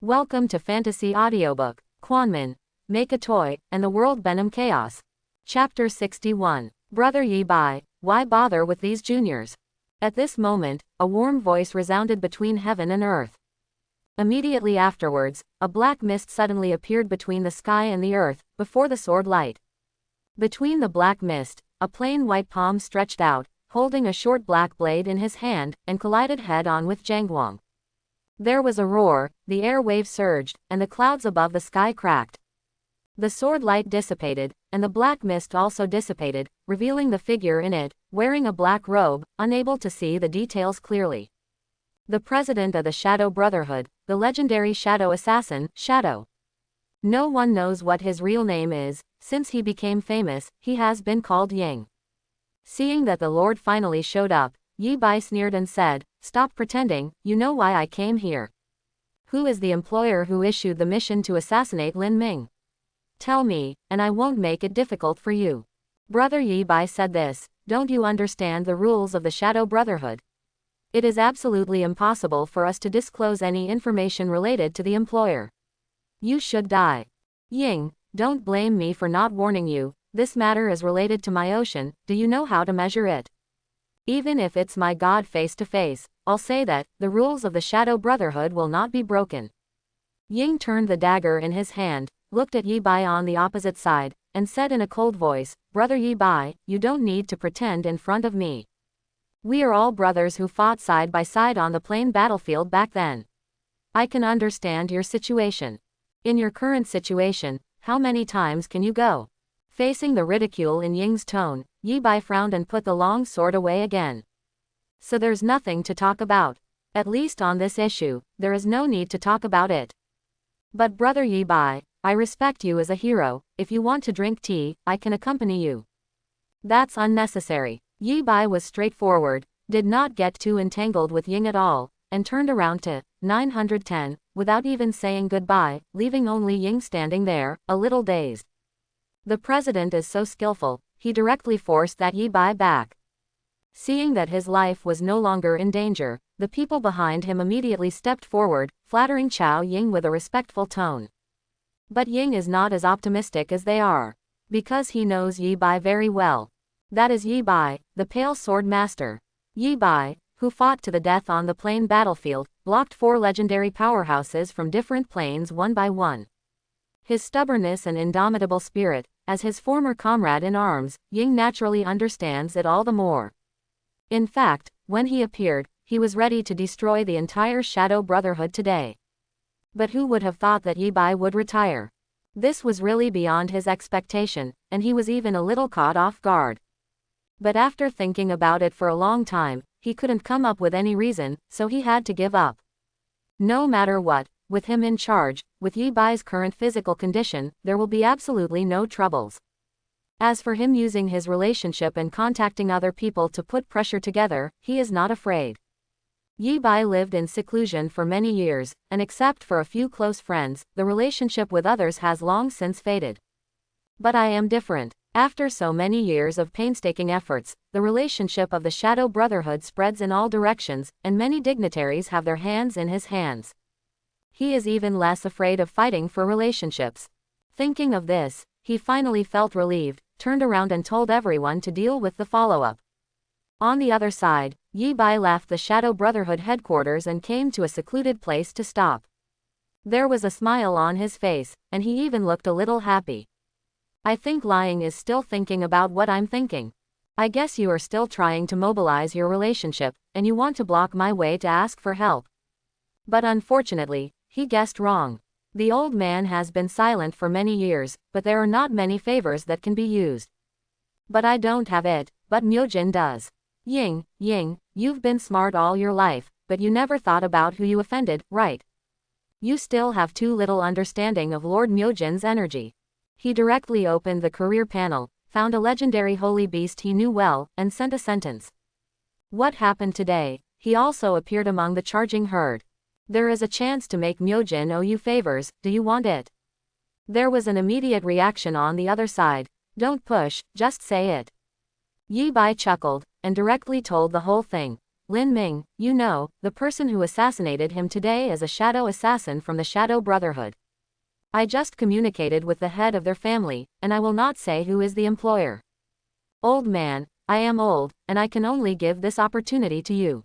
Welcome to Fantasy Audiobook, Quanmin, Make a Toy, and the World Venom Chaos. Chapter 61. Brother Yi Bai, why bother with these juniors? At this moment, a warm voice resounded between heaven and earth. Immediately afterwards, a black mist suddenly appeared between the sky and the earth, before the sword light. Between the black mist, a plain white palm stretched out, holding a short black blade in his hand, and collided head-on with Zhangguang. There was a roar, the air waves surged, and the clouds above the sky cracked. The sword light dissipated, and the black mist also dissipated, revealing the figure in it, wearing a black robe, unable to see the details clearly. The president of the Shadow Brotherhood, the legendary shadow assassin, Shadow. No one knows what his real name is. Since he became famous, he has been called Ying. Seeing that the Lord finally showed up, Yi Bai sneered and said, "Stop pretending, you know why I came here. Who is the employer who issued the mission to assassinate Lin Ming? Tell me, and I won't make it difficult for you." Brother Yi Bai said this, "Don't you understand the rules of the Shadow Brotherhood? It is absolutely impossible for us to disclose any information related to the employer. You should die. Ying, don't blame me for not warning you, this matter is related to my ocean, do you know how to measure it? Even if it's my God face to face, I'll say that, the rules of the Shadow Brotherhood will not be broken." Ying turned the dagger in his hand, looked at Yi Bai on the opposite side, and said in a cold voice, "Brother Yi Bai, you don't need to pretend in front of me. We are all brothers who fought side by side on the plain battlefield back then. I can understand your situation. In your current situation, how many times can you go?" Facing the ridicule in Ying's tone, Yi Bai frowned and put the long sword away again. "So there's nothing to talk about. At least on this issue, there is no need to talk about it. But Brother Yi Bai, I respect you as a hero, if you want to drink tea, I can accompany you." "That's unnecessary." Yi Bai was straightforward, did not get too entangled with Ying at all, and turned around to 910, without even saying goodbye, leaving only Ying standing there, a little dazed. The president is so skillful, he directly forced that Yi Bai back. Seeing that his life was no longer in danger, the people behind him immediately stepped forward, flattering Chao Ying with a respectful tone. But Ying is not as optimistic as they are. Because he knows Yi Bai very well. That is Yi Bai, the Pale Sword Master. Yi Bai, who fought to the death on the plain battlefield, blocked 4 legendary powerhouses from different planes one by one. His stubbornness and indomitable spirit, as his former comrade in arms, Ying naturally understands it all the more. In fact, when he appeared, he was ready to destroy the entire Shadow Brotherhood today. But who would have thought that Yi Bai would retire? This was really beyond his expectation, and he was even a little caught off guard. But after thinking about it for a long time, he couldn't come up with any reason, so he had to give up. No matter what, with him in charge, with Yi Bai's current physical condition, there will be absolutely no troubles. As for him using his relationship and contacting other people to put pressure together, he is not afraid. Yi Bai lived in seclusion for many years, and except for a few close friends, the relationship with others has long since faded. But I am different. After so many years of painstaking efforts, the relationship of the Shadow Brotherhood spreads in all directions, and many dignitaries have their hands in his hands. He is even less afraid of fighting for relationships. Thinking of this, he finally felt relieved, turned around and told everyone to deal with the follow-up. On the other side, Yi Bai left the Shadow Brotherhood headquarters and came to a secluded place to stop. There was a smile on his face, and he even looked a little happy. "I think lying is still thinking about what I'm thinking. I guess you are still trying to mobilize your relationship, and you want to block my way to ask for help." But unfortunately, he guessed wrong. The old man has been silent for many years, but there are not many favors that can be used. "But I don't have it, but Myojin does. Ying, you've been smart all your life, but you never thought about who you offended, right? You still have too little understanding of Lord Myojin's energy." He directly opened the career panel, found a legendary holy beast he knew well, and sent a sentence. What happened today? He also appeared among the charging herd. "There is a chance to make Myojin owe you favors, do you want it?" There was an immediate reaction on the other side. "Don't push, just say it." Yi Bai chuckled, and directly told the whole thing. Lin Ming, you know, the person who assassinated him today is a shadow assassin from the Shadow Brotherhood. I just communicated with the head of their family, and I will not say who is the employer. Old man, I am old, and I can only give this opportunity to you.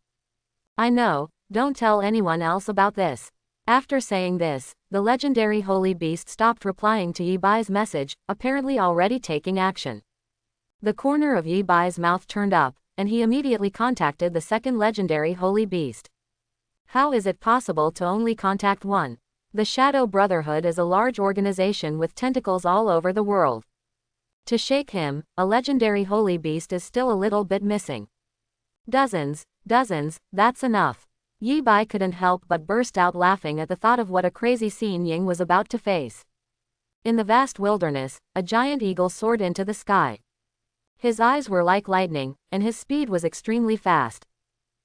I know, don't tell anyone else about this. After saying this, the legendary holy beast stopped replying to Yi Bai's message, apparently already taking action. The corner of Yi Bai's mouth turned up, and he immediately contacted the second legendary holy beast. How is it possible to only contact one? The Shadow Brotherhood is a large organization with tentacles all over the world. To shake him, a legendary holy beast is still a little bit missing. Dozens, that's enough. Yi Bai couldn't help but burst out laughing at the thought of what a crazy scene Ying was about to face. In the vast wilderness, a giant eagle soared into the sky. His eyes were like lightning, and his speed was extremely fast.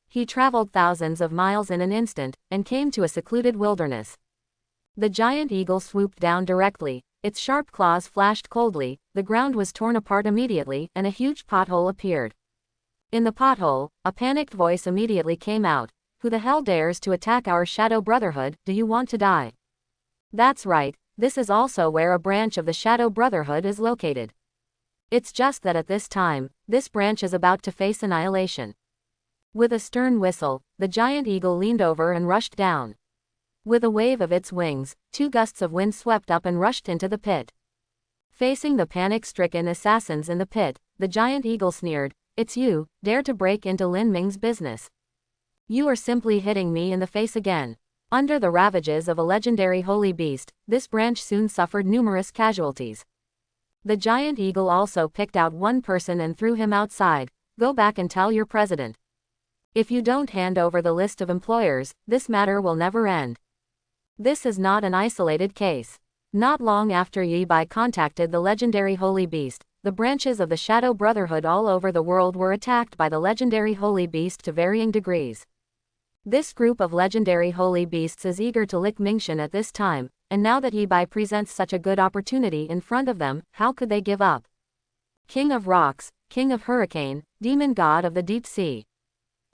He traveled thousands of miles in an instant, and came to a secluded wilderness. The giant eagle swooped down directly, its sharp claws flashed coldly, the ground was torn apart immediately, and a huge pothole appeared. In the pothole, a panicked voice immediately came out. Who the hell dares to attack our Shadow Brotherhood? Do you want to die? That's right, this is also where a branch of the Shadow Brotherhood is located. It's just that at this time, this branch is about to face annihilation. With a stern whistle, the giant eagle leaned over and rushed down. With a wave of its wings, 2 gusts of wind swept up and rushed into the pit. Facing the panic-stricken assassins in the pit, the giant eagle sneered, "It's you, dare to break into Lin Ming's business. You are simply hitting me in the face again." Under the ravages of a legendary holy beast, this branch soon suffered numerous casualties. The giant eagle also picked out one person and threw him outside. "Go back and tell your president. If you don't hand over the list of employers, this matter will never end." This is not an isolated case. Not long after Yi Bai contacted the legendary holy beast, the branches of the Shadow Brotherhood all over the world were attacked by the legendary holy beast to varying degrees. This group of legendary holy beasts is eager to lick Mingxuan at this time, and now that Yi Bai presents such a good opportunity in front of them, how could they give up? King of Rocks, King of Hurricane, Demon God of the Deep Sea.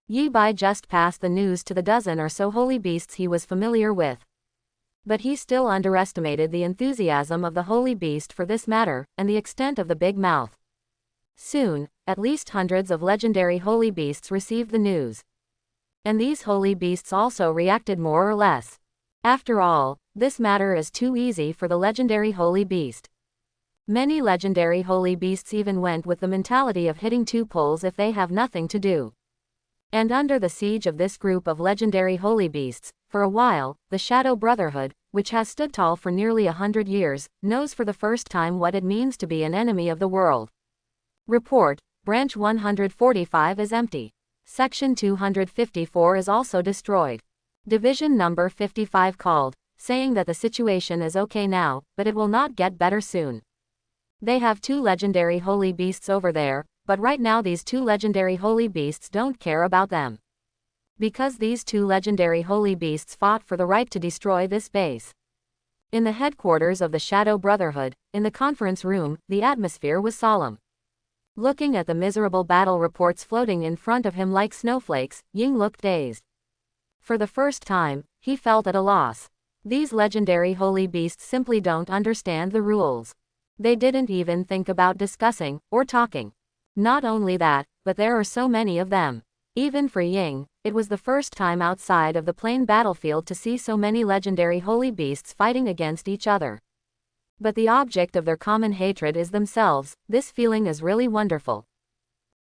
Yi Bai just passed the news to the dozen or so holy beasts he was familiar with. But he still underestimated the enthusiasm of the holy beast for this matter, and the extent of the big mouth. Soon, at least hundreds of legendary holy beasts received the news. And these holy beasts also reacted more or less. After all, this matter is too easy for the legendary holy beast. Many legendary holy beasts even went with the mentality of hitting 2 poles if they have nothing to do. And under the siege of this group of legendary holy beasts, for a while, the Shadow Brotherhood, which has stood tall for nearly 100 years, knows for the first time what it means to be an enemy of the world. Report, Branch 145 is empty. Section 254 is also destroyed. Division number 55 called, saying that the situation is okay now, but it will not get better soon. They have 2 legendary holy beasts over there, but right now these 2 legendary holy beasts don't care about them. Because these 2 legendary holy beasts fought for the right to destroy this base. In the headquarters of the Shadow Brotherhood, in the conference room, the atmosphere was solemn. Looking at the miserable battle reports floating in front of him like snowflakes, Ying looked dazed. For the first time, he felt at a loss. These legendary holy beasts simply don't understand the rules. They didn't even think about discussing, or talking. Not only that, but there are so many of them. Even for Ying, it was the first time outside of the plain battlefield to see so many legendary holy beasts fighting against each other. But the object of their common hatred is themselves. This feeling is really wonderful.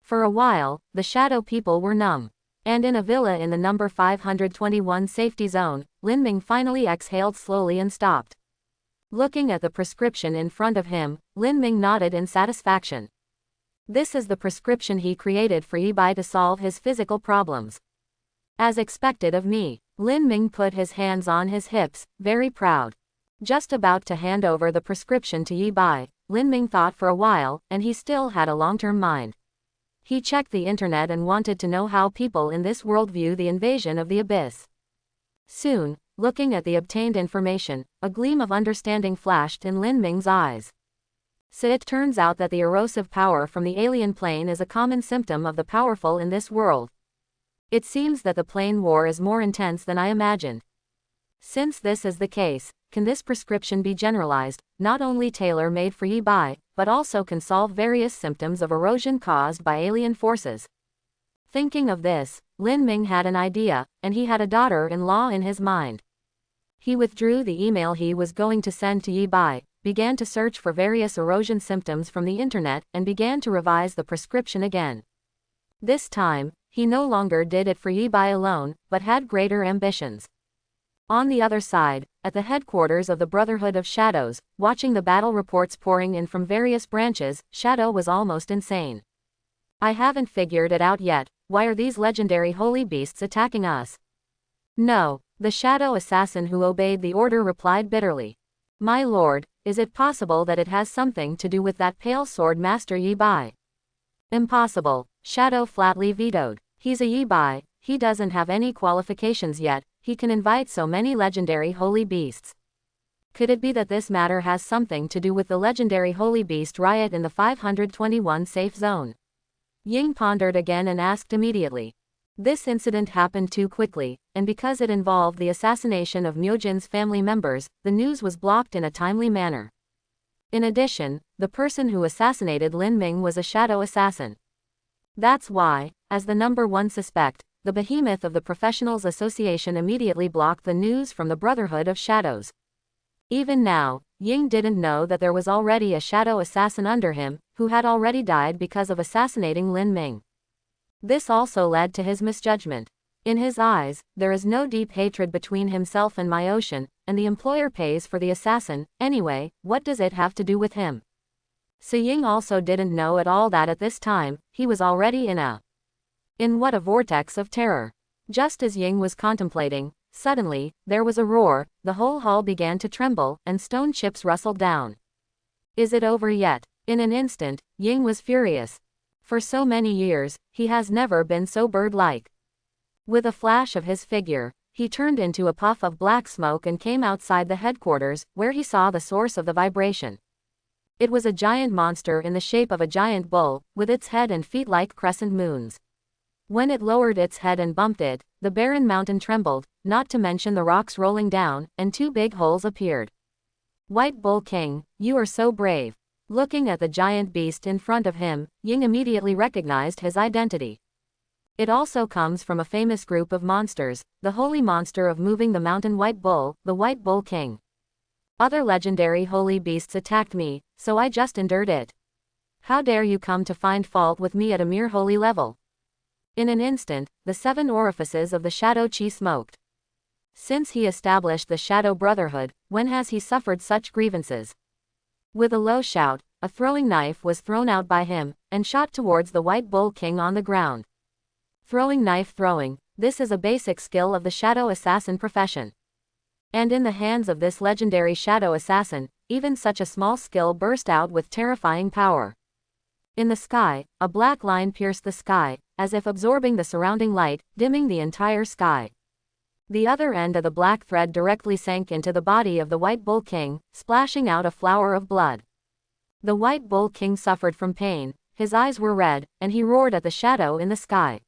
For a while, the shadow people were numb. And in a villa in the number 521 safety zone, Lin Ming finally exhaled slowly and stopped. Looking at the prescription in front of him, Lin Ming nodded in satisfaction. This is the prescription he created for Yi Bai to solve his physical problems. As expected of me, Lin Ming put his hands on his hips, very proud. Just about to hand over the prescription to Yi Bai, Lin Ming thought for a while, and he still had a long-term mind. He checked the internet and wanted to know how people in this world view the invasion of the abyss. Soon, looking at the obtained information, a gleam of understanding flashed in Lin Ming's eyes. So it turns out that the erosive power from the alien plane is a common symptom of the powerful in this world. It seems that the plane war is more intense than I imagined. Since this is the case, can this prescription be generalized, not only tailor-made for Yi Bai, but also can solve various symptoms of erosion caused by alien forces? Thinking of this, Lin Ming had an idea, and he had a daughter-in-law in his mind. He withdrew the email he was going to send to Yi Bai, began to search for various erosion symptoms from the internet, and began to revise the prescription again. This time, he no longer did it for Yi Bai alone, but had greater ambitions. On the other side, at the headquarters of the Brotherhood of Shadows, watching the battle reports pouring in from various branches, Shadow was almost insane. I haven't figured it out yet. Why are these legendary holy beasts attacking us? No, the shadow assassin who obeyed the order replied bitterly. My lord, is it possible that it has something to do with that pale sword master Yi Bai? Impossible, Shadow flatly vetoed. He's a Yi Bai, he doesn't have any qualifications yet, he can invite so many legendary holy beasts. Could it be that this matter has something to do with the legendary holy beast riot in the 521 safe zone? Ying pondered again and asked immediately. This incident happened too quickly, and because it involved the assassination of Myojin's family members, the news was blocked in a timely manner. In addition, the person who assassinated Lin Ming was a shadow assassin. That's why, as the number one suspect, the behemoth of the Professionals Association immediately blocked the news from the Brotherhood of Shadows. Even now, Ying didn't know that there was already a shadow assassin under him, who had already died because of assassinating Lin Ming. This also led to his misjudgment. In his eyes, there is no deep hatred between himself and Myoshin, and the employer pays for the assassin. Anyway, what does it have to do with him? So Ying also didn't know at all that at this time, he was already in what a vortex of terror. Just as Ying was contemplating, suddenly, there was a roar, the whole hall began to tremble, and stone chips rustled down. Is it over yet? In an instant, Ying was furious. For so many years, he has never been so bird-like. With a flash of his figure, he turned into a puff of black smoke and came outside the headquarters, where he saw the source of the vibration. It was a giant monster in the shape of a giant bull, with its head and feet like crescent moons. When it lowered its head and bumped it, the barren mountain trembled, not to mention the rocks rolling down, and two big holes appeared. White Bull King, you are so brave. Looking at the giant beast in front of him, Ying immediately recognized his identity. It also comes from a famous group of monsters, the holy monster of moving the mountain White Bull, the White Bull King. Other legendary holy beasts attacked me, so I just endured it. How dare you come to find fault with me at a mere holy level? In an instant, the 7 orifices of the Shadow Chi smoked. Since he established the Shadow Brotherhood, when has he suffered such grievances? With a low shout, a throwing knife was thrown out by him, and shot towards the White Bull King on the ground. Throwing knife throwing, this is a basic skill of the shadow assassin profession. And in the hands of this legendary shadow assassin, even such a small skill burst out with terrifying power. In the sky, a black line pierced the sky, as if absorbing the surrounding light, dimming the entire sky. The other end of the black thread directly sank into the body of the White Bull King, splashing out a flower of blood. The White Bull King suffered from pain, his eyes were red, and he roared at the shadow in the sky.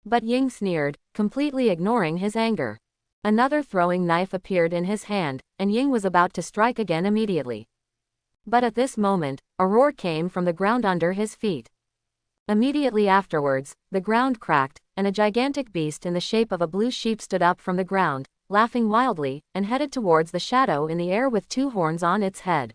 But Ying sneered, completely ignoring his anger. Another throwing knife appeared in his hand, and Ying was about to strike again immediately. But at this moment, a roar came from the ground under his feet. Immediately afterwards, the ground cracked, and a gigantic beast in the shape of a blue sheep stood up from the ground, laughing wildly, and headed towards the shadow in the air with 2 horns on its head.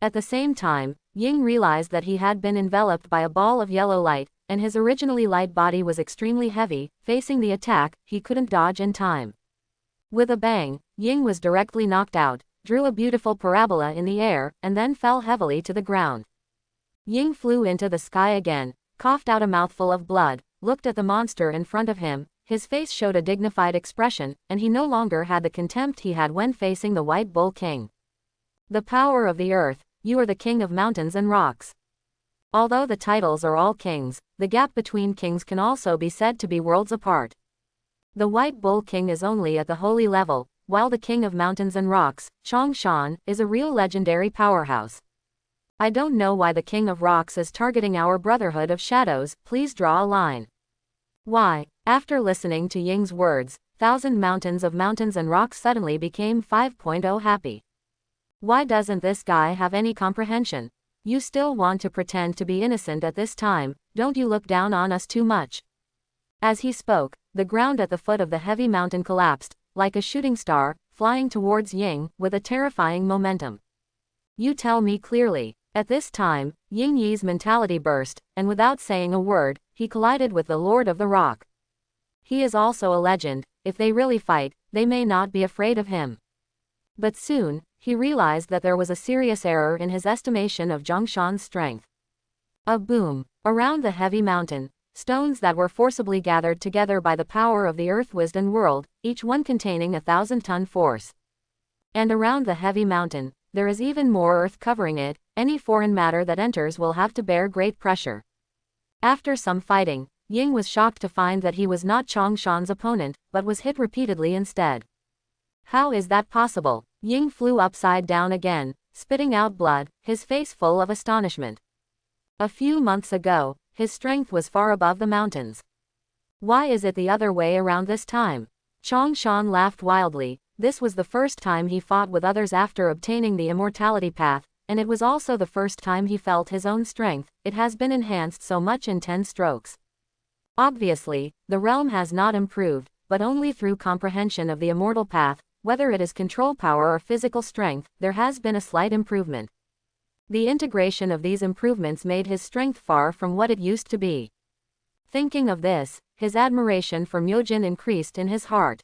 At the same time, Ying realized that he had been enveloped by a ball of yellow light, and his originally light body was extremely heavy. Facing the attack, he couldn't dodge in time. With a bang, Ying was directly knocked out, drew a beautiful parabola in the air, and then fell heavily to the ground. Ying flew into the sky again, coughed out a mouthful of blood, looked at the monster in front of him, his face showed a dignified expression, and he no longer had the contempt he had when facing the White Bull King. The power of the earth, you are the king of mountains and rocks. Although the titles are all kings, the gap between kings can also be said to be worlds apart. The White Bull King is only at the holy level, while the king of mountains and rocks, Chongshan, is a real legendary powerhouse. I don't know why the king of rocks is targeting our Brotherhood of Shadows. Please draw a line. Why, After listening to Ying's words, thousand mountains and rocks suddenly became 5.0 happy. Why doesn't this guy have any comprehension? You still want to pretend to be innocent at this time, don't you look down on us too much? As he spoke, the ground at the foot of the heavy mountain collapsed, like a shooting star, flying towards Ying, with a terrifying momentum. You tell me clearly. At this time, Ying Yi's mentality burst, and without saying a word, he collided with the Lord of the Rock. He is also a legend, if they really fight, they may not be afraid of him. But soon, he realized that there was a serious error in his estimation of Zhongshan's strength. A boom. Around the heavy mountain, stones that were forcibly gathered together by the power of the earth whizzed and whirled, each one containing 1,000-ton force. And around the heavy mountain, there is even more earth covering it, any foreign matter that enters will have to bear great pressure. After some fighting, Ying was shocked to find that he was not Zhongshan's opponent, but was hit repeatedly instead. How is that possible? Ying flew upside down again, spitting out blood, his face full of astonishment. A few months ago, his strength was far above the mountains. Why is it the other way around this time? Zhongshan laughed wildly. This was the first time he fought with others after obtaining the immortality path, and it was also the first time he felt his own strength. It has been enhanced so much in 10 strokes. Obviously, the realm has not improved, but only through comprehension of the immortal path, whether it is control power or physical strength, there has been a slight improvement. The integration of these improvements made his strength far from what it used to be. Thinking of this, his admiration for Myojin increased in his heart.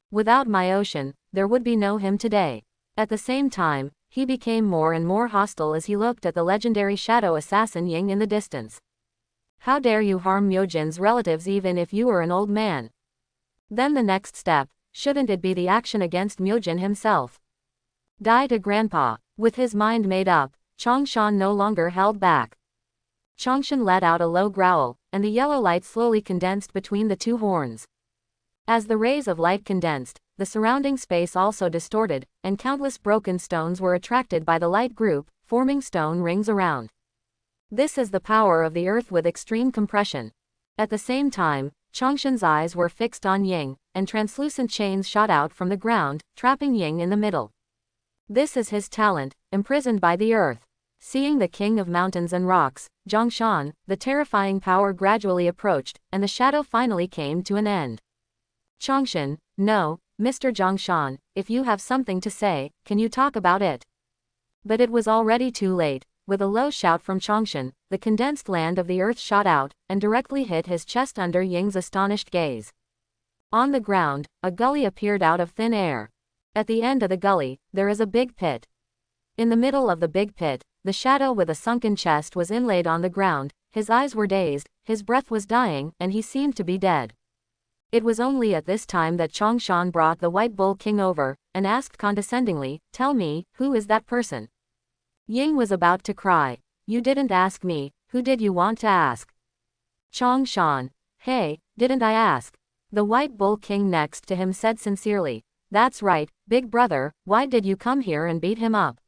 Without Myoshin, there would be no him today. At the same time, he became more and more hostile as he looked at the legendary shadow assassin Ying in the distance. How dare you harm Myojin's relatives even if you are an old man? Then the next step, shouldn't it be the action against Myojin himself? Die to grandpa. With his mind made up, Zhongshan no longer held back. Zhongshan let out a low growl, and the yellow light slowly condensed between the two horns. As the rays of light condensed, the surrounding space also distorted, and countless broken stones were attracted by the light group, forming stone rings around. This is the power of the earth with extreme compression. At the same time, Zhongshan's eyes were fixed on Ying, and translucent chains shot out from the ground, trapping Ying in the middle. This is his talent, imprisoned by the earth. Seeing the king of mountains and rocks, Zhongshan, the terrifying power gradually approached, and the shadow finally came to an end. Zhongshan, no, Mr. Zhongshan, if you have something to say, can you talk about it? But it was already too late. With a low shout from Zhongshan, the condensed land of the earth shot out, and directly hit his chest under Ying's astonished gaze. On the ground, a gully appeared out of thin air. At the end of the gully, there is a big pit. In the middle of the big pit, the shadow with a sunken chest was inlaid on the ground, his eyes were dazed, his breath was dying, and he seemed to be dead. It was only at this time that Zhongshan brought the White Bull King over, and asked condescendingly, "Tell me, who is that person?" Ying was about to cry. "You didn't ask me, who did you want to ask?" Zhongshan. "Hey, didn't I ask?" The White Bull King next to him said sincerely, "That's right, big brother, why did you come here and beat him up?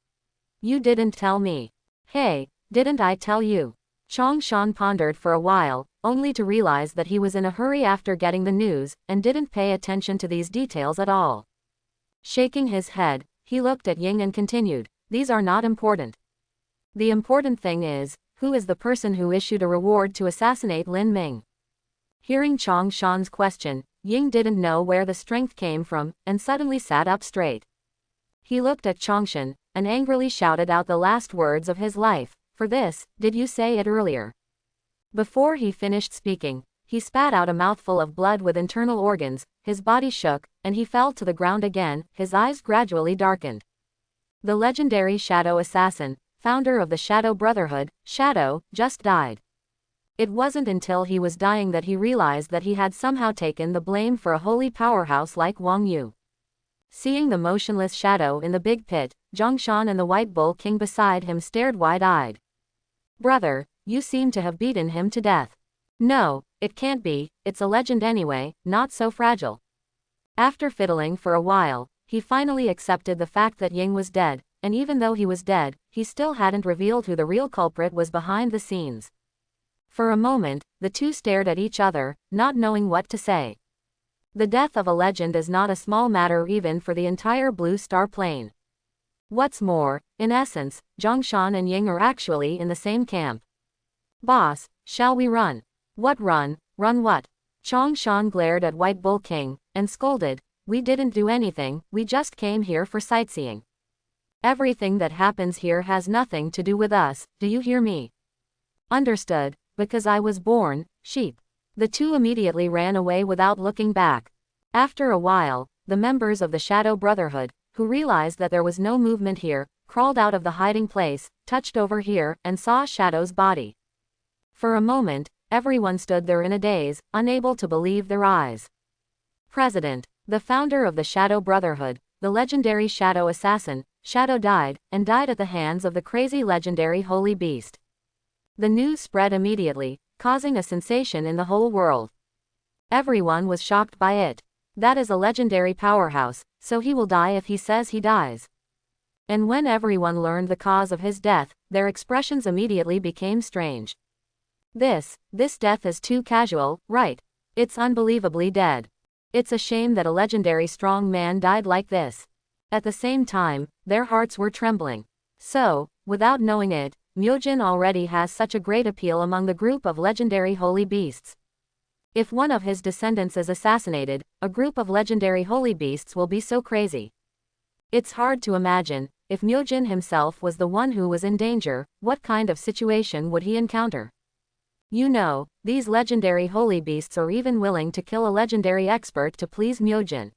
You didn't tell me." "Hey, didn't I tell you?" Zhongshan pondered for a while, only to realize that he was in a hurry after getting the news, and didn't pay attention to these details at all. Shaking his head, he looked at Ying and continued, "These are not important. The important thing is, who is the person who issued a reward to assassinate Lin Ming?" Hearing Zhongshan's question, Ying didn't know where the strength came from, and suddenly sat up straight. He looked at Zhongshan, and angrily shouted out the last words of his life, "For this, did you say it earlier?" Before he finished speaking, he spat out a mouthful of blood with internal organs, his body shook, and he fell to the ground again, his eyes gradually darkened. The legendary Shadow Assassin, founder of the Shadow Brotherhood, Shadow, just died. It wasn't until he was dying that he realized that he had somehow taken the blame for a holy powerhouse like Wang Yu. Seeing the motionless shadow in the big pit, Zhongshan and the White Bull King beside him stared wide-eyed. "Brother, you seem to have beaten him to death." "No, it can't be, it's a legend anyway, not so fragile." After fiddling for a while, he finally accepted the fact that Ying was dead, and even though he was dead, he still hadn't revealed who the real culprit was behind the scenes. For a moment, the two stared at each other, not knowing what to say. The death of a legend is not a small matter even for the entire Blue Star Plane. What's more, in essence, Zhongshan and Ying are actually in the same camp. Boss, shall we run? What run? Run what? Zhongshan glared at White Bull King, and scolded, we didn't do anything, we just came here for sightseeing. Everything that happens here has nothing to do with us, do you hear me? Understood, because I was born, sheep. The two immediately ran away without looking back. After a while, the members of the Shadow Brotherhood, who realized that there was no movement here, crawled out of the hiding place, touched over here, and saw Shadow's body. For a moment, everyone stood there in a daze, unable to believe their eyes. President, the founder of the Shadow Brotherhood, the legendary Shadow Assassin, Shadow died at the hands of the crazy legendary Holy Beast. The news spread immediately, causing a sensation in the whole world. Everyone was shocked by it. That is a legendary powerhouse, so he will die if he says he dies. And when everyone learned the cause of his death, their expressions immediately became strange. This death is too casual, right? It's unbelievably dead. It's a shame that a legendary strong man died like this. At the same time, their hearts were trembling. So, without knowing it, Myojin already has such a great appeal among the group of legendary holy beasts. If one of his descendants is assassinated, a group of legendary holy beasts will be so crazy. It's hard to imagine, if Myojin himself was the one who was in danger, what kind of situation would he encounter? You know, these legendary holy beasts are even willing to kill a legendary expert to please Myojin.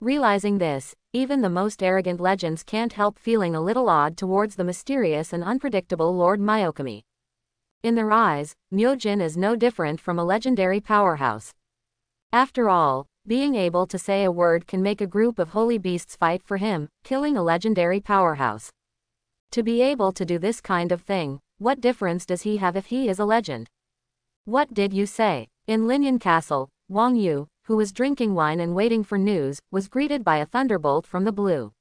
Realizing this, even the most arrogant legends can't help feeling a little odd towards the mysterious and unpredictable Lord Myokami. In their eyes, Myojin is no different from a legendary powerhouse. After all, being able to say a word can make a group of holy beasts fight for him, killing a legendary powerhouse. To be able to do this kind of thing, what difference does he have if he is a legend? What did you say? In Linyan Castle, Wang Yu, who was drinking wine and waiting for news, was greeted by a thunderbolt from the blue.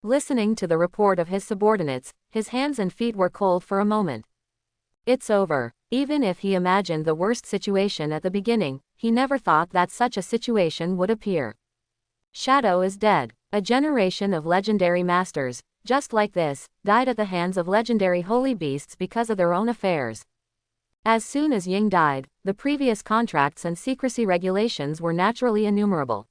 Listening to the report of his subordinates, his hands and feet were cold for a moment. It's over. Even if he imagined the worst situation at the beginning, he never thought that such a situation would appear. Shadow is dead. A generation of legendary masters, just like this, died at the hands of legendary holy beasts because of their own affairs. As soon as Ying died, the previous contracts and secrecy regulations were naturally innumerable.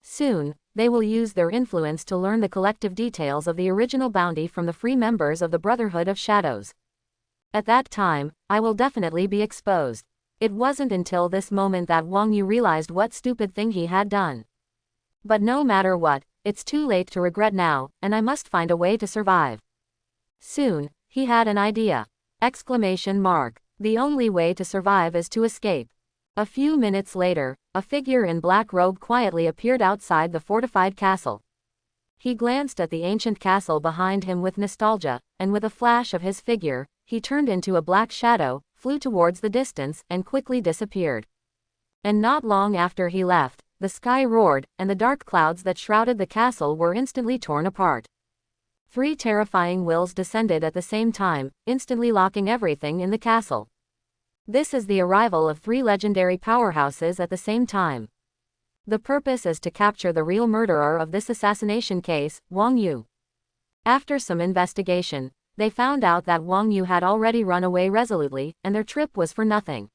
Soon, they will use their influence to learn the collective details of the original bounty from the free members of the Brotherhood of Shadows. At that time, I will definitely be exposed. It wasn't until this moment that Wang Yu realized what stupid thing he had done. But no matter what, it's too late to regret now, and I must find a way to survive. Soon, he had an idea. Exclamation mark. The only way to survive is to escape. A few minutes later, a figure in black robe quietly appeared outside the fortified castle. He glanced at the ancient castle behind him with nostalgia, and with a flash of his figure, he turned into a black shadow, flew towards the distance, and quickly disappeared. And not long after he left, the sky roared, and the dark clouds that shrouded the castle were instantly torn apart. 3 terrifying wills descended at the same time, instantly locking everything in the castle. This is the arrival of 3 legendary powerhouses at the same time. The purpose is to capture the real murderer of this assassination case, Wang Yu. After some investigation, they found out that Wang Yu had already run away resolutely, and their trip was for nothing.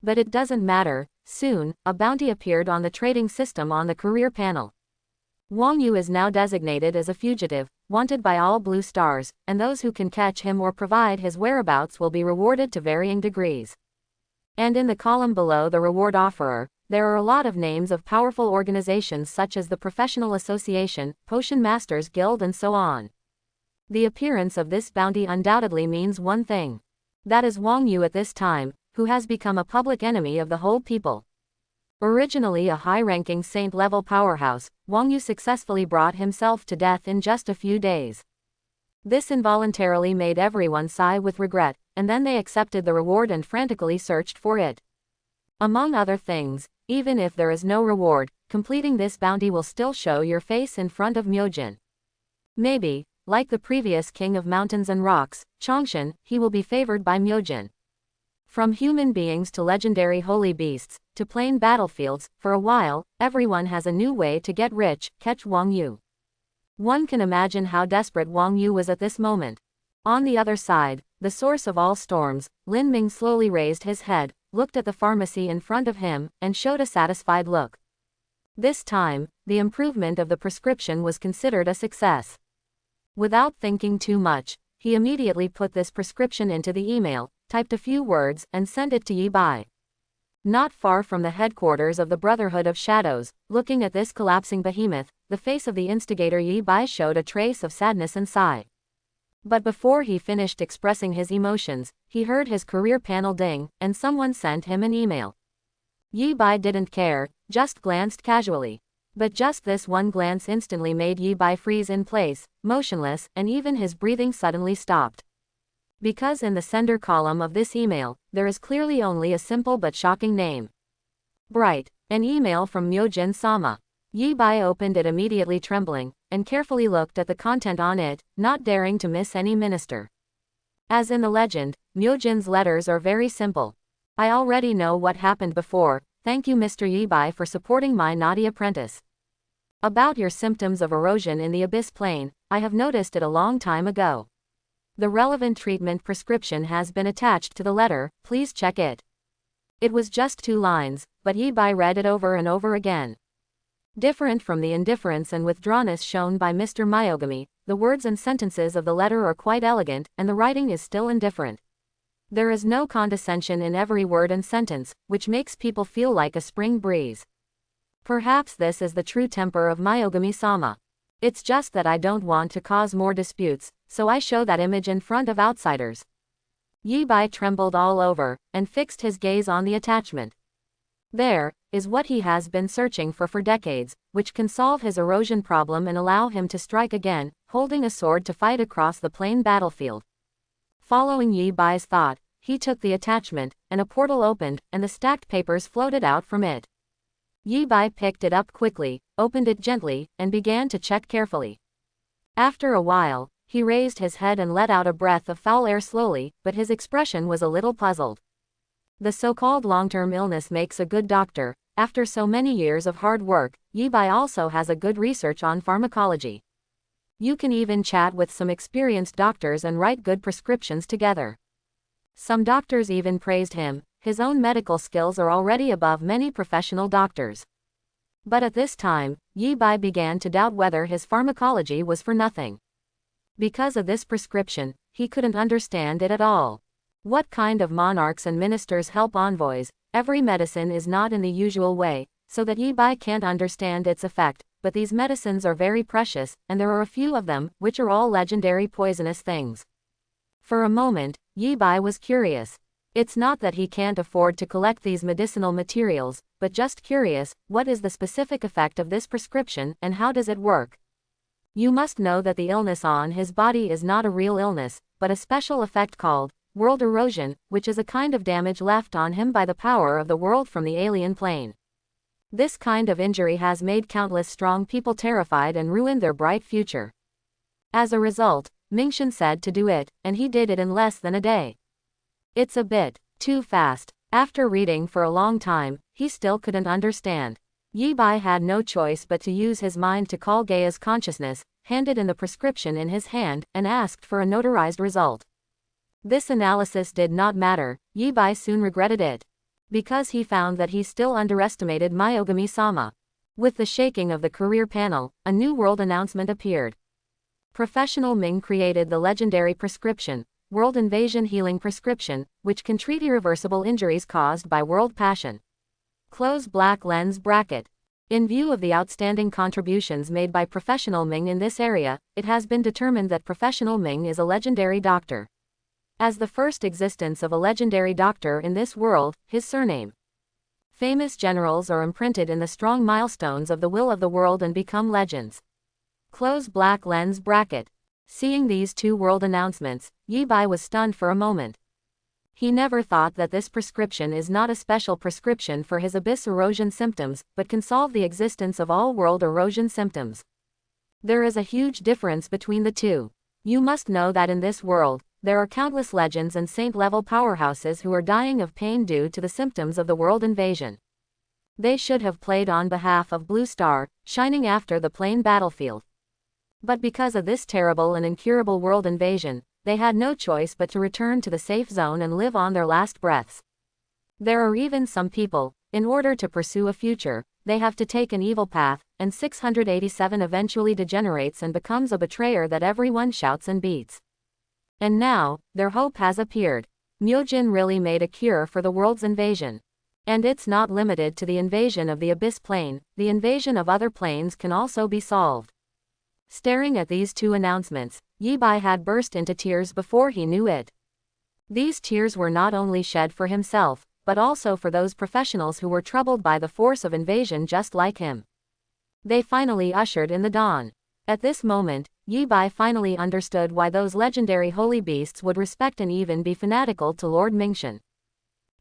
But it doesn't matter. Soon, a bounty appeared on the trading system on the career panel. Wang Yu is now designated as a fugitive, wanted by all Blue Stars, and those who can catch him or provide his whereabouts will be rewarded to varying degrees. And in the column below the reward offerer, there are a lot of names of powerful organizations such as the Professional Association, Potion Masters Guild, and so on. The appearance of this bounty undoubtedly means one thing. That is Wang Yu at this time, who has become a public enemy of the whole people. Originally a high-ranking saint-level powerhouse, Wang Yu successfully brought himself to death in just a few days. This involuntarily made everyone sigh with regret, and then they accepted the reward and frantically searched for it. Among other things, even if there is no reward, completing this bounty will still show your face in front of Myojin. Maybe, like the previous king of mountains and rocks, Chongshan, he will be favored by Myojin. From human beings to legendary holy beasts, to plain battlefields, for a while, everyone has a new way to get rich, catch Wang Yu. One can imagine how desperate Wang Yu was at this moment. On the other side, the source of all storms, Lin Ming slowly raised his head, looked at the pharmacy in front of him, and showed a satisfied look. This time, the improvement of the prescription was considered a success. Without thinking too much, he immediately put this prescription into the email, typed a few words, and sent it to Yi Bai. Not far from the headquarters of the Brotherhood of Shadows, looking at this collapsing behemoth, the face of the instigator Yi Bai showed a trace of sadness and sigh. But before he finished expressing his emotions, he heard his career panel ding, and someone sent him an email. Yi Bai didn't care, just glanced casually. But just this one glance instantly made Yi Bai freeze in place, motionless, and even his breathing suddenly stopped. Because in the sender column of this email, there is clearly only a simple but shocking name. Bright. An email from Myojin-sama. Yi Bai opened it immediately trembling, and carefully looked at the content on it, not daring to miss any minister. As in the legend, Myojin's letters are very simple. I already know what happened before, thank you Mr. Yi Bai for supporting my naughty apprentice. About your symptoms of erosion in the abyss plane, I have noticed it a long time ago. The relevant treatment prescription has been attached to the letter, please check it. It was just 2 lines, but Yi Bai read it over and over again. Different from the indifference and withdrawnness shown by Mr. Myogami, the words and sentences of the letter are quite elegant, and the writing is still indifferent. There is no condescension in every word and sentence, which makes people feel like a spring breeze. Perhaps this is the true temper of Myogami-sama. It's just that I don't want to cause more disputes, so I show that image in front of outsiders. Yi Bai trembled all over, and fixed his gaze on the attachment. There is what he has been searching for decades, which can solve his erosion problem and allow him to strike again, holding a sword to fight across the plain battlefield. Following Yi Bai's thought, he took the attachment, and a portal opened, and the stacked papers floated out from it. Yi Bai picked it up quickly, opened it gently, and began to check carefully. After a while, he raised his head and let out a breath of foul air slowly, but his expression was a little puzzled. The so-called long-term illness makes a good doctor. After so many years of hard work, Yi Bai also has a good research on pharmacology. You can even chat with some experienced doctors and write good prescriptions together. Some doctors even praised him. His own medical skills are already above many professional doctors. But at this time, Yi Bai began to doubt whether his pharmacology was for nothing. Because of this prescription, he couldn't understand it at all. What kind of monarchs and ministers help envoys? Every medicine is not in the usual way, so that Yi Bai can't understand its effect, but these medicines are very precious, and there are a few of them, which are all legendary poisonous things. For a moment, Yi Bai was curious. It's not that he can't afford to collect these medicinal materials, but just curious, what is the specific effect of this prescription, and how does it work? You must know that the illness on his body is not a real illness, but a special effect called world erosion, which is a kind of damage left on him by the power of the world from the alien plane. This kind of injury has made countless strong people terrified and ruined their bright future. As a result, Mingxin said to do it, and he did it in less than a day. It's a bit too fast. After reading for a long time, he still couldn't understand. Yi Bai had no choice but to use his mind to call Gaia's consciousness, handed in the prescription in his hand, and asked for a notarized result. This analysis did not matter. Yi Bai soon regretted it. Because he found that he still underestimated Myogami-sama. With the shaking of the career panel, a new world announcement appeared. Professional Ming created the legendary prescription, World Invasion Healing Prescription, which can treat irreversible injuries caused by world passion. Close black lens bracket. In view of the outstanding contributions made by Professional Ming in this area, it has been determined that Professional Ming is a legendary doctor. As the first existence of a legendary doctor in this world, his surname. Famous generals are imprinted in the strong milestones of the will of the world and become legends. Close black lens bracket. Seeing these two world announcements, Yi Bai was stunned for a moment. He never thought that this prescription is not a special prescription for his abyss erosion symptoms, but can solve the existence of all world erosion symptoms. There is a huge difference between the two. You must know that in this world, there are countless legends and saint-level powerhouses who are dying of pain due to the symptoms of the world invasion. They should have played on behalf of Blue Star, shining after the plain battlefield. But because of this terrible and incurable world invasion, they had no choice but to return to the safe zone and live on their last breaths. There are even some people, in order to pursue a future, they have to take an evil path, and 687 eventually degenerates and becomes a betrayer that everyone shouts and beats. And now, their hope has appeared. Myojin really made a cure for the world's invasion. And it's not limited to the invasion of the Abyss Plane, the invasion of other planes can also be solved. Staring at these two announcements, Yibai had burst into tears before he knew it. These tears were not only shed for himself, but also for those professionals who were troubled by the force of invasion just like him. They finally ushered in the dawn. At this moment, Yibai finally understood why those legendary holy beasts would respect and even be fanatical to Lord Mingxian.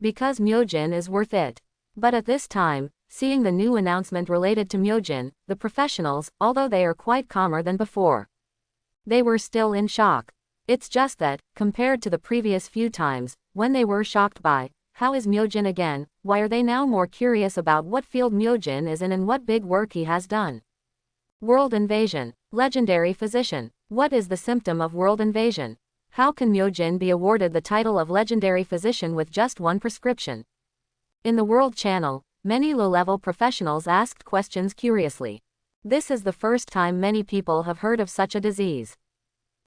Because Myojin is worth it. But at this time, seeing the new announcement related to Myojin, the professionals, although they are quite calmer than before, they were still in shock. It's just that, compared to the previous few times, when they were shocked by, how is Myojin again, why are they now more curious about what field Myojin is in and what big work he has done? World invasion. Legendary physician. What is the symptom of world invasion? How can Myojin be awarded the title of legendary physician with just one prescription? In the World Channel, many low-level professionals asked questions curiously. This is the first time many people have heard of such a disease.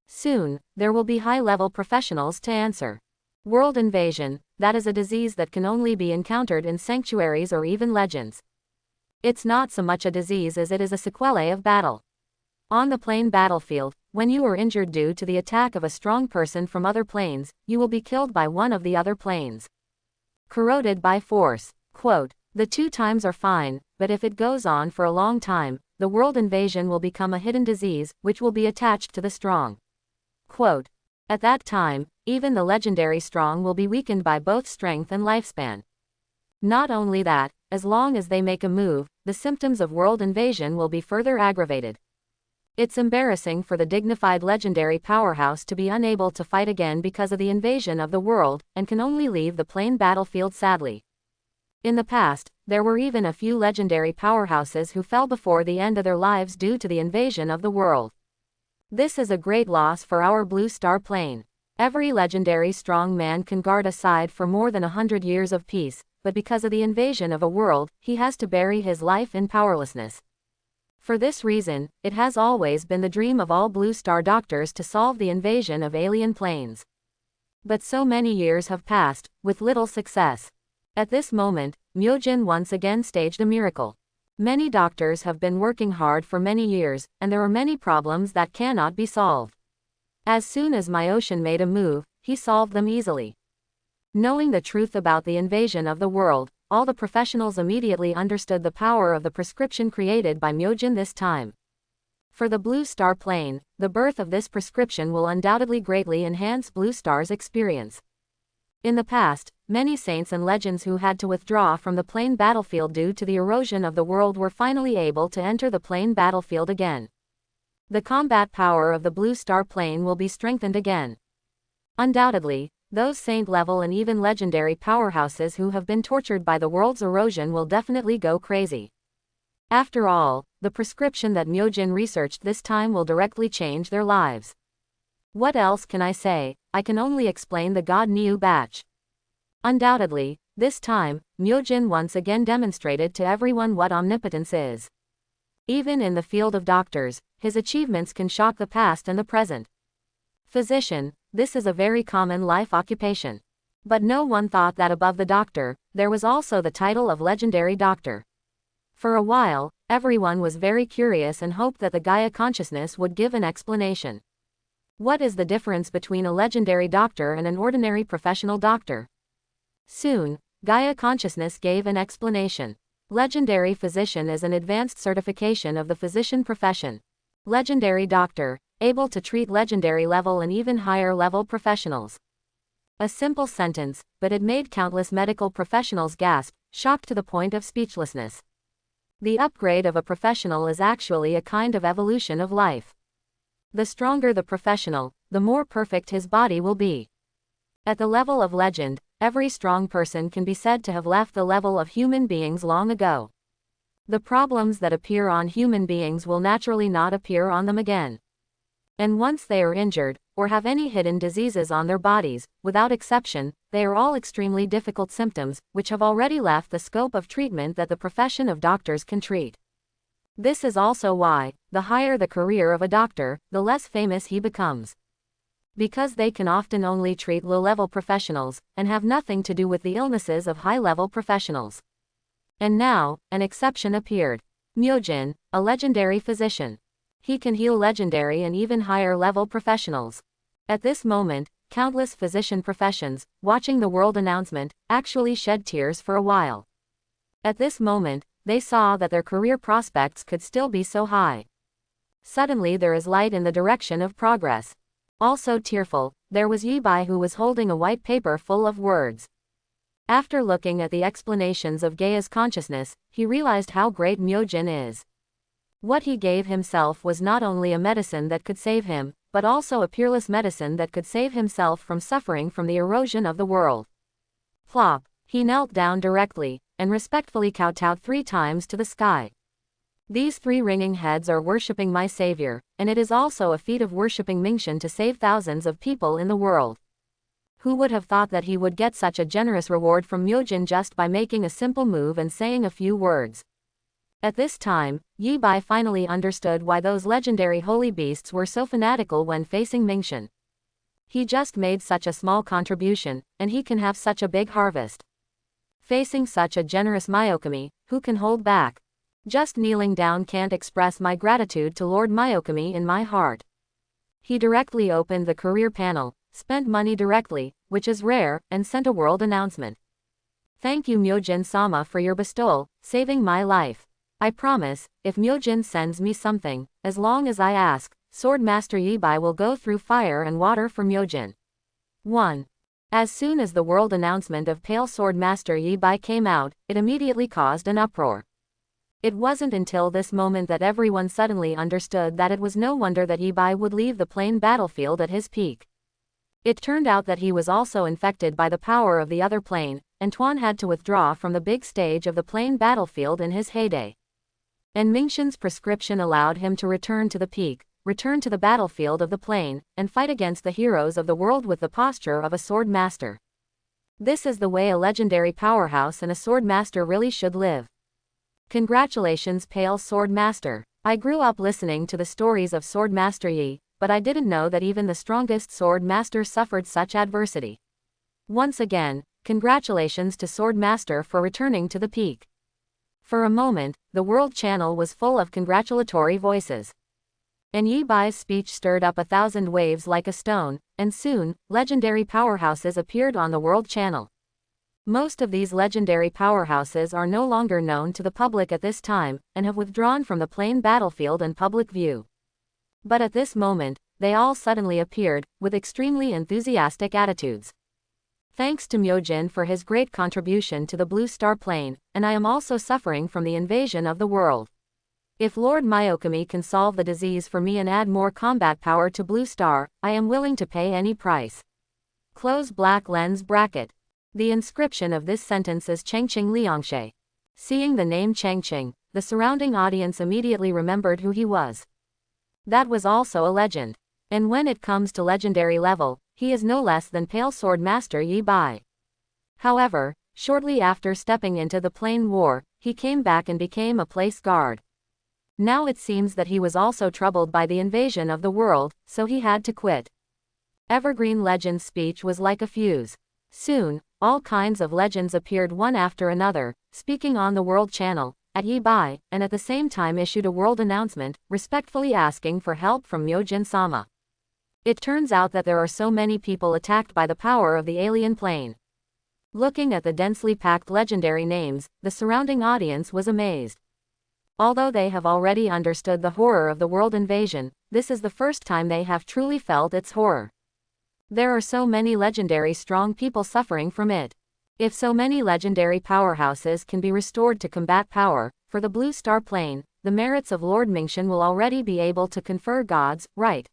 Soon, there will be high-level professionals to answer. World invasion, that is a disease that can only be encountered in sanctuaries or even legends. It's not so much a disease as it is a sequelae of battle. On the plain battlefield, when you are injured due to the attack of a strong person from other planes, you will be killed by one of the other planes. Corroded by force. Quote, the 2 times are fine, but if it goes on for a long time, the world invasion will become a hidden disease, which will be attached to the strong. Quote, at that time, even the legendary strong will be weakened by both strength and lifespan. Not only that, as long as they make a move, the symptoms of world invasion will be further aggravated. It's embarrassing for the dignified legendary powerhouse to be unable to fight again because of the invasion of the world, and can only leave the plain battlefield sadly. In the past, there were even a few legendary powerhouses who fell before the end of their lives due to the invasion of the world. This is a great loss for our Blue Star plane. Every legendary strong man can guard a side for more than 100 years of peace, but because of the invasion of a world, he has to bury his life in powerlessness. For this reason, it has always been the dream of all Blue Star doctors to solve the invasion of alien planes. But so many years have passed, with little success. At this moment, Myojin once again staged a miracle. Many doctors have been working hard for many years, and there are many problems that cannot be solved. As soon as Myojin made a move, he solved them easily. Knowing the truth about the invasion of the world, all the professionals immediately understood the power of the prescription created by Myojin this time. For the Blue Star plane, the birth of this prescription will undoubtedly greatly enhance Blue Star's experience. In the past, many saints and legends who had to withdraw from the plain battlefield due to the erosion of the world were finally able to enter the plain battlefield again. The combat power of the Blue Star plane will be strengthened again. Undoubtedly, those saint-level and even legendary powerhouses who have been tortured by the world's erosion will definitely go crazy. After all, the prescription that Myojin researched this time will directly change their lives. What else can I say? I can only explain the God Niu batch. Undoubtedly, this time, Myojin once again demonstrated to everyone what omnipotence is. Even in the field of doctors, his achievements can shock the past and the present. Physician, this is a very common life occupation. But no one thought that above the doctor, there was also the title of legendary doctor. For a while, everyone was very curious and hoped that the Gaia consciousness would give an explanation. What is the difference between a legendary doctor and an ordinary professional doctor? Soon, Gaia consciousness gave an explanation. Legendary physician is an advanced certification of the physician profession. Legendary doctor, able to treat legendary level and even higher level professionals. A simple sentence, but it made countless medical professionals gasp, shocked to the point of speechlessness. The upgrade of a professional is actually a kind of evolution of life. The stronger the professional, the more perfect his body will be. At the level of legend, every strong person can be said to have left the level of human beings long ago. The problems that appear on human beings will naturally not appear on them again. And once they are injured, or have any hidden diseases on their bodies, without exception, they are all extremely difficult symptoms, which have already left the scope of treatment that the profession of doctors can treat. This is also why, the higher the career of a doctor, the less famous he becomes. Because they can often only treat low-level professionals, and have nothing to do with the illnesses of high-level professionals. And now, an exception appeared. Myojin, a legendary physician. He can heal legendary and even higher-level professionals. At this moment, countless physician professions, watching the world announcement, actually shed tears for a while. At this moment, they saw that their career prospects could still be so high. Suddenly there is light in the direction of progress. Also tearful, there was Yibai, who was holding a white paper full of words. After looking at the explanations of Gaia's consciousness, he realized how great Myojin is. What he gave himself was not only a medicine that could save him, but also a peerless medicine that could save himself from suffering from the erosion of the world. Plop, he knelt down directly, and respectfully kowtowed 3 times to the sky. These 3 ringing heads are worshipping my savior, and it is also a feat of worshipping Mingxian to save thousands of people in the world. Who would have thought that he would get such a generous reward from Myojin just by making a simple move and saying a few words? At this time, Yibai finally understood why those legendary holy beasts were so fanatical when facing Mingxian. He just made such a small contribution, and he can have such a big harvest. Facing such a generous Myokami, who can hold back? Just kneeling down can't express my gratitude to Lord Myokami in my heart. He directly opened the career panel, spent money directly, which is rare, and sent a world announcement. Thank you Myojin-sama for your bestowal, saving my life. I promise, if Myojin sends me something, as long as I ask, Sword Master Yibai will go through fire and water for Myojin. 1. As soon as the world announcement of Pale Sword Master Yibai came out, it immediately caused an uproar. It wasn't until this moment that everyone suddenly understood that it was no wonder that Yibai would leave the plain battlefield at his peak. It turned out that he was also infected by the power of the other plane, and Tuan had to withdraw from the big stage of the plain battlefield in his heyday. And Mingxian's prescription allowed him to return to the peak, return to the battlefield of the plane, and fight against the heroes of the world with the posture of a sword master. This is the way a legendary powerhouse and a sword master really should live. Congratulations Pale Sword Master. I grew up listening to the stories of Sword Master Yi, but I didn't know that even the strongest sword master suffered such adversity. Once again, congratulations to Sword Master for returning to the peak. For a moment, the world channel was full of congratulatory voices. And Yibai's speech stirred up 1,000 waves like a stone, and soon, legendary powerhouses appeared on the world channel. Most of these legendary powerhouses are no longer known to the public at this time, and have withdrawn from the plain battlefield and public view. But at this moment, they all suddenly appeared, with extremely enthusiastic attitudes. Thanks to Myojin for his great contribution to the Blue Star Plane, and I am also suffering from the invasion of the world. If Lord Myokami can solve the disease for me and add more combat power to Blue Star, I am willing to pay any price. Close black lens bracket. The inscription of this sentence is Chengqing Liangshe. Seeing the name Chengqing, the surrounding audience immediately remembered who he was. That was also a legend. And when it comes to legendary level, he is no less than Pale Sword Master Yibai. However, shortly after stepping into the plain war, he came back and became a place guard. Now it seems that he was also troubled by the invasion of the world, so he had to quit. Evergreen Legend's speech was like a fuse. Soon, all kinds of legends appeared one after another, speaking on the world channel, at Yibai, and at the same time issued a world announcement, respectfully asking for help from Myojin-sama. It turns out that there are so many people attacked by the power of the alien plane. Looking at the densely packed legendary names, the surrounding audience was amazed. Although they have already understood the horror of the world invasion, this is the first time they have truly felt its horror. There are so many legendary strong people suffering from it. If so many legendary powerhouses can be restored to combat power, for the Blue Star Plane, the merits of Lord Mingxian will already be able to confer God's right.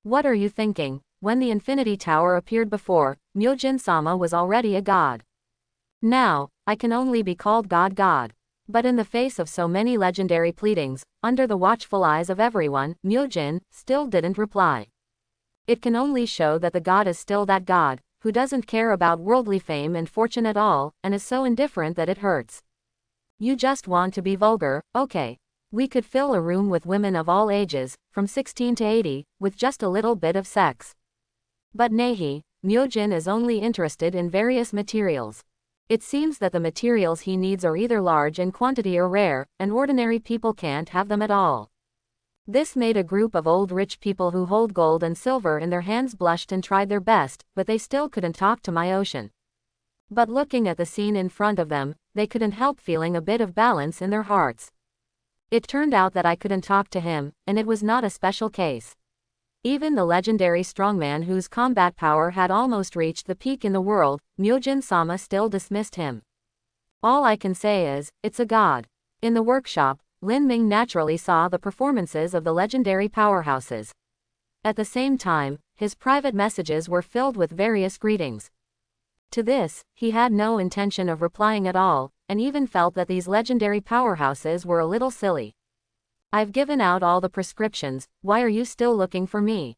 What are you thinking? When the Infinity Tower appeared before, Myojin-sama was already a god. Now, I can only be called God. But in the face of so many legendary pleadings, under the watchful eyes of everyone, Myojin still didn't reply. It can only show that the god is still that god, who doesn't care about worldly fame and fortune at all, and is so indifferent that it hurts. You just want to be vulgar, okay. We could fill a room with women of all ages, from 16 to 80, with just a little bit of sex. But Nehi, Myojin is only interested in various materials. It seems that the materials he needs are either large in quantity or rare, and ordinary people can't have them at all. This made a group of old rich people who hold gold and silver in their hands blushed and tried their best, but they still couldn't talk to my ocean. But looking at the scene in front of them, they couldn't help feeling a bit of balance in their hearts. It turned out that I couldn't talk to him, and it was not a special case. Even the legendary strongman whose combat power had almost reached the peak in the world, Myojin-sama still dismissed him. All I can say is, it's a god. In the workshop, Lin Ming naturally saw the performances of the legendary powerhouses. At the same time, his private messages were filled with various greetings. To this, he had no intention of replying at all, and even felt that these legendary powerhouses were a little silly. I've given out all the prescriptions, why are you still looking for me?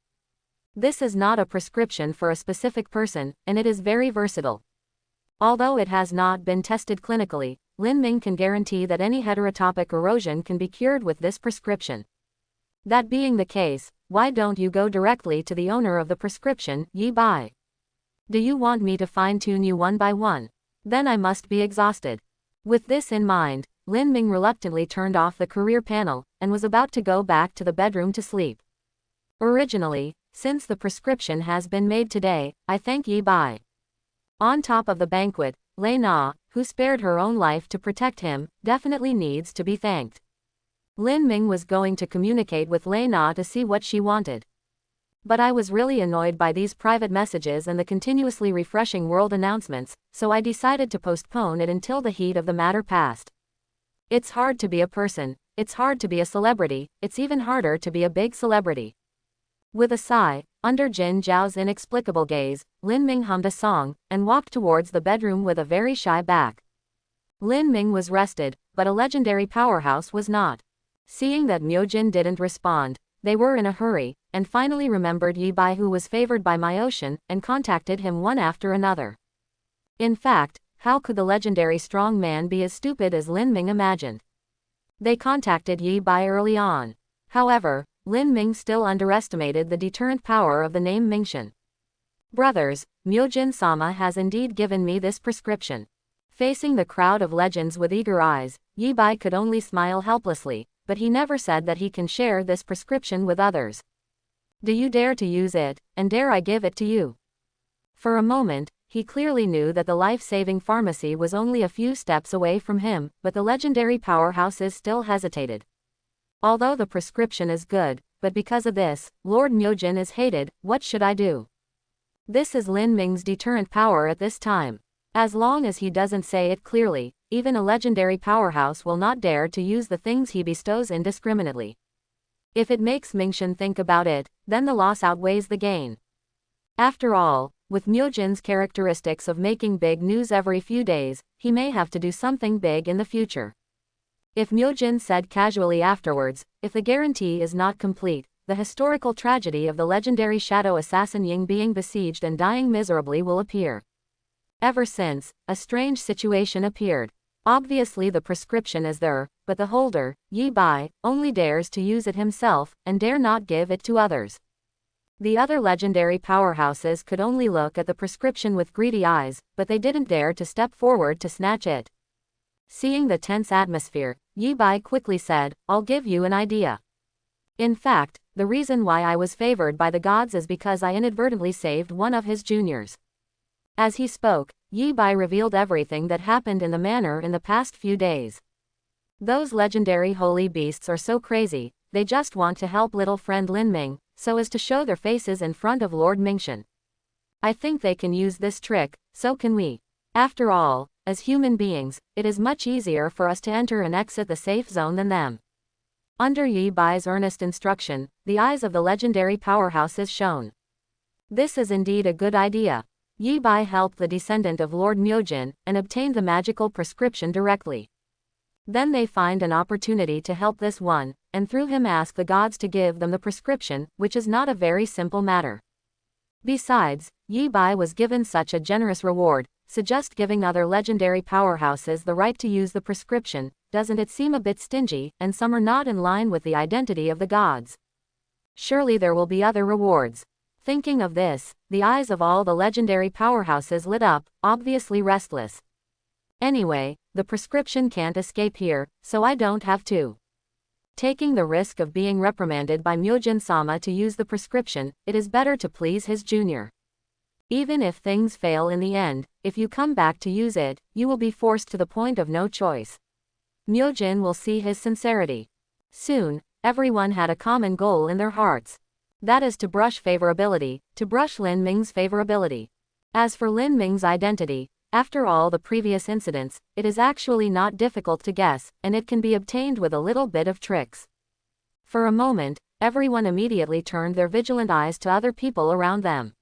This is not a prescription for a specific person, and it is very versatile. Although it has not been tested clinically, Lin Ming can guarantee that any heterotopic erosion can be cured with this prescription. That being the case, why don't you go directly to the owner of the prescription, Yi Bai? Do you want me to fine-tune you one by one? Then I must be exhausted. With this in mind, Lin Ming reluctantly turned off the career panel, and was about to go back to the bedroom to sleep. Originally, since the prescription has been made today, I thank Yi Bai. On top of the banquet, Lei Na, who spared her own life to protect him, definitely needs to be thanked. Lin Ming was going to communicate with Lei Na to see what she wanted. But I was really annoyed by these private messages and the continuously refreshing world announcements, so I decided to postpone it until the heat of the matter passed. It's hard to be a person, it's hard to be a celebrity, it's even harder to be a big celebrity. With a sigh, under Jin Zhao's inexplicable gaze, Lin Ming hummed a song, and walked towards the bedroom with a very shy back. Lin Ming was rested, but a legendary powerhouse was not. Seeing that Myojin didn't respond, they were in a hurry, and finally remembered Yi Bai, who was favored by my ocean, and contacted him one after another. In fact, how could the legendary strong man be as stupid as Lin Ming imagined? They contacted Yi Bai early on. However, Lin Ming still underestimated the deterrent power of the name Mingxian. Brothers, Myojin-sama has indeed given me this prescription. Facing the crowd of legends with eager eyes, Yi Bai could only smile helplessly, but he never said that he can share this prescription with others. Do you dare to use it, and dare I give it to you? For a moment, he clearly knew that the life-saving pharmacy was only a few steps away from him, but the legendary powerhouses still hesitated. Although the prescription is good, but because of this, Lord Myojin is hated, what should I do? This is Lin Ming's deterrent power at this time. As long as he doesn't say it clearly, even a legendary powerhouse will not dare to use the things he bestows indiscriminately. If it makes Mingxian think about it, then the loss outweighs the gain. After all, with Myojin's characteristics of making big news every few days, he may have to do something big in the future. If Myojin said casually afterwards, if the guarantee is not complete, the historical tragedy of the legendary shadow assassin Ying being besieged and dying miserably will appear. Ever since, a strange situation appeared. Obviously the prescription is there, but the holder, Yi Bai, only dares to use it himself, and dare not give it to others. The other legendary powerhouses could only look at the prescription with greedy eyes, but they didn't dare to step forward to snatch it. Seeing the tense atmosphere, Yi Bai quickly said, I'll give you an idea. In fact, the reason why I was favored by the gods is because I inadvertently saved one of his juniors. As he spoke, Yi Bai revealed everything that happened in the manor in the past few days. Those legendary holy beasts are so crazy, they just want to help little friend Lin Ming, so as to show their faces in front of Lord Mingxian. I think they can use this trick, so can we. After all, as human beings, it is much easier for us to enter and exit the safe zone than them. Under Yi Bai's earnest instruction, the eyes of the legendary powerhouse is shown. This is indeed a good idea. Yi Bai helped the descendant of Lord Myojin and obtained the magical prescription directly. Then they find an opportunity to help this one, and through him ask the gods to give them the prescription, which is not a very simple matter. Besides, Yi Bai was given such a generous reward, so just giving other legendary powerhouses the right to use the prescription, doesn't it seem a bit stingy, and some are not in line with the identity of the gods? Surely there will be other rewards. Thinking of this, the eyes of all the legendary powerhouses lit up, obviously restless. Anyway, the prescription can't escape here, so I don't have to. Taking the risk of being reprimanded by Myojin-sama to use the prescription, it is better to please his junior. Even if things fail in the end, if you come back to use it, you will be forced to the point of no choice. Myojin will see his sincerity. Soon, everyone had a common goal in their hearts. That is to brush favorability, to brush Lin Ming's favorability. As for Lin Ming's identity, after all the previous incidents, it is actually not difficult to guess, and it can be obtained with a little bit of tricks. For a moment, everyone immediately turned their vigilant eyes to other people around them.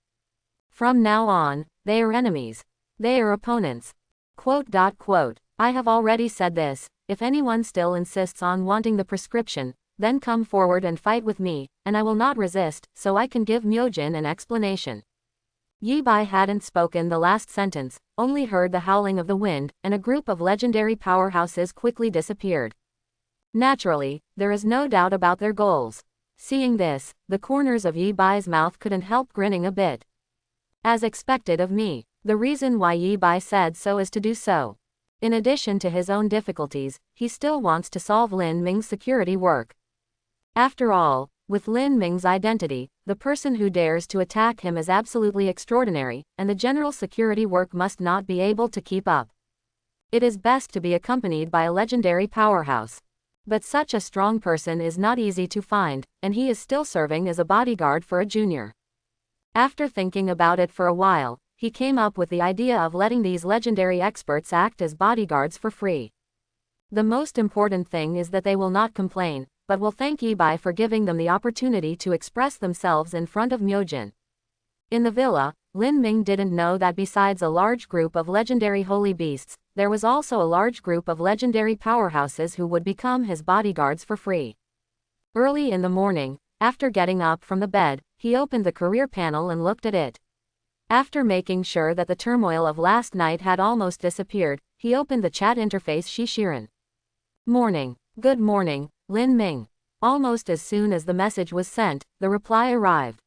From now on, they are enemies. They are opponents. I have already said this, if anyone still insists on wanting the prescription, then come forward and fight with me, and I will not resist, so I can give Myojin an explanation. Yi Bai hadn't spoken the last sentence, only heard the howling of the wind, and a group of legendary powerhouses quickly disappeared. Naturally, there is no doubt about their goals. Seeing this, the corners of Yi Bai's mouth couldn't help grinning a bit. As expected of me, the reason why Yi Bai said so is to do so. In addition to his own difficulties, he still wants to solve Lin Ming's security work. After all, with Lin Ming's identity, the person who dares to attack him is absolutely extraordinary, and the general security work must not be able to keep up. It is best to be accompanied by a legendary powerhouse. But such a strong person is not easy to find, and he is still serving as a bodyguard for a junior. After thinking about it for a while, he came up with the idea of letting these legendary experts act as bodyguards for free. The most important thing is that they will not complain, but will thank Yi Bai for giving them the opportunity to express themselves in front of Myojin. In the villa, Lin Ming didn't know that besides a large group of legendary holy beasts, there was also a large group of legendary powerhouses who would become his bodyguards for free. Early in the morning, after getting up from the bed, he opened the career panel and looked at it. After making sure that the turmoil of last night had almost disappeared, he opened the chat interface Shishirin. Morning. Good morning, Lin Ming. Almost as soon as the message was sent, the reply arrived.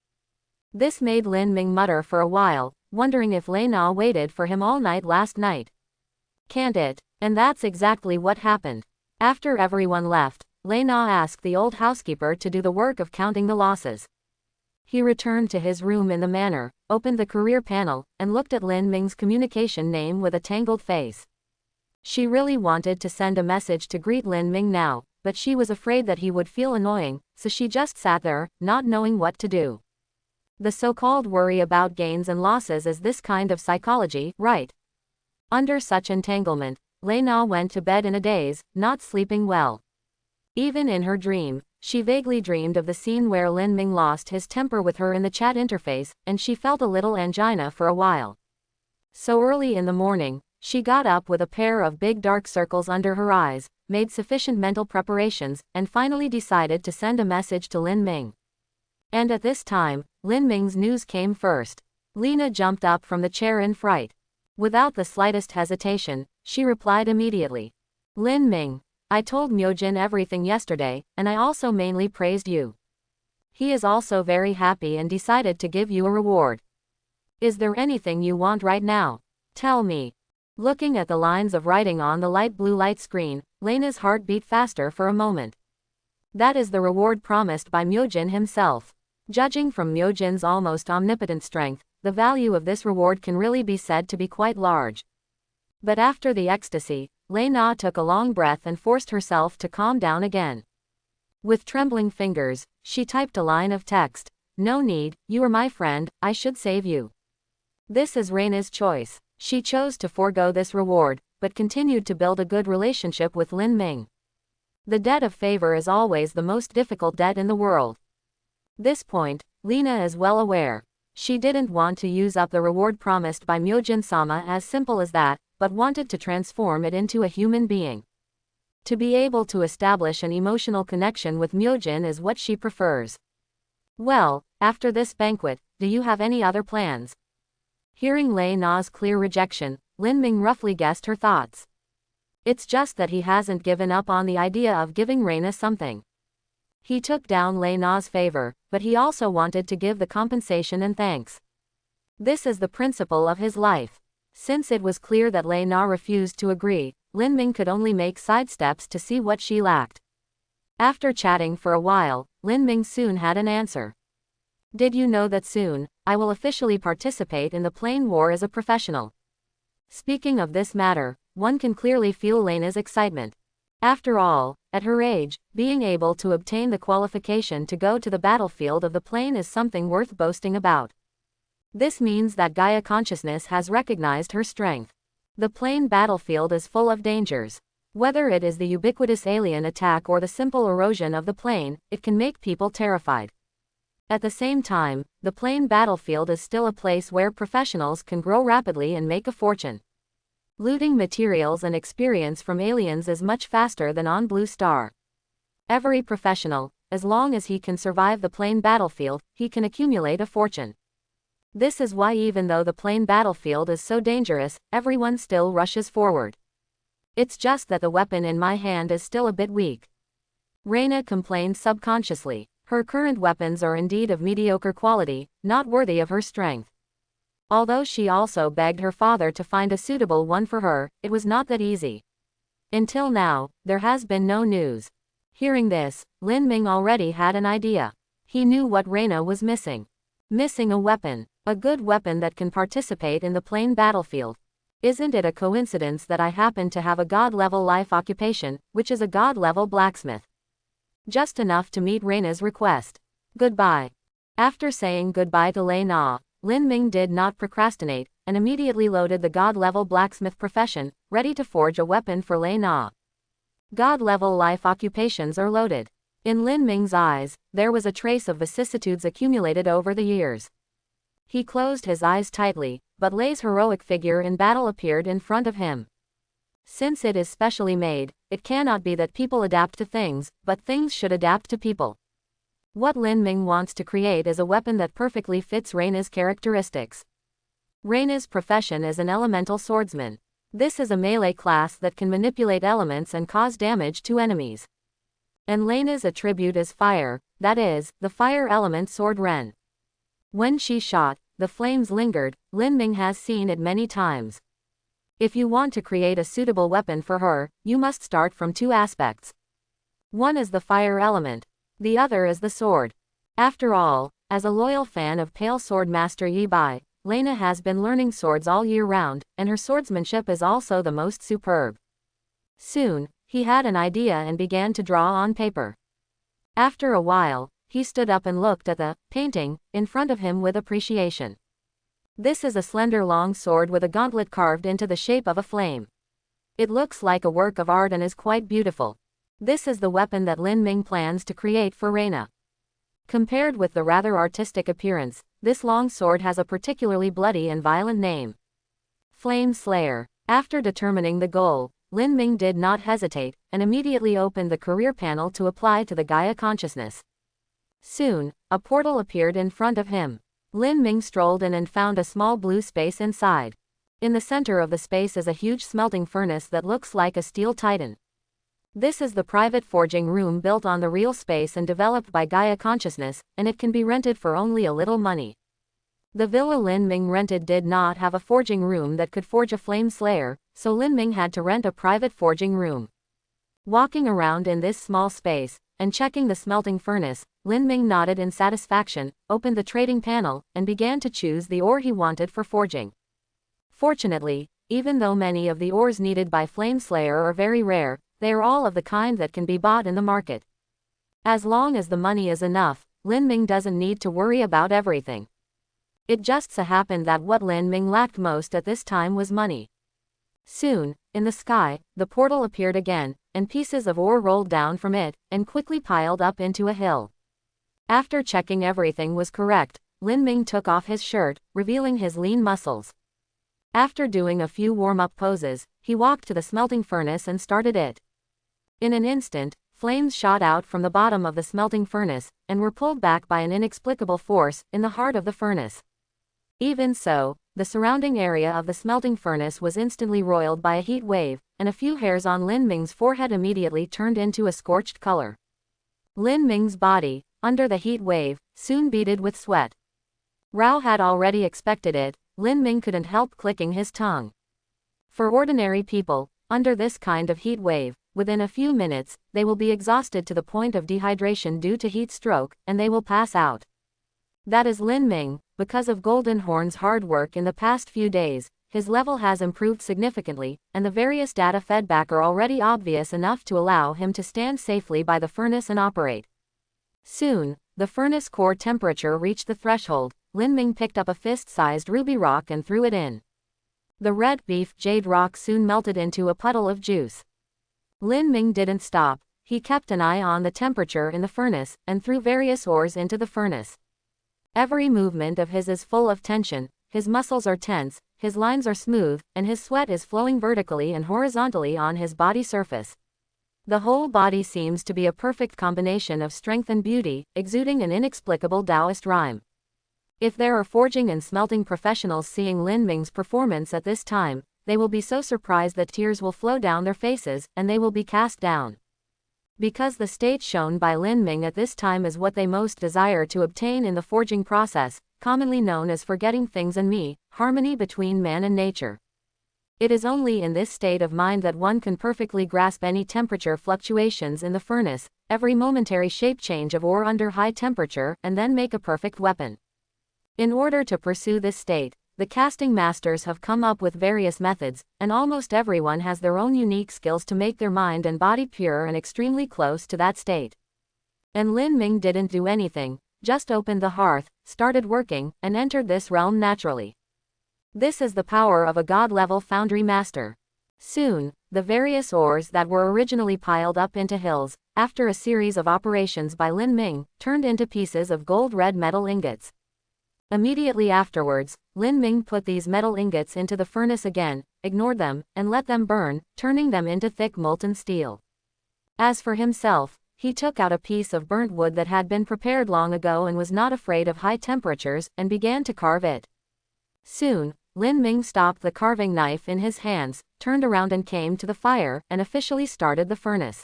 This made Lin Ming mutter for a while, wondering if Lei Na waited for him all night last night. Can't it? And that's exactly what happened. After everyone left, Lei Na asked the old housekeeper to do the work of counting the losses. He returned to his room in the manor, opened the career panel, and looked at Lin Ming's communication name with a tangled face. She really wanted to send a message to greet Lin Ming now, but she was afraid that he would feel annoying, so she just sat there, not knowing what to do. The so-called worry about gains and losses is this kind of psychology, right? Under such entanglement, Lei Na went to bed in a daze, not sleeping well. Even in her dream, she vaguely dreamed of the scene where Lin Ming lost his temper with her in the chat interface, and she felt a little angina for a while. So early in the morning, she got up with a pair of big dark circles under her eyes, made sufficient mental preparations, and finally decided to send a message to Lin Ming. And at this time, Lin Ming's news came first. Lena jumped up from the chair in fright. Without the slightest hesitation, she replied immediately. Lin Ming, I told Myojin everything yesterday, and I also mainly praised you. He is also very happy and decided to give you a reward. Is there anything you want right now? Tell me. Looking at the lines of writing on the light blue light screen, Lena's heart beat faster for a moment. That is the reward promised by Myojin himself. Judging from Myojin's almost omnipotent strength, the value of this reward can really be said to be quite large. But after the ecstasy, Lena took a long breath and forced herself to calm down again. With trembling fingers, she typed a line of text. No need, you are my friend, I should save you. This is Reina's choice. She chose to forego this reward, but continued to build a good relationship with Lin Ming. The debt of favor is always the most difficult debt in the world. This point, Lena is well aware. She didn't want to use up the reward promised by Myojin-sama as simple as that, but wanted to transform it into a human being. To be able to establish an emotional connection with Myojin is what she prefers. Well, after this banquet, do you have any other plans? Hearing Lei Na's clear rejection, Lin Ming roughly guessed her thoughts. It's just that he hasn't given up on the idea of giving Reina something. He took down Lei Na's favor, but he also wanted to give the compensation and thanks. This is the principle of his life. Since it was clear that Lei Na refused to agree, Lin Ming could only make sidesteps to see what she lacked. After chatting for a while, Lin Ming soon had an answer. Did you know that soon, I will officially participate in the plane war as a professional? Speaking of this matter, one can clearly feel Lena's excitement. After all, at her age, being able to obtain the qualification to go to the battlefield of the plane is something worth boasting about. This means that Gaia consciousness has recognized her strength. The plane battlefield is full of dangers. Whether it is the ubiquitous alien attack or the simple erosion of the plane, it can make people terrified. At the same time, the plane battlefield is still a place where professionals can grow rapidly and make a fortune. Looting materials and experience from aliens is much faster than on Blue Star. Every professional, as long as he can survive the plane battlefield, he can accumulate a fortune. This is why even though the plane battlefield is so dangerous, everyone still rushes forward. It's just that the weapon in my hand is still a bit weak. Reina complained subconsciously. Her current weapons are indeed of mediocre quality, not worthy of her strength. Although she also begged her father to find a suitable one for her, it was not that easy. Until now, there has been no news. Hearing this, Lin Ming already had an idea. He knew what Reina was missing. Missing a weapon. A good weapon that can participate in the plane battlefield. Isn't it a coincidence that I happen to have a god-level life occupation, which is a god-level blacksmith? Just enough to meet Reina's request. Goodbye. After saying goodbye to Lei Na, Lin Ming did not procrastinate, and immediately loaded the god-level blacksmith profession, ready to forge a weapon for Lei Na. God-level life occupations are loaded. In Lin Ming's eyes, there was a trace of vicissitudes accumulated over the years. He closed his eyes tightly, but Lei's heroic figure in battle appeared in front of him. Since it is specially made, it cannot be that people adapt to things, but things should adapt to people. What Lin Ming wants to create is a weapon that perfectly fits Reina's characteristics. Reina's profession is an elemental swordsman. This is a melee class that can manipulate elements and cause damage to enemies. And Lena's attribute is fire, that is, the fire element sword Ren. When she shot, the flames lingered. Lin Ming has seen it many times. If you want to create a suitable weapon for her, you must start from two aspects. One is the fire element. The other is the sword. After all, as a loyal fan of Pale Sword Master Yi Bai, Lena has been learning swords all year round, and her swordsmanship is also the most superb. Soon, he had an idea and began to draw on paper. After a while, he stood up and looked at the painting in front of him with appreciation. This is a slender long sword with a gauntlet carved into the shape of a flame. It looks like a work of art and is quite beautiful. This is the weapon that Lin Ming plans to create for Reina. Compared with the rather artistic appearance, this long sword has a particularly bloody and violent name. Flame Slayer. After determining the goal, Lin Ming did not hesitate, and immediately opened the career panel to apply to the Gaia consciousness. Soon, a portal appeared in front of him. Lin Ming strolled in and found a small blue space inside. In the center of the space is a huge smelting furnace that looks like a steel titan. This is the private forging room built on the real space and developed by Gaia Consciousness, and it can be rented for only a little money. The villa Lin Ming rented did not have a forging room that could forge a flame slayer, so Lin Ming had to rent a private forging room. Walking around in this small space, and checking the smelting furnace, Lin Ming nodded in satisfaction, opened the trading panel, and began to choose the ore he wanted for forging. Fortunately, even though many of the ores needed by Flame Slayer are very rare, they are all of the kind that can be bought in the market. As long as the money is enough, Lin Ming doesn't need to worry about everything. It just so happened that what Lin Ming lacked most at this time was money. Soon, in the sky, the portal appeared again, and pieces of ore rolled down from it, and quickly piled up into a hill. After checking everything was correct, Lin Ming took off his shirt, revealing his lean muscles. After doing a few warm-up poses, he walked to the smelting furnace and started it. In an instant, flames shot out from the bottom of the smelting furnace, and were pulled back by an inexplicable force in the heart of the furnace. Even so, the surrounding area of the smelting furnace was instantly roiled by a heat wave, and a few hairs on Lin Ming's forehead immediately turned into a scorched color. Lin Ming's body, under the heat wave, soon beaded with sweat. Rao had already expected it. Lin Ming couldn't help clicking his tongue. For ordinary people, under this kind of heat wave, within a few minutes, they will be exhausted to the point of dehydration due to heat stroke, and they will pass out. That is Lin Ming. Because of Golden Horn's hard work in the past few days, his level has improved significantly, and the various data fed back are already obvious enough to allow him to stand safely by the furnace and operate. Soon, the furnace core temperature reached the threshold. Lin Ming picked up a fist-sized ruby rock and threw it in. The red beef jade rock soon melted into a puddle of juice. Lin Ming didn't stop. He kept an eye on the temperature in the furnace, and threw various ores into the furnace. Every movement of his is full of tension, his muscles are tense, his lines are smooth, and his sweat is flowing vertically and horizontally on his body surface. The whole body seems to be a perfect combination of strength and beauty, exuding an inexplicable Taoist rhyme. If there are forging and smelting professionals seeing Lin Ming's performance at this time, they will be so surprised that tears will flow down their faces, and they will be cast down. Because the state shown by Lin Ming at this time is what they most desire to obtain in the forging process, commonly known as forgetting things and me, harmony between man and nature. It is only in this state of mind that one can perfectly grasp any temperature fluctuations in the furnace, every momentary shape change of ore under high temperature, and then make a perfect weapon. In order to pursue this state, the casting masters have come up with various methods, and almost everyone has their own unique skills to make their mind and body pure and extremely close to that state. And Lin Ming didn't do anything, just opened the hearth, started working, and entered this realm naturally. This is the power of a god-level foundry master. Soon, the various ores that were originally piled up into hills, after a series of operations by Lin Ming, turned into pieces of gold-red metal ingots. Immediately afterwards, Lin Ming put these metal ingots into the furnace again, ignored them, and let them burn, turning them into thick molten steel. As for himself, he took out a piece of burnt wood that had been prepared long ago and was not afraid of high temperatures, and began to carve it. Soon, Lin Ming stopped the carving knife in his hands, turned around and came to the fire, and officially started the furnace.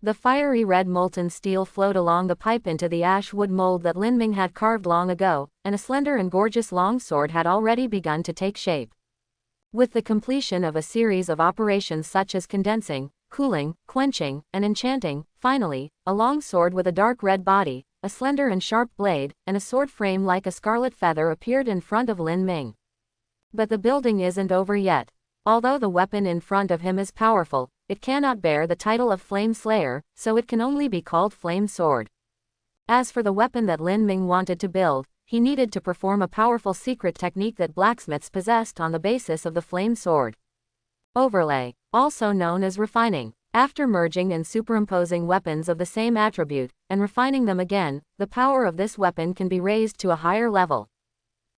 The fiery red molten steel flowed along the pipe into the ash wood mold that Lin Ming had carved long ago, and a slender and gorgeous long sword had already begun to take shape. With the completion of a series of operations such as condensing, cooling, quenching, and enchanting, finally, a long sword with a dark red body, a slender and sharp blade, and a sword frame like a scarlet feather appeared in front of Lin Ming. But the building isn't over yet. Although the weapon in front of him is powerful, it cannot bear the title of Flame Slayer, so it can only be called Flame Sword. As for the weapon that Lin Ming wanted to build, he needed to perform a powerful secret technique that blacksmiths possessed on the basis of the Flame Sword. Overlay, also known as refining. After merging and superimposing weapons of the same attribute, and refining them again, the power of this weapon can be raised to a higher level.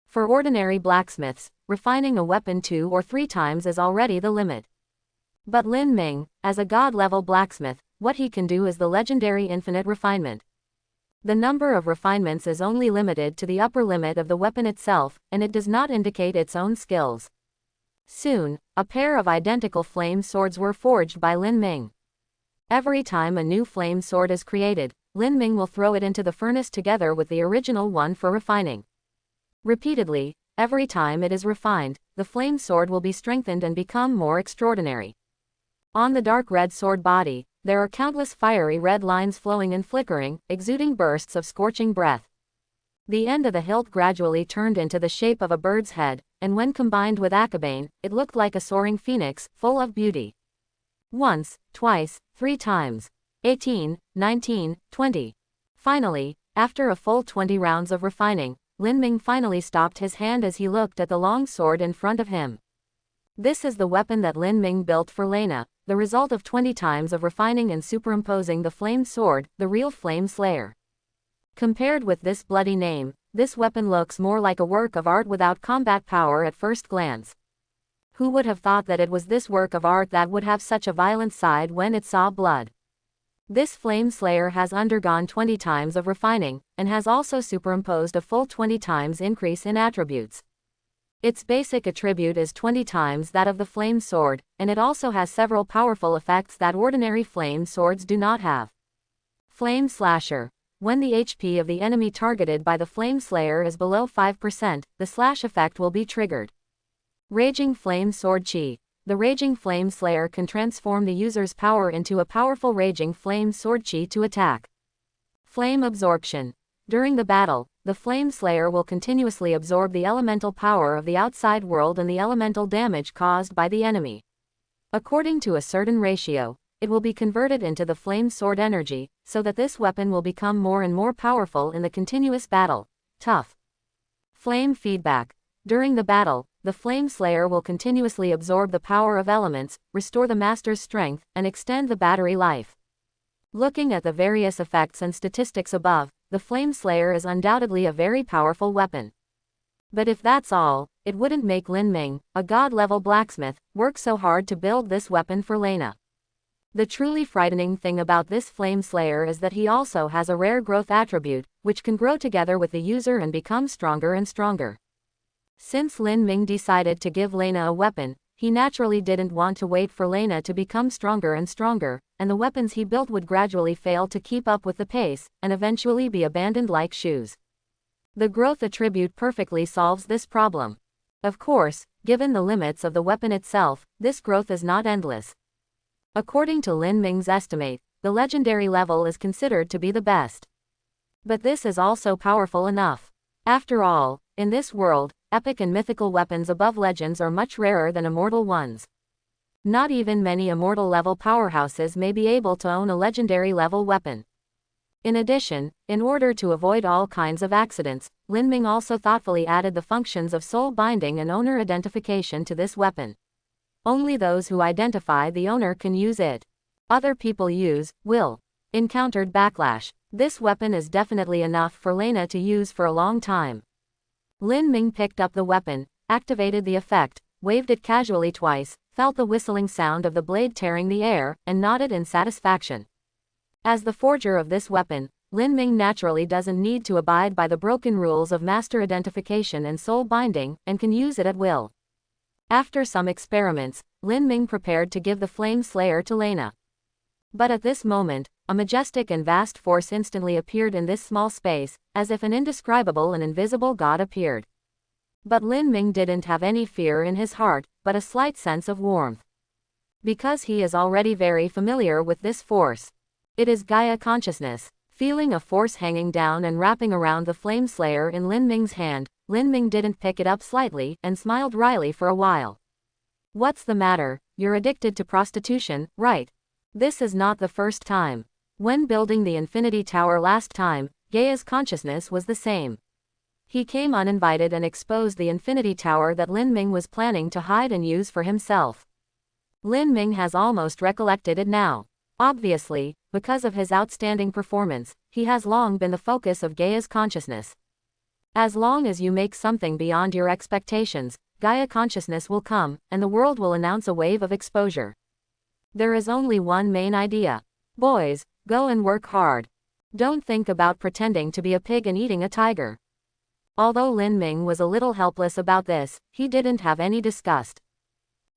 For ordinary blacksmiths, refining a weapon 2 or 3 times is already the limit. But Lin Ming, as a god-level blacksmith, what he can do is the legendary infinite refinement. The number of refinements is only limited to the upper limit of the weapon itself, and it does not indicate its own skills. Soon, a pair of identical flame swords were forged by Lin Ming. Every time a new flame sword is created, Lin Ming will throw it into the furnace together with the original one for refining. Repeatedly, every time it is refined, the flame sword will be strengthened and become more extraordinary. On the dark red sword body, there are countless fiery red lines flowing and flickering, exuding bursts of scorching breath. The end of the hilt gradually turned into the shape of a bird's head, and when combined with Akabane, it looked like a soaring phoenix, full of beauty. Once, twice, 3 times. 18, 19, 20. Finally, after a full 20 rounds of refining, Lin Ming finally stopped his hand as he looked at the long sword in front of him. This is the weapon that Lin Ming built for Lena, the result of 20 times of refining and superimposing the flame sword, the real Flame Slayer. Compared with this bloody name, this weapon looks more like a work of art without combat power at first glance. Who would have thought that it was this work of art that would have such a violent side when it saw blood? This Flame Slayer has undergone 20 times of refining, and has also superimposed a full 20 times increase in attributes. Its basic attribute is 20 times that of the flame sword, and it also has several powerful effects that ordinary flame swords do not have. Flame Slasher. When the HP of the enemy targeted by the Flame Slayer is below 5%, the slash effect will be triggered. Raging Flame Sword Chi. The Raging Flame Slayer can transform the user's power into a powerful Raging Flame Sword Chi to attack. Flame Absorption. During the battle, the Flame Slayer will continuously absorb the elemental power of the outside world and the elemental damage caused by the enemy. According to a certain ratio, it will be converted into the flame sword energy, so that this weapon will become more and more powerful in the continuous battle. Tough. Flame Feedback. During the battle, the Flame Slayer will continuously absorb the power of elements, restore the master's strength, and extend the battery life. Looking at the various effects and statistics above, the Flame Slayer is undoubtedly a very powerful weapon. But if that's all, it wouldn't make Lin Ming, a god-level blacksmith, work so hard to build this weapon for Lena. The truly frightening thing about this Flame Slayer is that he also has a rare growth attribute, which can grow together with the user and become stronger and stronger. Since Lin Ming decided to give Lena a weapon, he naturally didn't want to wait for Lena to become stronger and stronger, and the weapons he built would gradually fail to keep up with the pace, and eventually be abandoned like shoes. The growth attribute perfectly solves this problem. Of course, given the limits of the weapon itself, this growth is not endless. According to Lin Ming's estimate, the legendary level is considered to be the best. But this is also powerful enough. After all, in this world, epic and mythical weapons above legends are much rarer than immortal ones. Not even many immortal level powerhouses may be able to own a legendary level weapon. In addition, in order to avoid all kinds of accidents, Lin Ming also thoughtfully added the functions of soul binding and owner identification to this weapon. Only those who identify the owner can use it. Other people will encountered backlash. This weapon is definitely enough for Lena to use for a long time. Lin Ming picked up the weapon, activated the effect, waved it casually twice, felt the whistling sound of the blade tearing the air, and nodded in satisfaction. As the forger of this weapon, Lin Ming naturally doesn't need to abide by the broken rules of master identification and soul binding, and can use it at will. After some experiments, Lin Ming prepared to give the Flame Slayer to Lena. But at this moment, a majestic and vast force instantly appeared in this small space, as if an indescribable and invisible god appeared. But Lin Ming didn't have any fear in his heart, but a slight sense of warmth. Because he is already very familiar with this force. It is Gaia Consciousness. Feeling a force hanging down and wrapping around the Flame Slayer in Lin Ming's hand, Lin Ming didn't pick it up slightly, and smiled wryly for a while. What's the matter? You're addicted to prostitution, right? This is not the first time. When building the Infinity Tower last time, Gaia's consciousness was the same. He came uninvited and exposed the Infinity Tower that Lin Ming was planning to hide and use for himself. Lin Ming has almost recollected it now. Obviously, because of his outstanding performance, he has long been the focus of Gaia's consciousness. As long as you make something beyond your expectations, Gaia Consciousness will come, and the world will announce a wave of exposure. There is only one main idea. Boys, go and work hard. Don't think about pretending to be a pig and eating a tiger. Although Lin Ming was a little helpless about this, he didn't have any disgust.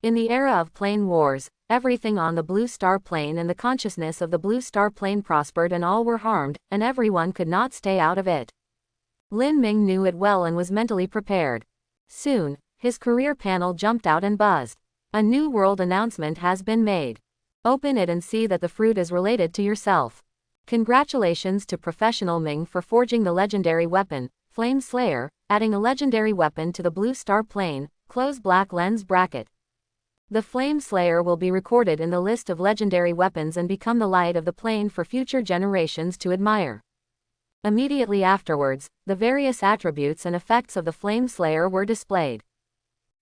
In the era of plane wars, everything on the Blue Star Plane and the consciousness of the Blue Star Plane prospered and all were harmed, and everyone could not stay out of it. Lin Ming knew it well and was mentally prepared. Soon, his career panel jumped out and buzzed. A new world announcement has been made. Open it and see that the fruit is related to yourself. Congratulations to Professional Ming for forging the legendary weapon, Flame Slayer, adding a legendary weapon to the Blue Star Plane, close black lens bracket. The Flame Slayer will be recorded in the list of legendary weapons and become the light of the plane for future generations to admire. Immediately afterwards, the various attributes and effects of the Flame Slayer were displayed.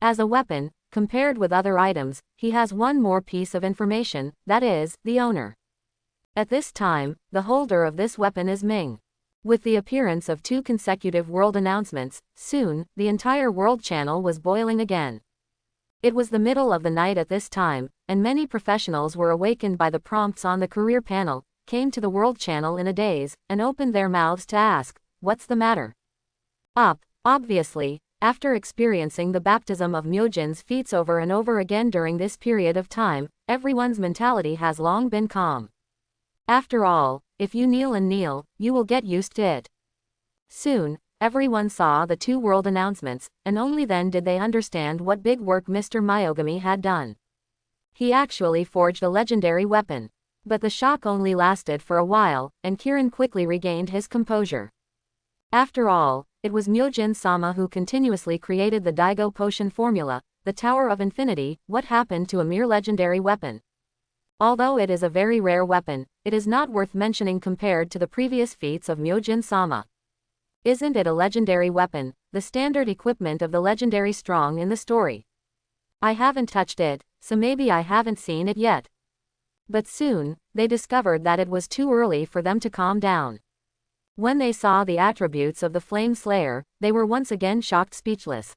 As a weapon, compared with other items, he has one more piece of information, that is, the owner. At this time, the holder of this weapon is Ming. With the appearance of 2 consecutive world announcements, soon, the entire world channel was boiling again. It was the middle of the night at this time, and many professionals were awakened by the prompts on the career panel, came to the world channel in a daze, and opened their mouths to ask, "What's the matter?" Obviously, after experiencing the baptism of Myojin's feats over and over again during this period of time, everyone's mentality has long been calm. After all, if you kneel and kneel, you will get used to it. Soon, everyone saw the 2 world announcements, and only then did they understand what big work Mr. Myogami had done. He actually forged a legendary weapon. But the shock only lasted for a while, and Kirin quickly regained his composure. After all, it was Myojin-sama who continuously created the Daigo potion formula, the Tower of Infinity. What happened to a mere legendary weapon? Although it is a very rare weapon, it is not worth mentioning compared to the previous feats of Myojin-sama. Isn't it a legendary weapon, the standard equipment of the legendary strong in the story? I haven't touched it, so maybe I haven't seen it yet. But soon, they discovered that it was too early for them to calm down. When they saw the attributes of the Flame Slayer, they were once again shocked speechless.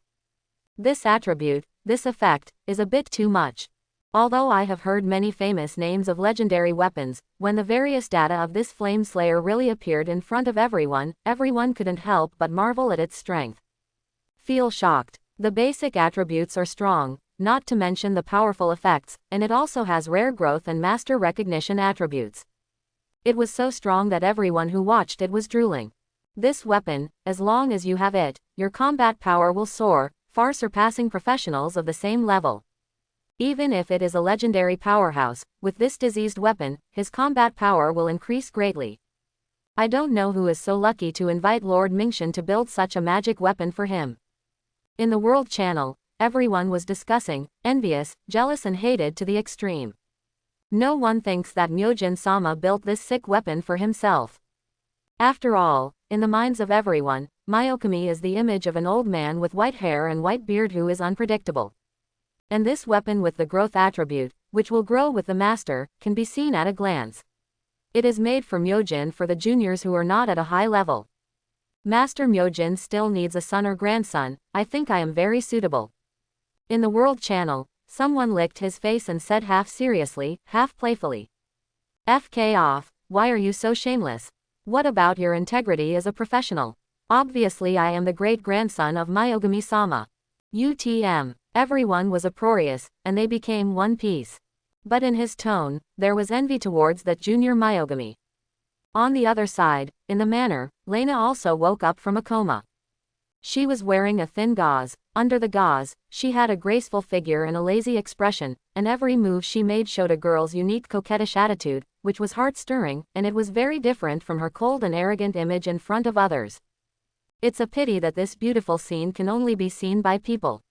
This attribute, this effect, is a bit too much. Although I have heard many famous names of legendary weapons, when the various data of this Flame Slayer really appeared in front of everyone couldn't help but marvel at its strength. Feel shocked. The basic attributes are strong, not to mention the powerful effects, and it also has rare growth and master recognition attributes. It was so strong that everyone who watched it was drooling. This weapon, as long as you have it, your combat power will soar, far surpassing professionals of the same level. Even if it is a legendary powerhouse, with this diseased weapon, his combat power will increase greatly. I don't know who is so lucky to invite Lord Mingshan to build such a magic weapon for him. In the World Channel, everyone was discussing, envious, jealous and hated to the extreme. No one thinks that Myojin-sama built this sick weapon for himself. After all, in the minds of everyone, Myokami is the image of an old man with white hair and white beard who is unpredictable. And this weapon with the growth attribute, which will grow with the master, can be seen at a glance. It is made for Myojin for the juniors who are not at a high level. Master Myojin still needs a son or grandson. I think I am very suitable. In the World Channel, someone licked his face and said half seriously, half playfully, "FK off, why are you so shameless? What about your integrity as a professional? Obviously I am the great-grandson of Myogami-sama." UTM. Everyone was uproarious, and they became one piece. But in his tone, there was envy towards that junior Myogami. On the other side, in the manor, Lena also woke up from a coma. She was wearing a thin gauze. Under the gauze, she had a graceful figure and a lazy expression, and every move she made showed a girl's unique coquettish attitude, which was heart-stirring, and it was very different from her cold and arrogant image in front of others. It's a pity that this beautiful scene can only be seen by people.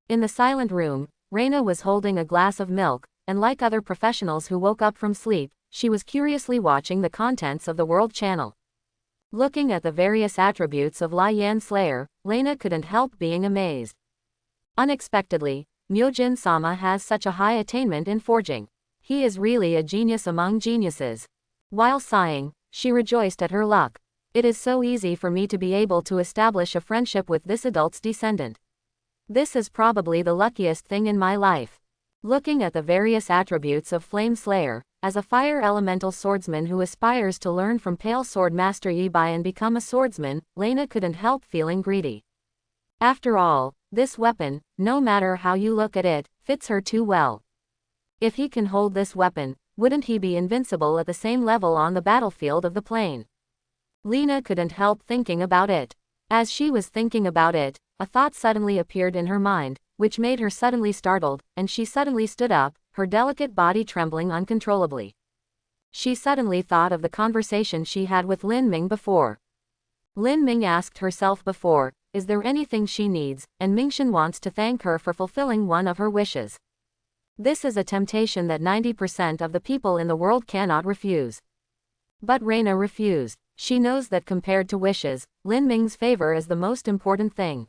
In the silent room, Reina was holding a glass of milk, and like other professionals who woke up from sleep, she was curiously watching the contents of the World Channel. Looking at the various attributes of Lai Yan Slayer, Lena couldn't help being amazed. Unexpectedly, Myojin-sama has such a high attainment in forging. He is really a genius among geniuses. While sighing, she rejoiced at her luck. It is so easy for me to be able to establish a friendship with this adult's descendant. This is probably the luckiest thing in my life. Looking at the various attributes of Flame Slayer, as a fire elemental swordsman who aspires to learn from Pale Sword Master Yibai and become a swordsman, Lena couldn't help feeling greedy. After all, this weapon, no matter how you look at it, fits her too well. If he can hold this weapon, wouldn't he be invincible at the same level on the battlefield of the plane? Lena couldn't help thinking about it. As she was thinking about it, a thought suddenly appeared in her mind, which made her suddenly startled, and she suddenly stood up, her delicate body trembling uncontrollably. She suddenly thought of the conversation she had with Lin Ming before. Lin Ming asked herself before, is there anything she needs, and Mingshan wants to thank her for fulfilling one of her wishes. This is a temptation that 90% of the people in the world cannot refuse. But Reina refused. She knows that compared to wishes, Lin Ming's favor is the most important thing.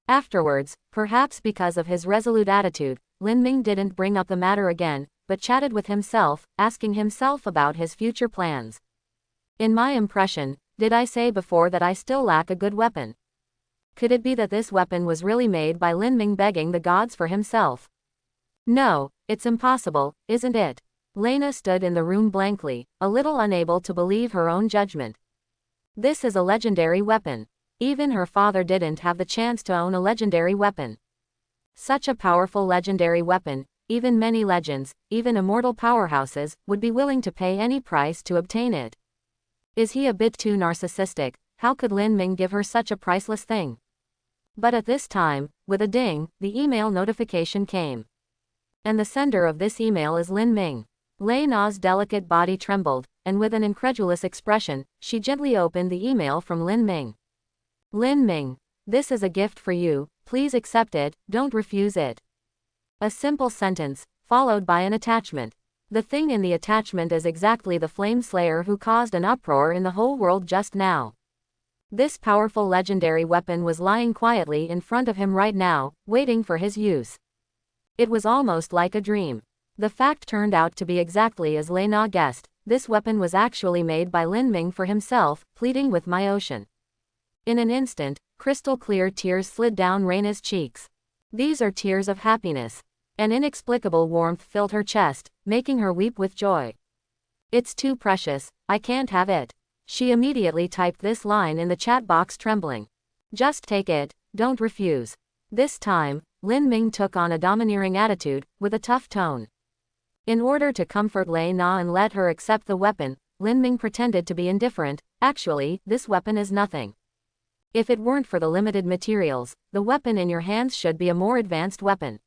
Afterwards, perhaps because of his resolute attitude, Lin Ming didn't bring up the matter again, but chatted with himself, asking himself about his future plans. In my impression, did I say before that I still lack a good weapon? Could it be that this weapon was really made by Lin Ming begging the gods for himself? No, it's impossible, isn't it? Lena stood in the room blankly, a little unable to believe her own judgment. This is a legendary weapon. Even her father didn't have the chance to own a legendary weapon. Such a powerful legendary weapon, even many legends, even immortal powerhouses, would be willing to pay any price to obtain it. Is he a bit too narcissistic? How could Lin Ming give her such a priceless thing? But at this time, with a ding, the email notification came. And the sender of this email is Lin Ming. Lei Na's delicate body trembled, and with an incredulous expression, she gently opened the email from Lin Ming. Lin Ming, this is a gift for you, please accept it, don't refuse it. A simple sentence, followed by an attachment. The thing in the attachment is exactly the Flame Slayer who caused an uproar in the whole world just now. This powerful legendary weapon was lying quietly in front of him right now, waiting for his use. It was almost like a dream. The fact turned out to be exactly as Lei Na guessed. This weapon was actually made by Lin Ming for himself, pleading with my ocean. In an instant, crystal clear tears slid down Reina's cheeks. These are tears of happiness. An inexplicable warmth filled her chest, making her weep with joy. It's too precious, I can't have it. She immediately typed this line in the chat box trembling. Just take it, don't refuse. This time, Lin Ming took on a domineering attitude, with a tough tone. In order to comfort Lei Na and let her accept the weapon, Lin Ming pretended to be indifferent. Actually, this weapon is nothing. If it weren't for the limited materials, the weapon in your hands should be a more advanced weapon.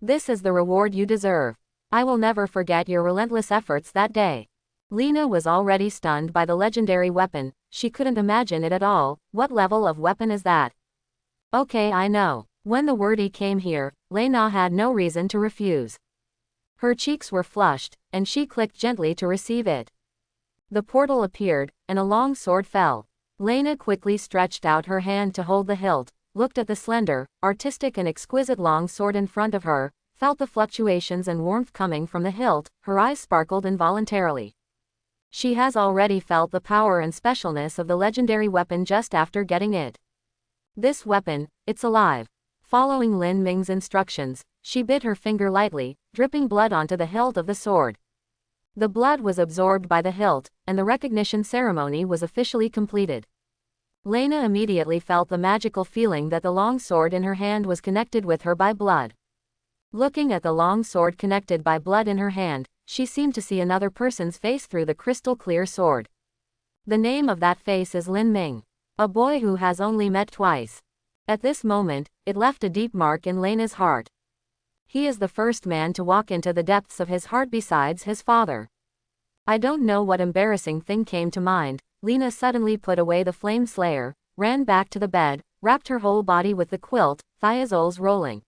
This is the reward you deserve. I will never forget your relentless efforts that day. Lena was already stunned by the legendary weapon. She couldn't imagine it at all. What level of weapon is that? Okay, I know. When the word came here, Lei Na had no reason to refuse. Her cheeks were flushed, and she clicked gently to receive it. The portal appeared, and a long sword fell. Lena quickly stretched out her hand to hold the hilt, looked at the slender, artistic and exquisite long sword in front of her, felt the fluctuations and warmth coming from the hilt, her eyes sparkled involuntarily. She has already felt the power and specialness of the legendary weapon just after getting it. This weapon, it's alive. Following Lin Ming's instructions, she bit her finger lightly, dripping blood onto the hilt of the sword. The blood was absorbed by the hilt, and the recognition ceremony was officially completed. Lena immediately felt the magical feeling that the long sword in her hand was connected with her by blood. Looking at the long sword connected by blood in her hand, she seemed to see another person's face through the crystal clear sword. The name of that face is Lin Ming, a boy who has only met twice. At this moment, it left a deep mark in Lena's heart. He is the first man to walk into the depths of his heart besides his father. I don't know what embarrassing thing came to mind. Lena suddenly put away the Flame Slayer, ran back to the bed, wrapped her whole body with the quilt, thiazol's rolling.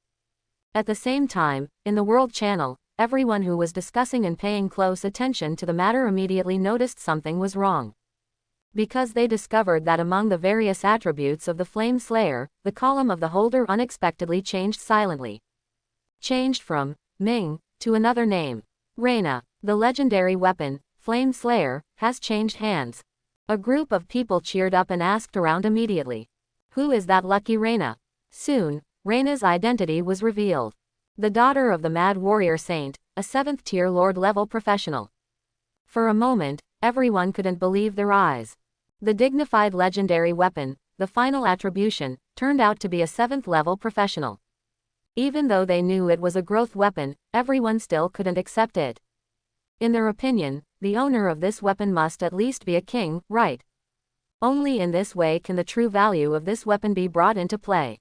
At the same time, in the World Channel, everyone who was discussing and paying close attention to the matter immediately noticed something was wrong. Because they discovered that among the various attributes of the Flame Slayer, the column of the holder unexpectedly changed silently. Changed from Ming to another name. Reina, the legendary weapon, Flame Slayer, has changed hands. A group of people cheered up and asked around immediately. Who is that lucky Reina? Soon, Reina's identity was revealed. The daughter of the Mad Warrior Saint, a 7th-tier Lord-level professional. For a moment, everyone couldn't believe their eyes. The dignified legendary weapon, the final attribution, turned out to be a 7th-level professional. Even though they knew it was a growth weapon, everyone still couldn't accept it. In their opinion, the owner of this weapon must at least be a king, right? Only in this way can the true value of this weapon be brought into play.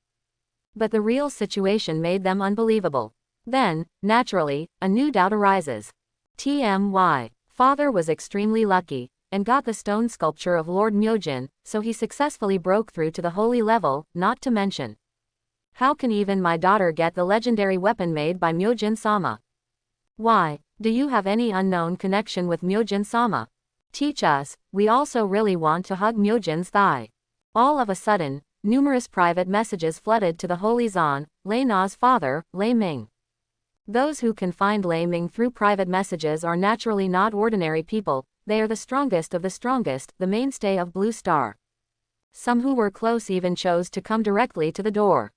But the real situation made them unbelievable. Then, naturally, a new doubt arises. TMY. Father was extremely lucky, and got the stone sculpture of Lord Myojin, so he successfully broke through to the holy level, not to mention. How can even my daughter get the legendary weapon made by Myojin-sama? Why, do you have any unknown connection with Myojin-sama? Teach us, we also really want to hug Myojin's thigh. All of a sudden, numerous private messages flooded to the Holy Zan, Lei Na's father, Lei Ming. Those who can find Lei Ming through private messages are naturally not ordinary people, they are the strongest of the strongest, the mainstay of Blue Star. Some who were close even chose to come directly to the door.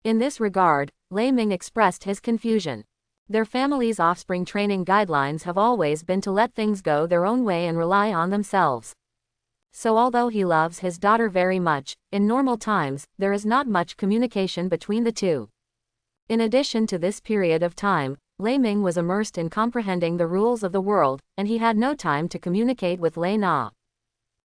In this regard, Lei Ming expressed his confusion. Their family's offspring training guidelines have always been to let things go their own way and rely on themselves. So although he loves his daughter very much, in normal times, there is not much communication between the two. In addition to this period of time, Lei Ming was immersed in comprehending the rules of the world, and he had no time to communicate with Lei Na.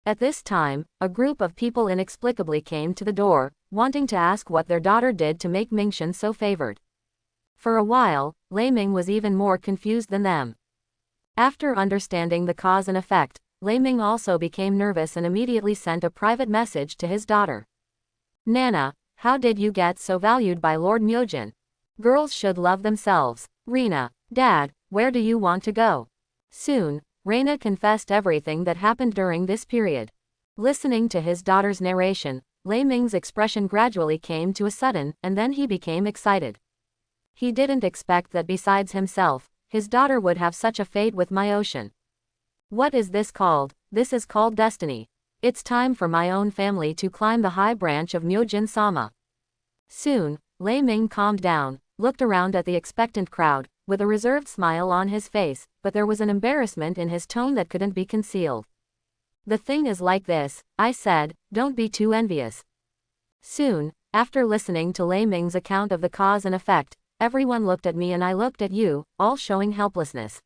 At this time, a group of people inexplicably came to the door, wanting to ask what their daughter did to make Mingxin so favored. For a while, Lei Ming was even more confused than them. After understanding the cause and effect, Lei Ming also became nervous and immediately sent a private message to his daughter. Nana, how did you get so valued by Lord Myojin? Girls should love themselves. Rena, Dad, where do you want to go? Soon, Rena confessed everything that happened during this period. Listening to his daughter's narration, Lei Ming's expression gradually came to a sudden, and then he became excited. He didn't expect that besides himself, his daughter would have such a fate with Myoshin. What is this called? This is called destiny. It's time for my own family to climb the high branch of Myojin-sama. Soon, Lei Ming calmed down, looked around at the expectant crowd, with a reserved smile on his face, but there was an embarrassment in his tone that couldn't be concealed. The thing is like this, I said, don't be too envious. Soon, after listening to Lei Ming's account of the cause and effect, everyone looked at me and I looked at you, all showing helplessness.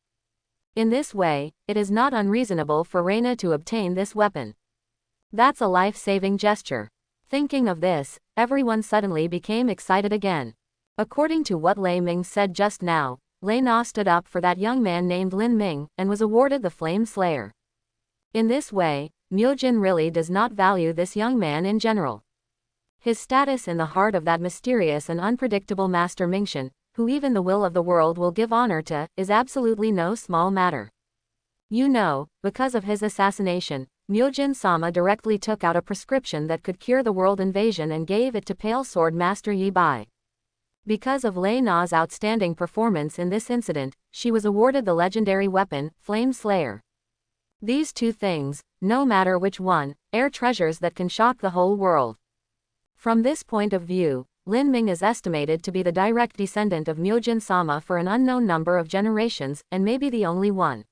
In this way, it is not unreasonable for Rena to obtain this weapon. That's a life-saving gesture. Thinking of this, everyone suddenly became excited again. According to what Lei Ming said just now, Lei Na stood up for that young man named Lin Ming, and was awarded the Flame Slayer. In this way, Myojin really does not value this young man in general. His status in the heart of that mysterious and unpredictable Master Mingxin, who even the will of the world will give honor to, is absolutely no small matter. You know, because of his assassination, Myojin-sama directly took out a prescription that could cure the world invasion and gave it to Pale Sword Master Yi Bai. Because of Lei Na's outstanding performance in this incident, she was awarded the legendary weapon, Flame Slayer. These two things, no matter which one, are treasures that can shock the whole world. From this point of view, Lin Ming is estimated to be the direct descendant of Myojin-sama for an unknown number of generations, and maybe the only one.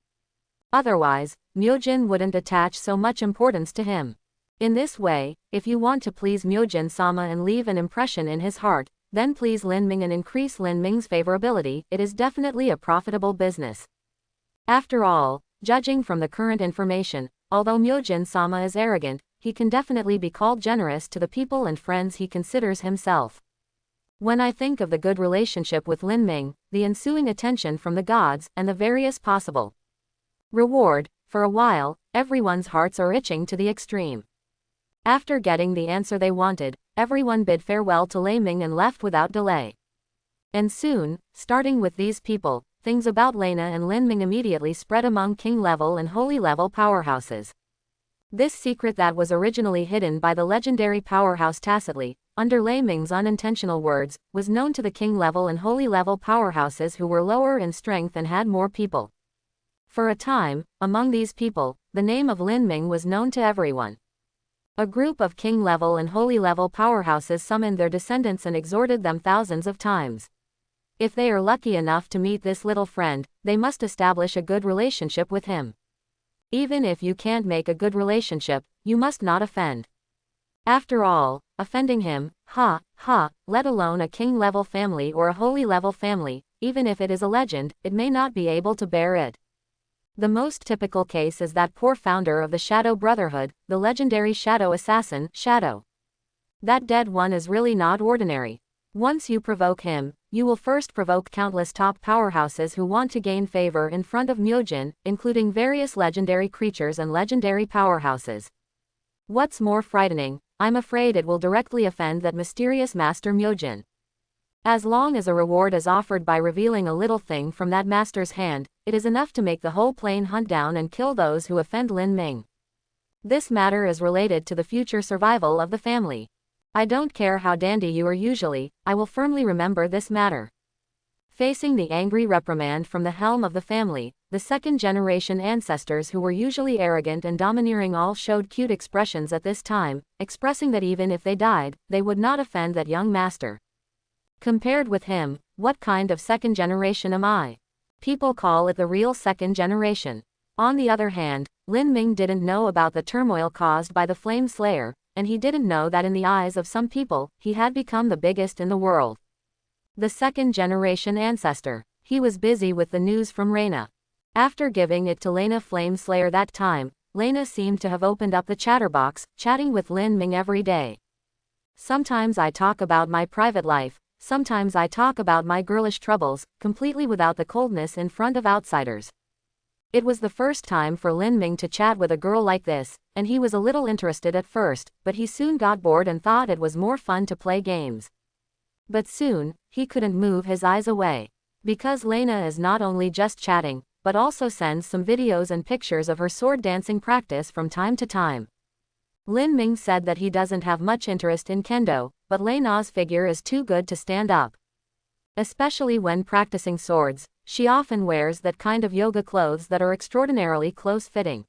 Otherwise, Myojin wouldn't attach so much importance to him. In this way, if you want to please Myojin-sama and leave an impression in his heart, then please Lin Ming and increase Lin Ming's favorability. It is definitely a profitable business. After all, judging from the current information, although Myojin-sama is arrogant, he can definitely be called generous to the people and friends he considers himself. When I think of the good relationship with Lin Ming, the ensuing attention from the gods, and the various possible reward, for a while, everyone's hearts are itching to the extreme. After getting the answer they wanted, everyone bid farewell to Lei Ming and left without delay. And soon, starting with these people, things about Lena and Lin Ming immediately spread among king-level and holy-level powerhouses. This secret that was originally hidden by the legendary powerhouse tacitly, under Lei Ming's unintentional words, was known to the king-level and holy-level powerhouses who were lower in strength and had more people. For a time, among these people, the name of Lin Ming was known to everyone. A group of king-level and holy-level powerhouses summoned their descendants and exhorted them thousands of times. If they are lucky enough to meet this little friend, they must establish a good relationship with him. Even if you can't make a good relationship, you must not offend. After all, offending him, let alone a king-level family or a holy-level family, even if it is a legend, it may not be able to bear it. The most typical case is that poor founder of the Shadow Brotherhood, the legendary shadow assassin, Shadow. That dead one is really not ordinary. Once you provoke him, you will first provoke countless top powerhouses who want to gain favor in front of Myojin, including various legendary creatures and legendary powerhouses. What's more frightening, I'm afraid it will directly offend that mysterious Master Myojin. As long as a reward is offered by revealing a little thing from that master's hand, it is enough to make the whole plane hunt down and kill those who offend Lin Ming. This matter is related to the future survival of the family. I don't care how dandy you are usually, I will firmly remember this matter. Facing the angry reprimand from the helm of the family, the second-generation ancestors who were usually arrogant and domineering all showed cute expressions at this time, expressing that even if they died, they would not offend that young master. Compared with him, what kind of second generation am I? People call it the real second generation. On the other hand, Lin Ming didn't know about the turmoil caused by the Flame Slayer, and he didn't know that in the eyes of some people, he had become the biggest in the world. The second-generation ancestor. He was busy with the news from Reina. After giving it to Lena Flame Slayer that time, Lena seemed to have opened up the chatterbox, chatting with Lin Ming every day. Sometimes I talk about my private life, sometimes I talk about my girlish troubles, completely without the coldness in front of outsiders. It was the first time for Lin Ming to chat with a girl like this, and he was a little interested at first, but he soon got bored and thought it was more fun to play games. But soon, he couldn't move his eyes away. Because Lena is not only just chatting, but also sends some videos and pictures of her sword dancing practice from time to time. Lin Ming said that he doesn't have much interest in kendo, but Lena's figure is too good to stand up. Especially when practicing swords, she often wears that kind of yoga clothes that are extraordinarily close-fitting.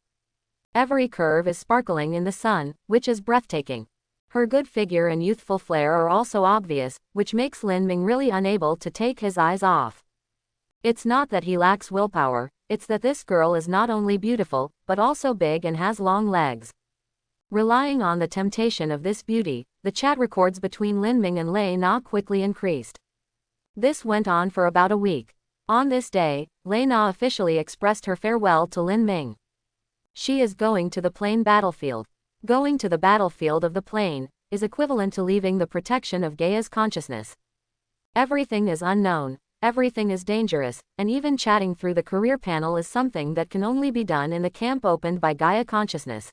Every curve is sparkling in the sun, which is breathtaking. Her good figure and youthful flair are also obvious, which makes Lin Ming really unable to take his eyes off. It's not that he lacks willpower, it's that this girl is not only beautiful, but also big and has long legs. Relying on the temptation of this beauty, the chat records between Lin Ming and Lei Na quickly increased. This went on for about a week. On this day, Lei Na officially expressed her farewell to Lin Ming. She is going to the plain battlefield. Going to the battlefield of the plain is equivalent to leaving the protection of Gaia's consciousness. Everything is unknown, everything is dangerous, and even chatting through the career panel is something that can only be done in the camp opened by Gaia consciousness.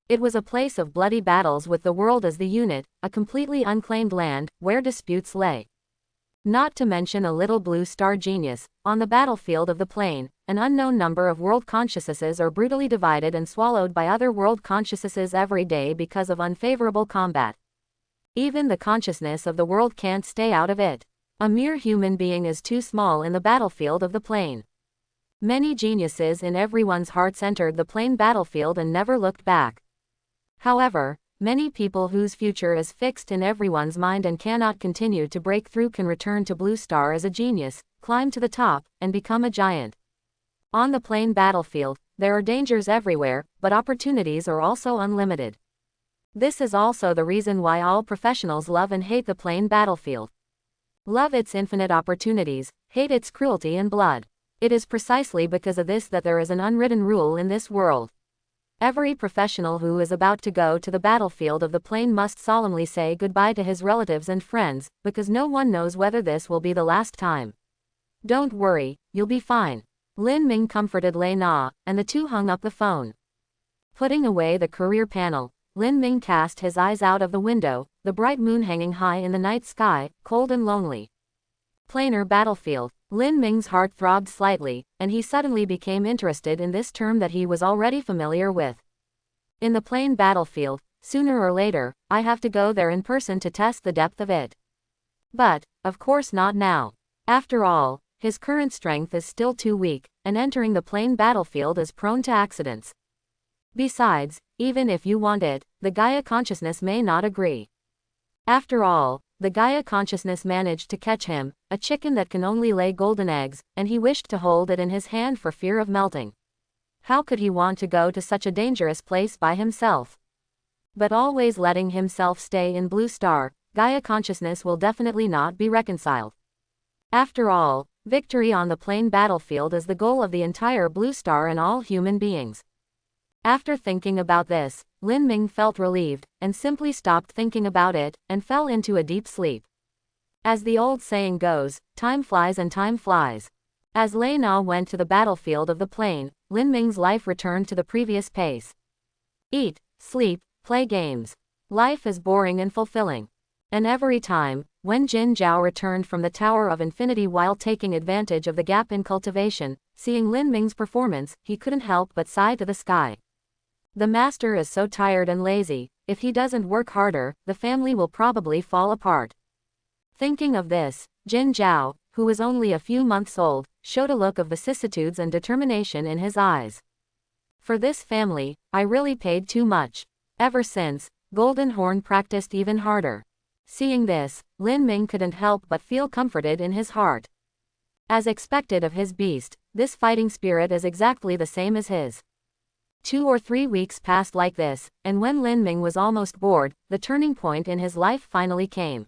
It was a place of bloody battles with the world as the unit, a completely unclaimed land, where disputes lay. Not to mention a little blue star genius, on the battlefield of the plain, an unknown number of world consciousnesses are brutally divided and swallowed by other world consciousnesses every day because of unfavorable combat. Even the consciousness of the world can't stay out of it. A mere human being is too small in the battlefield of the plain. Many geniuses in everyone's hearts entered the plain battlefield and never looked back. However, many people whose future is fixed in everyone's mind and cannot continue to break through can return to Blue Star as a genius, climb to the top, and become a giant. On the plain battlefield, there are dangers everywhere, but opportunities are also unlimited. This is also the reason why all professionals love and hate the plain battlefield. Love its infinite opportunities, hate its cruelty and blood. It is precisely because of this that there is an unwritten rule in this world. Every professional who is about to go to the battlefield of the plain must solemnly say goodbye to his relatives and friends, because no one knows whether this will be the last time. Don't worry, you'll be fine. Lin Ming comforted Lei Na, and the two hung up the phone. Putting away the career panel, Lin Ming cast his eyes out of the window, the bright moon hanging high in the night sky, cold and lonely. Plainer battlefield. Lin Ming's heart throbbed slightly, and he suddenly became interested in this term that he was already familiar with. In the plain battlefield, sooner or later, I have to go there in person to test the depth of it. But, of course not now. After all, his current strength is still too weak, and entering the plain battlefield is prone to accidents. Besides, even if you want it, the Gaia consciousness may not agree. After all, the Gaia consciousness managed to catch him, a chicken that can only lay golden eggs, and he wished to hold it in his hand for fear of melting. How could he want to go to such a dangerous place by himself? But always letting himself stay in Blue Star, Gaia consciousness will definitely not be reconciled. After all, victory on the plain battlefield is the goal of the entire Blue Star and all human beings. After thinking about this, Lin Ming felt relieved, and simply stopped thinking about it, and fell into a deep sleep. As the old saying goes, time flies and time flies. As Lei Na went to the battlefield of the plain, Lin Ming's life returned to the previous pace. Eat, sleep, play games. Life is boring and fulfilling. And every time, when Jin Zhao returned from the Tower of Infinity while taking advantage of the gap in cultivation, seeing Lin Ming's performance, he couldn't help but sigh to the sky. The master is so tired and lazy, if he doesn't work harder, the family will probably fall apart. Thinking of this, Jin Zhao, who was only a few months old, showed a look of vicissitudes and determination in his eyes. For this family, I really paid too much. Ever since, Golden Horn practiced even harder. Seeing this, Lin Ming couldn't help but feel comforted in his heart. As expected of his beast, this fighting spirit is exactly the same as his. 2 or 3 weeks passed like this, and when Lin Ming was almost bored, the turning point in his life finally came.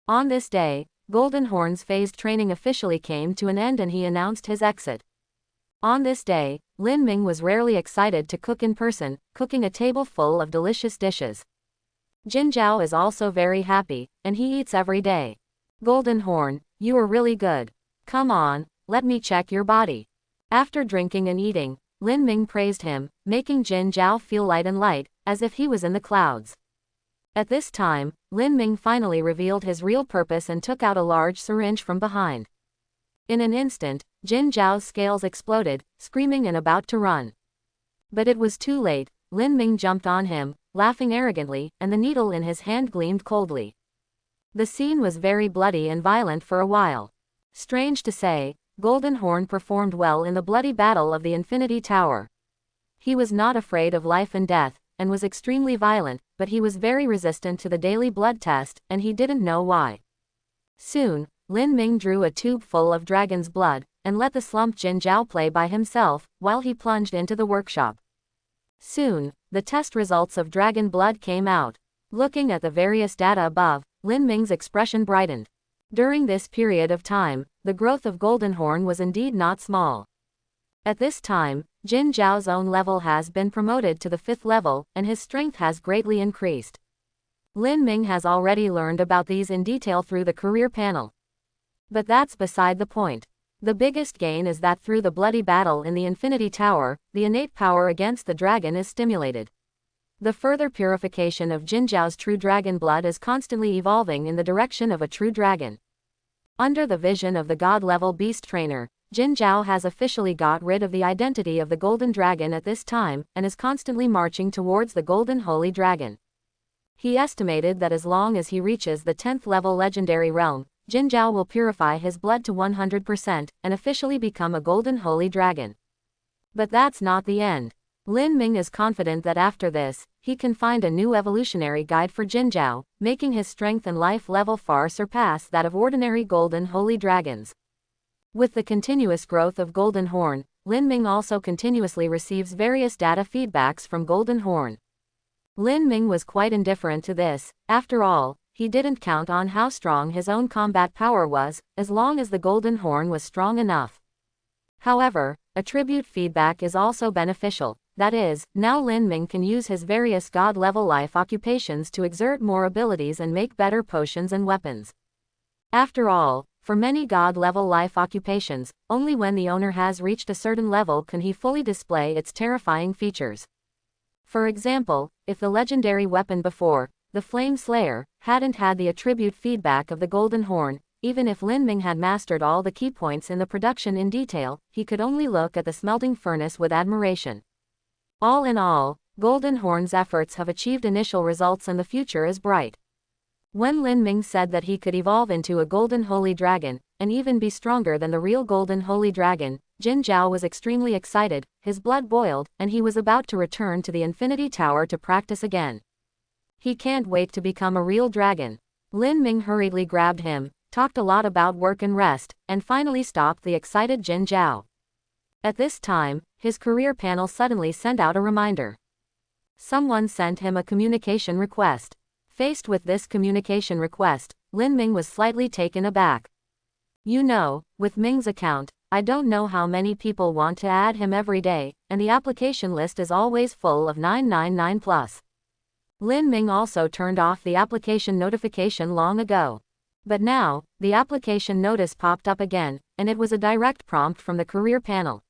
On this day, Golden Horn's phased training officially came to an end and he announced his exit. On this day, Lin Ming was rarely excited to cook in person, cooking a table full of delicious dishes. Jin Zhao is also very happy, and he eats every day. Golden Horn, you are really good. Come on, let me check your body. After drinking and eating, Lin Ming praised him, making Jin Zhao feel light and light, as if he was in the clouds. At this time, Lin Ming finally revealed his real purpose and took out a large syringe from behind. In an instant, Jin Zhao's scales exploded, screaming and about to run. But it was too late. Lin Ming jumped on him, laughing arrogantly, and the needle in his hand gleamed coldly. The scene was very bloody and violent for a while. Strange to say, Golden Horn performed well in the bloody battle of the Infinity Tower. He was not afraid of life and death, and was extremely violent, but he was very resistant to the daily blood test, and he didn't know why. Soon, Lin Ming drew a tube full of dragon's blood, and let the slumped Jin Zhao play by himself, while he plunged into the workshop. Soon, the test results of dragon blood came out. Looking at the various data above, Lin Ming's expression brightened. During this period of time, the growth of Golden Horn was indeed not small. At this time, Jin Zhao's own level has been promoted to the 5th level, and his strength has greatly increased. Lin Ming has already learned about these in detail through the career panel. But that's beside the point. The biggest gain is that through the bloody battle in the Infinity Tower, the innate power against the dragon is stimulated. The further purification of Jin Zhao's true dragon blood is constantly evolving in the direction of a true dragon. Under the vision of the god-level beast trainer, Jin Zhao has officially got rid of the identity of the golden dragon at this time, and is constantly marching towards the golden holy dragon. He estimated that as long as he reaches the 10th level legendary realm, Jin Zhao will purify his blood to 100%, and officially become a golden holy dragon. But that's not the end. Lin Ming is confident that after this, he can find a new evolutionary guide for Jin Zhao, making his strength and life level far surpass that of ordinary golden holy dragons. With the continuous growth of Golden Horn, Lin Ming also continuously receives various data feedbacks from Golden Horn. Lin Ming was quite indifferent to this. After all, he didn't count on how strong his own combat power was, as long as the Golden Horn was strong enough. However, attribute feedback is also beneficial. That is, now Lin Ming can use his various god-level life occupations to exert more abilities and make better potions and weapons. After all, for many god-level life occupations, only when the owner has reached a certain level can he fully display its terrifying features. For example, if the legendary weapon before, the Flame Slayer, hadn't had the attribute feedback of the Golden Horn, even if Lin Ming had mastered all the key points in the production in detail, he could only look at the smelting furnace with admiration. All in all, Golden Horn's efforts have achieved initial results and the future is bright. When Lin Ming said that he could evolve into a Golden Holy Dragon, and even be stronger than the real Golden Holy Dragon, Jin Zhao was extremely excited, his blood boiled, and he was about to return to the Infinity Tower to practice again. He can't wait to become a real dragon. Lin Ming hurriedly grabbed him, talked a lot about work and rest, and finally stopped the excited Jin Zhao. At this time, his career panel suddenly sent out a reminder. Someone sent him a communication request. Faced with this communication request, Lin Ming was slightly taken aback. You know, with Ming's account, I don't know how many people want to add him every day, and the application list is always full of 999+. Lin Ming also turned off the application notification long ago. But now, the application notice popped up again, and it was a direct prompt from the career panel.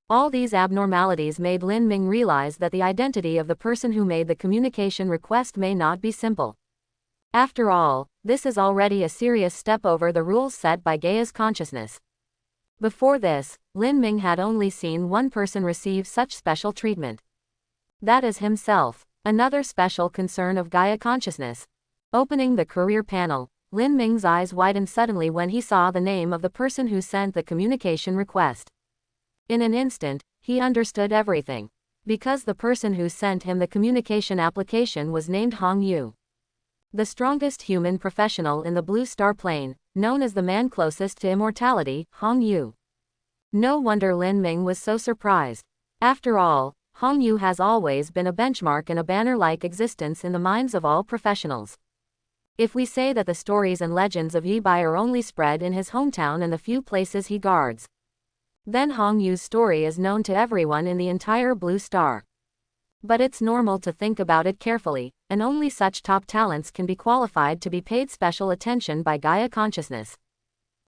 All these abnormalities made Lin Ming realize that the identity of the person who made the communication request may not be simple. After all, this is already a serious step over the rules set by Gaia's consciousness. Before this, Lin Ming had only seen one person receive such special treatment. That is himself. Another special concern of Gaia consciousness. Opening the career panel, Lin Ming's eyes widened suddenly when he saw the name of the person who sent the communication request. In an instant, he understood everything. Because the person who sent him the communication application was named Hong Yu. The strongest human professional in the Blue Star Plane, known as the man closest to immortality, Hong Yu. No wonder Lin Ming was so surprised. After all, Hong Yu has always been a benchmark and a banner-like existence in the minds of all professionals. If we say that the stories and legends of Yi Bai are only spread in his hometown and the few places he guards, then Hong Yu's story is known to everyone in the entire Blue Star. But it's normal to think about it carefully, and only such top talents can be qualified to be paid special attention by Gaia consciousness.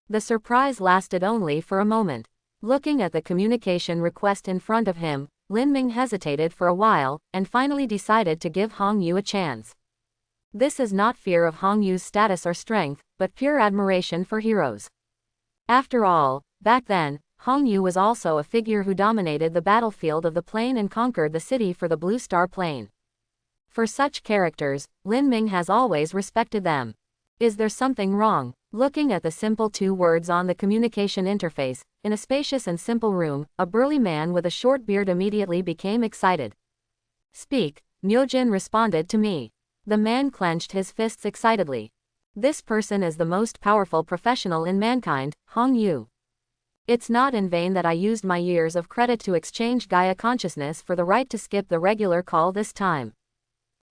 The surprise lasted only for a moment. Looking at the communication request in front of him, Lin Ming hesitated for a while, and finally decided to give Hong Yu a chance. This is not fear of Hong Yu's status or strength, but pure admiration for heroes. After all, back then, Hong Yu was also a figure who dominated the battlefield of the plane and conquered the city for the Blue Star Plane. For such characters, Lin Ming has always respected them. Is there something wrong? Looking at the simple 2 words on the communication interface, in a spacious and simple room, a burly man with a short beard immediately became excited. Speak, Myojin responded to me. The man clenched his fists excitedly. This person is the most powerful professional in mankind, Hong Yu. It's not in vain that I used my years of credit to exchange Gaia consciousness for the right to skip the regular call this time.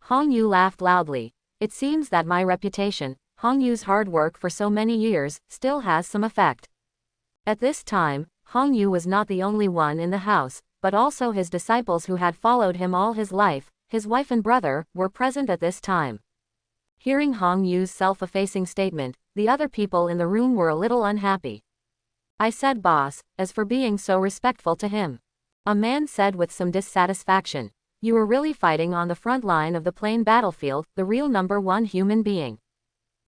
Hong Yu laughed loudly. It seems that my reputation, Hong Yu's hard work for so many years, still has some effect. At this time, Hong Yu was not the only one in the house, but also his disciples who had followed him all his life, his wife and brother, were present at this time. Hearing Hong Yu's self-effacing statement, the other people in the room were a little unhappy. I said boss, as for being so respectful to him. A man said with some dissatisfaction. You were really fighting on the front line of the plane battlefield, the real #1 human being.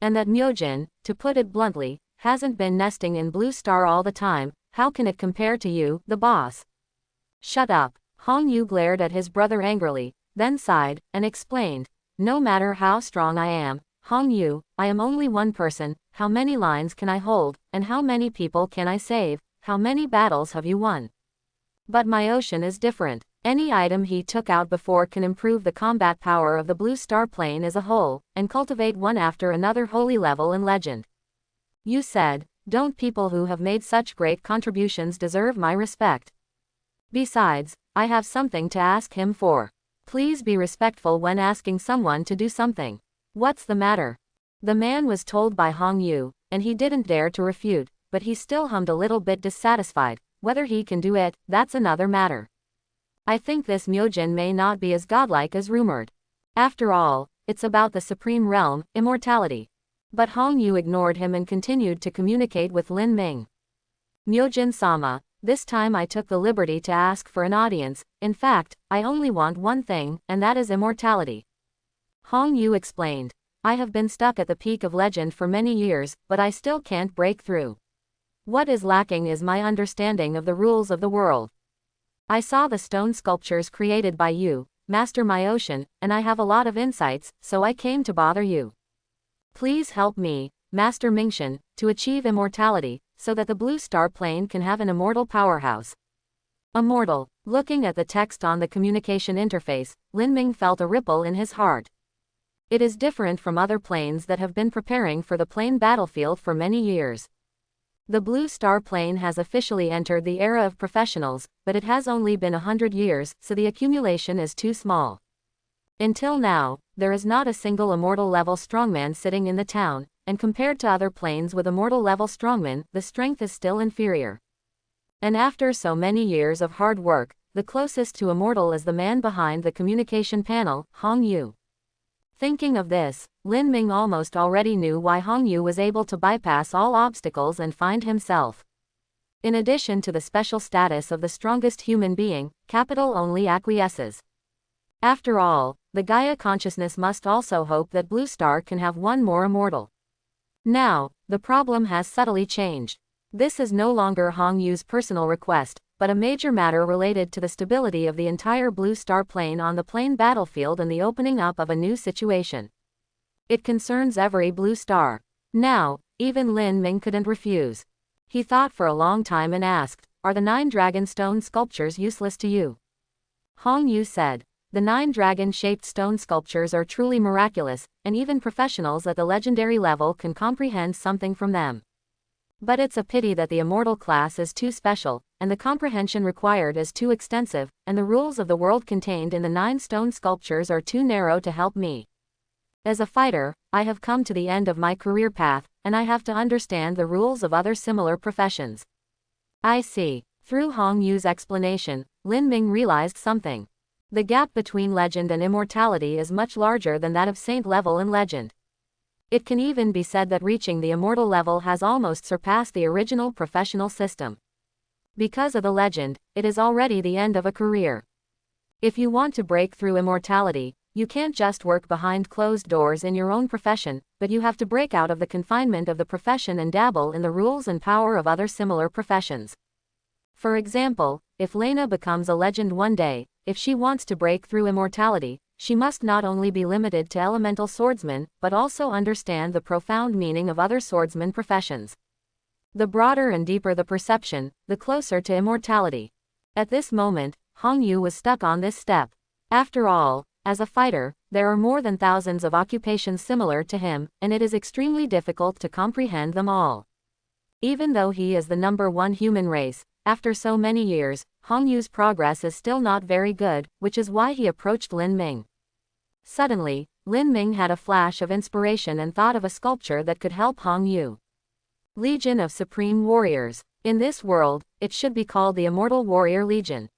And that Myojin, to put it bluntly, hasn't been nesting in Blue Star all the time, how can it compare to you, the boss? Shut up. Hong Yu glared at his brother angrily, then sighed, and explained. No matter how strong I am, Hong Yu, I am only one person. How many lines can I hold, and how many people can I save? How many battles have you won? But my ocean is different. Any item he took out before can improve the combat power of the Blue Star Plane as a whole, and cultivate one after another holy level in legend. You said, don't people who have made such great contributions deserve my respect? Besides, I have something to ask him for. Please be respectful when asking someone to do something. What's the matter? The man was told by Hong Yu, and he didn't dare to refute, but he still hummed a little bit dissatisfied. Whether he can do it, that's another matter. I think this Myojin may not be as godlike as rumored. After all, it's about the supreme realm, immortality. But Hong Yu ignored him and continued to communicate with Lin Ming. Myojin-sama, this time I took the liberty to ask for an audience. In fact, I only want one thing, and that is immortality. Hong Yu explained. I have been stuck at the peak of legend for many years, but I still can't break through. What is lacking is my understanding of the rules of the world. I saw the stone sculptures created by you, Master Myoshin, and I have a lot of insights, so I came to bother you. Please help me, Master Mingshan, to achieve immortality, so that the Blue Star Plane can have an immortal powerhouse. Immortal. Looking at the text on the communication interface, Lin Ming felt a ripple in his heart. It is different from other planes that have been preparing for the plane battlefield for many years. The Blue Star Plane has officially entered the era of professionals, but it has only been 100 years, so the accumulation is too small. Until now, there is not a single immortal level strongman sitting in the town, and compared to other planes with immortal level strongmen, the strength is still inferior. And after so many years of hard work, the closest to immortal is the man behind the communication panel, Hong Yu. Thinking of this, Lin Ming almost already knew why Hong Yu was able to bypass all obstacles and find himself. In addition to the special status of the strongest human being, capital only acquiesces. After all, the Gaia consciousness must also hope that Blue Star can have one more immortal. Now, the problem has subtly changed. This is no longer Hong Yu's personal request, but a major matter related to the stability of the entire Blue Star plane on the plane battlefield and the opening up of a new situation. It concerns every Blue Star. Now, even Lin Ming couldn't refuse. He thought for a long time and asked, "Are the 9 dragon stone sculptures useless to you?" Hong Yu said, "The 9 dragon-shaped stone sculptures are truly miraculous, and even professionals at the legendary level can comprehend something from them. But it's a pity that the immortal class is too special, and the comprehension required is too extensive, and the rules of the world contained in the 9 stone sculptures are too narrow to help me. As a fighter, I have come to the end of my career path, and I have to understand the rules of other similar professions." "I see." Through Hong Yu's explanation, Lin Ming realized something. The gap between legend and immortality is much larger than that of saint level in legend. It can even be said that reaching the immortal level has almost surpassed the original professional system. Because of the legend, it is already the end of a career. If you want to break through immortality, you can't just work behind closed doors in your own profession, but you have to break out of the confinement of the profession and dabble in the rules and power of other similar professions. For example, if Lena becomes a legend one day, if she wants to break through immortality, she must not only be limited to elemental swordsmen, but also understand the profound meaning of other swordsman professions. The broader and deeper the perception, the closer to immortality. At this moment, Hong Yu was stuck on this step. After all, as a fighter, there are more than thousands of occupations similar to him, and it is extremely difficult to comprehend them all. Even though he is the #1 human race, after so many years, Hong Yu's progress is still not very good, which is why he approached Lin Ming. Suddenly, Lin Ming had a flash of inspiration and thought of a sculpture that could help Hong Yu. Legion of Supreme Warriors. In this world, it should be called the Immortal Warrior Legion.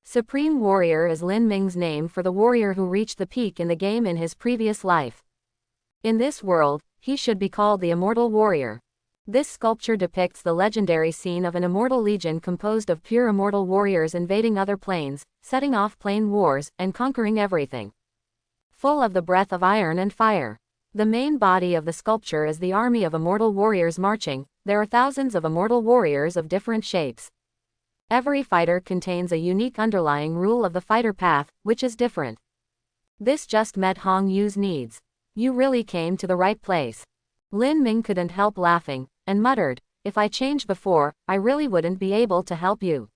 Supreme Warrior is Lin Ming's name for the warrior who reached the peak in the game in his previous life. In this world, he should be called the Immortal Warrior. This sculpture depicts the legendary scene of an immortal legion composed of pure immortal warriors invading other planes, setting off plane wars, and conquering everything. Full of the breath of iron and fire. The main body of the sculpture is the army of immortal warriors marching. There are thousands of immortal warriors of different shapes. Every fighter contains a unique underlying rule of the fighter path, which is different. This just met Hong Yu's needs. "You really came to the right place." Lin Ming couldn't help laughing, and muttered, "If I changed before, I really wouldn't be able to help you."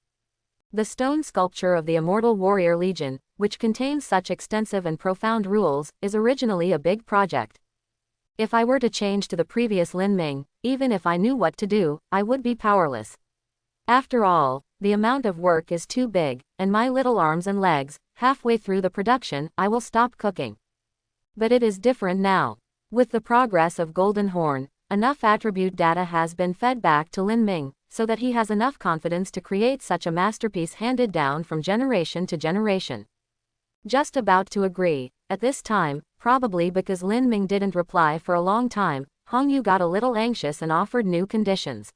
The stone sculpture of the Immortal Warrior Legion, which contains such extensive and profound rules, is originally a big project. If I were to change to the previous Lin Ming, even if I knew what to do, I would be powerless. After all, the amount of work is too big, and my little arms and legs, halfway through the production, I will stop cooking. But it is different now. With the progress of Golden Horn, enough attribute data has been fed back to Lin Ming, so that he has enough confidence to create such a masterpiece handed down from generation to generation. Just about to agree. At this time, probably because Lin Ming didn't reply for a long time, Hong Yu got a little anxious and offered new conditions.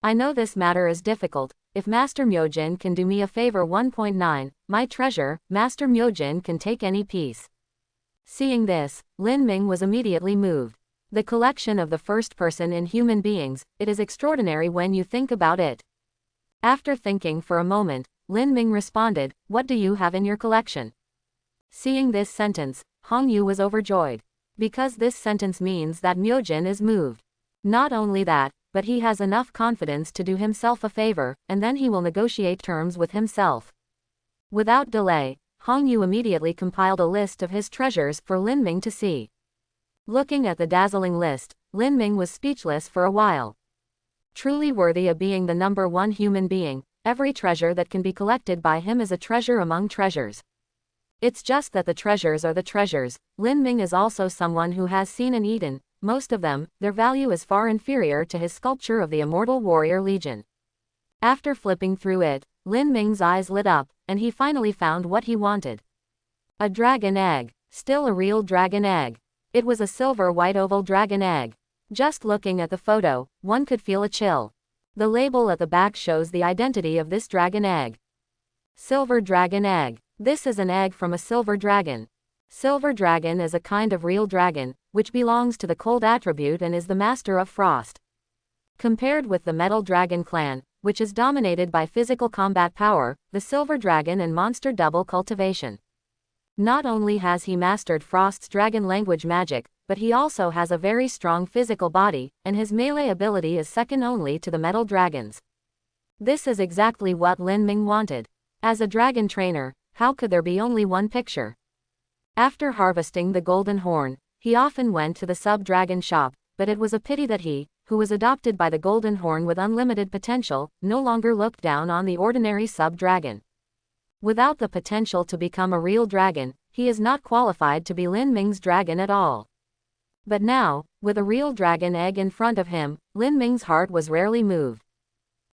"I know this matter is difficult. If Master Myojin can do me a favor 1.9, my treasure, Master Myojin can take any piece." Seeing this, Lin Ming was immediately moved. The collection of the first person in human beings, it is extraordinary when you think about it. After thinking for a moment, Lin Ming responded, "What do you have in your collection?" Seeing this sentence, Hong Yu was overjoyed. Because this sentence means that Myojin is moved. Not only that, but he has enough confidence to do himself a favor, and then he will negotiate terms with himself. Without delay, Hong Yu immediately compiled a list of his treasures for Lin Ming to see. Looking at the dazzling list, Lin Ming was speechless for a while. Truly worthy of being the #1 human being, every treasure that can be collected by him is a treasure among treasures. It's just that the treasures are the treasures. Lin Ming is also someone who has seen and eaten. Most of them, their value is far inferior to his sculpture of the Immortal Warrior Legion. After flipping through it, Lin Ming's eyes lit up, and he finally found what he wanted. A dragon egg. Still a real dragon egg. It was a silver white oval dragon egg. Just looking at the photo, one could feel a chill. The label at the back shows the identity of this dragon egg. Silver dragon egg. This is an egg from a silver dragon. Silver dragon is a kind of real dragon, which belongs to the cold attribute and is the master of frost. Compared with the metal dragon clan, which is dominated by physical combat power, the silver dragon and monster double cultivation. Not only has he mastered Frost's dragon language magic, but he also has a very strong physical body, and his melee ability is second only to the metal dragons. This is exactly what Lin Ming wanted. As a dragon trainer, how could there be only one picture? After harvesting the golden horn, he often went to the sub-dragon shop, but it was a pity that he, who was adopted by the golden horn with unlimited potential, no longer looked down on the ordinary sub-dragon. Without the potential to become a real dragon, he is not qualified to be Lin Ming's dragon at all. But now, with a real dragon egg in front of him, Lin Ming's heart was rarely moved.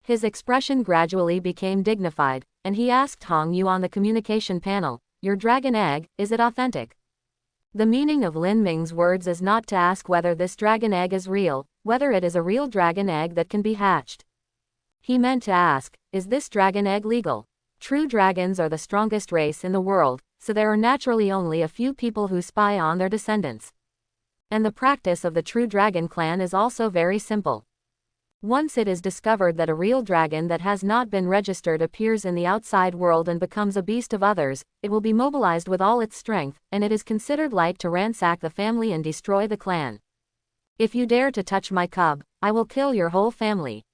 His expression gradually became dignified, and he asked Hong Yu on the communication panel, "Your dragon egg, is it authentic?" The meaning of Lin Ming's words is not to ask whether this dragon egg is real, whether it is a real dragon egg that can be hatched. He meant to ask, is this dragon egg legal? True dragons are the strongest race in the world, so there are naturally only a few people who spy on their descendants. And the practice of the true dragon clan is also very simple. Once it is discovered that a real dragon that has not been registered appears in the outside world and becomes a beast of others, it will be mobilized with all its strength, and it is considered light to ransack the family and destroy the clan. If you dare to touch my cub, I will kill your whole family.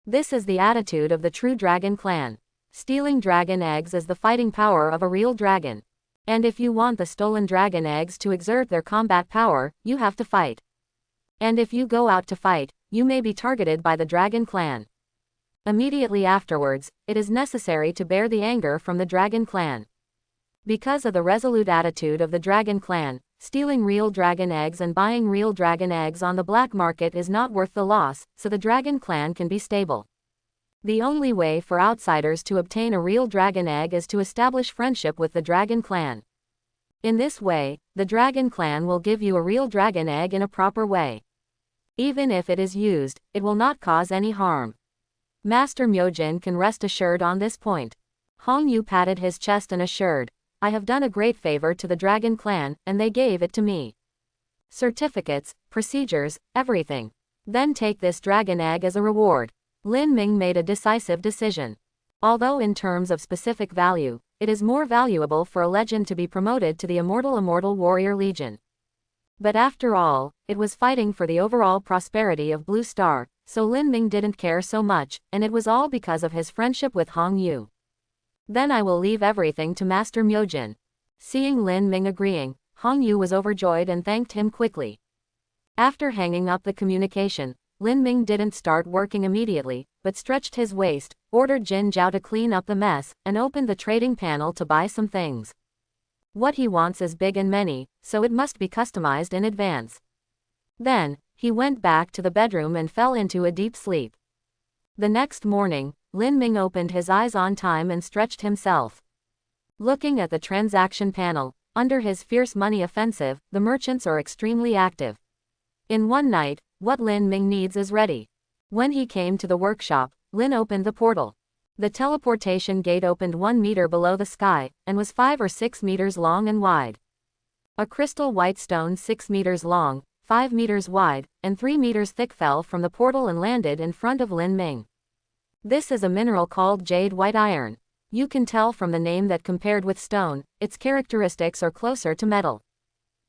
This is the attitude of the true dragon clan. Stealing dragon eggs is the fighting power of a real dragon. And if you want the stolen dragon eggs to exert their combat power, you have to fight. And if you go out to fight, you may be targeted by the dragon clan. Immediately afterwards, it is necessary to bear the anger from the dragon clan. Because of the resolute attitude of the dragon clan, stealing real dragon eggs and buying real dragon eggs on the black market is not worth the loss, so the dragon clan can be stable. The only way for outsiders to obtain a real dragon egg is to establish friendship with the dragon clan. In this way, the dragon clan will give you a real dragon egg in a proper way. Even if it is used, it will not cause any harm. Master Myojin can rest assured on this point. Hong Yu patted his chest and assured, "I have done a great favor to the dragon clan, and they gave it to me. Certificates, procedures, everything. Then take this dragon egg as a reward." Lin Ming made a decisive decision. Although in terms of specific value, it is more valuable for a legend to be promoted to the Immortal Warrior Legion. But after all, it was fighting for the overall prosperity of Blue Star, so Lin Ming didn't care so much, and it was all because of his friendship with Hong Yu. "Then I will leave everything to Master Myojin." Seeing Lin Ming agreeing, Hong Yu was overjoyed and thanked him quickly. After hanging up the communication, Lin Ming didn't start working immediately, but stretched his waist, ordered Jin Zhao to clean up the mess, and opened the trading panel to buy some things. What he wants is big and many, so it must be customized in advance. Then, he went back to the bedroom and fell into a deep sleep. The next morning, Lin Ming opened his eyes on time and stretched himself. Looking at the transaction panel, under his fierce money offensive, the merchants are extremely active. In one night, what Lin Ming needs is ready. When he came to the workshop, Lin opened the portal. The teleportation gate opened 1 meter below the sky, and was 5 or 6 meters long and wide. A crystal white stone 6 meters long, 5 meters wide, and 3 meters thick fell from the portal and landed in front of Lin Ming. This is a mineral called jade white iron. You can tell from the name that compared with stone, its characteristics are closer to metal.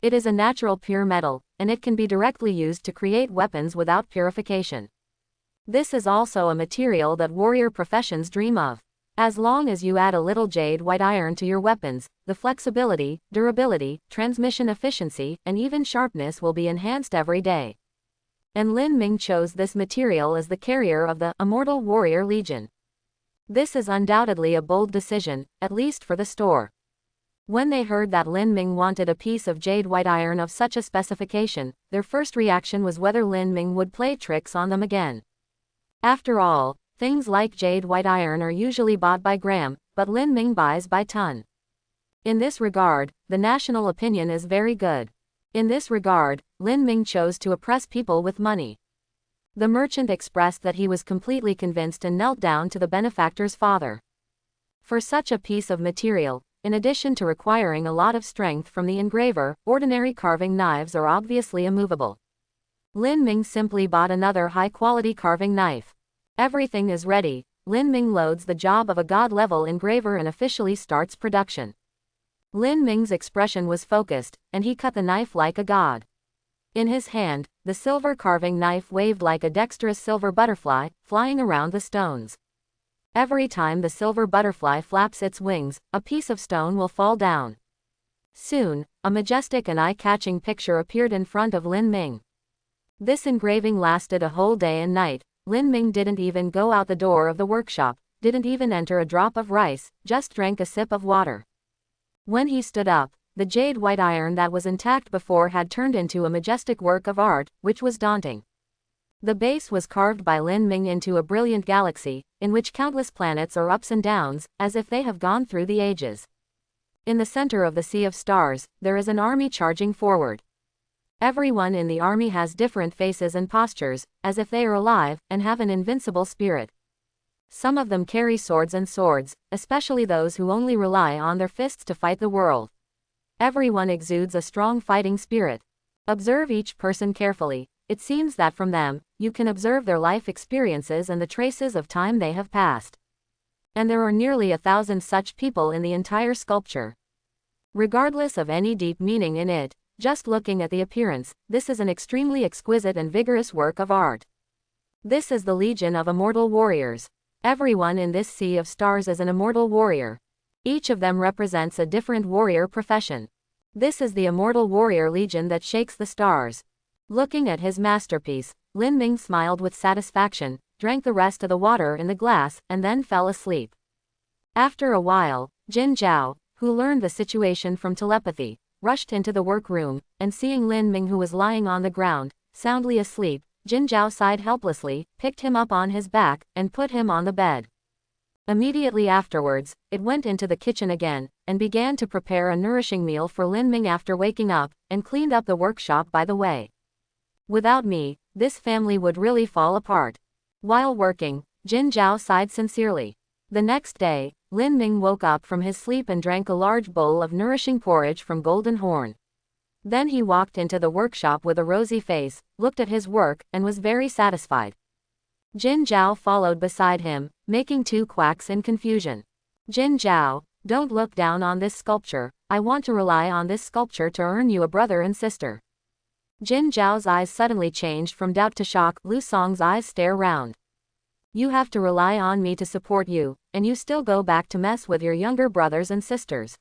It is a natural pure metal, and it can be directly used to create weapons without purification. This is also a material that warrior professions dream of. As long as you add a little jade white iron to your weapons, the flexibility, durability, transmission efficiency, and even sharpness will be enhanced every day. And Lin Ming chose this material as the carrier of the Immortal Warrior Legion. This is undoubtedly a bold decision, at least for the store. When they heard that Lin Ming wanted a piece of jade white iron of such a specification, their first reaction was whether Lin Ming would play tricks on them again. After all, things like jade white iron are usually bought by gram, but Lin Ming buys by ton. In this regard, the national opinion is very good. In this regard, Lin Ming chose to oppress people with money. The merchant expressed that he was completely convinced and knelt down to the benefactor's father. For such a piece of material, in addition to requiring a lot of strength from the engraver, ordinary carving knives are obviously immovable. Lin Ming simply bought another high-quality carving knife. Everything is ready. Lin Ming loads the job of a god-level engraver and officially starts production. Lin Ming's expression was focused, and he cut the knife like a god. In his hand, the silver carving knife waved like a dexterous silver butterfly, flying around the stones. Every time the silver butterfly flaps its wings, a piece of stone will fall down. Soon, a majestic and eye-catching picture appeared in front of Lin Ming. This engraving lasted a whole day and night. Lin Ming didn't even go out the door of the workshop, didn't even enter a drop of rice, just drank a sip of water. When he stood up, the jade white iron that was intact before had turned into a majestic work of art, which was daunting. The base was carved by Lin Ming into a brilliant galaxy, in which countless planets are ups and downs, as if they have gone through the ages. In the center of the sea of stars, there is an army charging forward. Everyone in the army has different faces and postures, as if they are alive, and have an invincible spirit. Some of them carry swords, especially those who only rely on their fists to fight the world. Everyone exudes a strong fighting spirit. Observe each person carefully. It seems that from them, you can observe their life experiences and the traces of time they have passed. And there are nearly 1,000 such people in the entire sculpture. Regardless of any deep meaning in it, just looking at the appearance, this is an extremely exquisite and vigorous work of art. This is the Legion of Immortal Warriors. Everyone in this sea of stars is an immortal warrior. Each of them represents a different warrior profession. This is the Immortal Warrior Legion that shakes the stars. Looking at his masterpiece, Lin Ming smiled with satisfaction, drank the rest of the water in the glass, and then fell asleep. After a while, Jin Zhao, who learned the situation from telepathy, rushed into the workroom, and seeing Lin Ming who was lying on the ground, soundly asleep, Jin Zhao sighed helplessly, picked him up on his back, and put him on the bed. Immediately afterwards, it went into the kitchen again, and began to prepare a nourishing meal for Lin Ming after waking up, and cleaned up the workshop by the way. Without me, this family would really fall apart. While working, Jin Zhao sighed sincerely. The next day, Lin Ming woke up from his sleep and drank a large bowl of nourishing porridge from Golden Horn. Then he walked into the workshop with a rosy face, looked at his work, and was very satisfied. Jin Zhao followed beside him, making two quacks in confusion. Jin Zhao, don't look down on this sculpture. I want to rely on this sculpture to earn you a brother and sister. Jin Zhao's eyes suddenly changed from doubt to shock. Lu Song's eyes stare round. You have to rely on me to support you, and you still go back to mess with your younger brothers and sisters.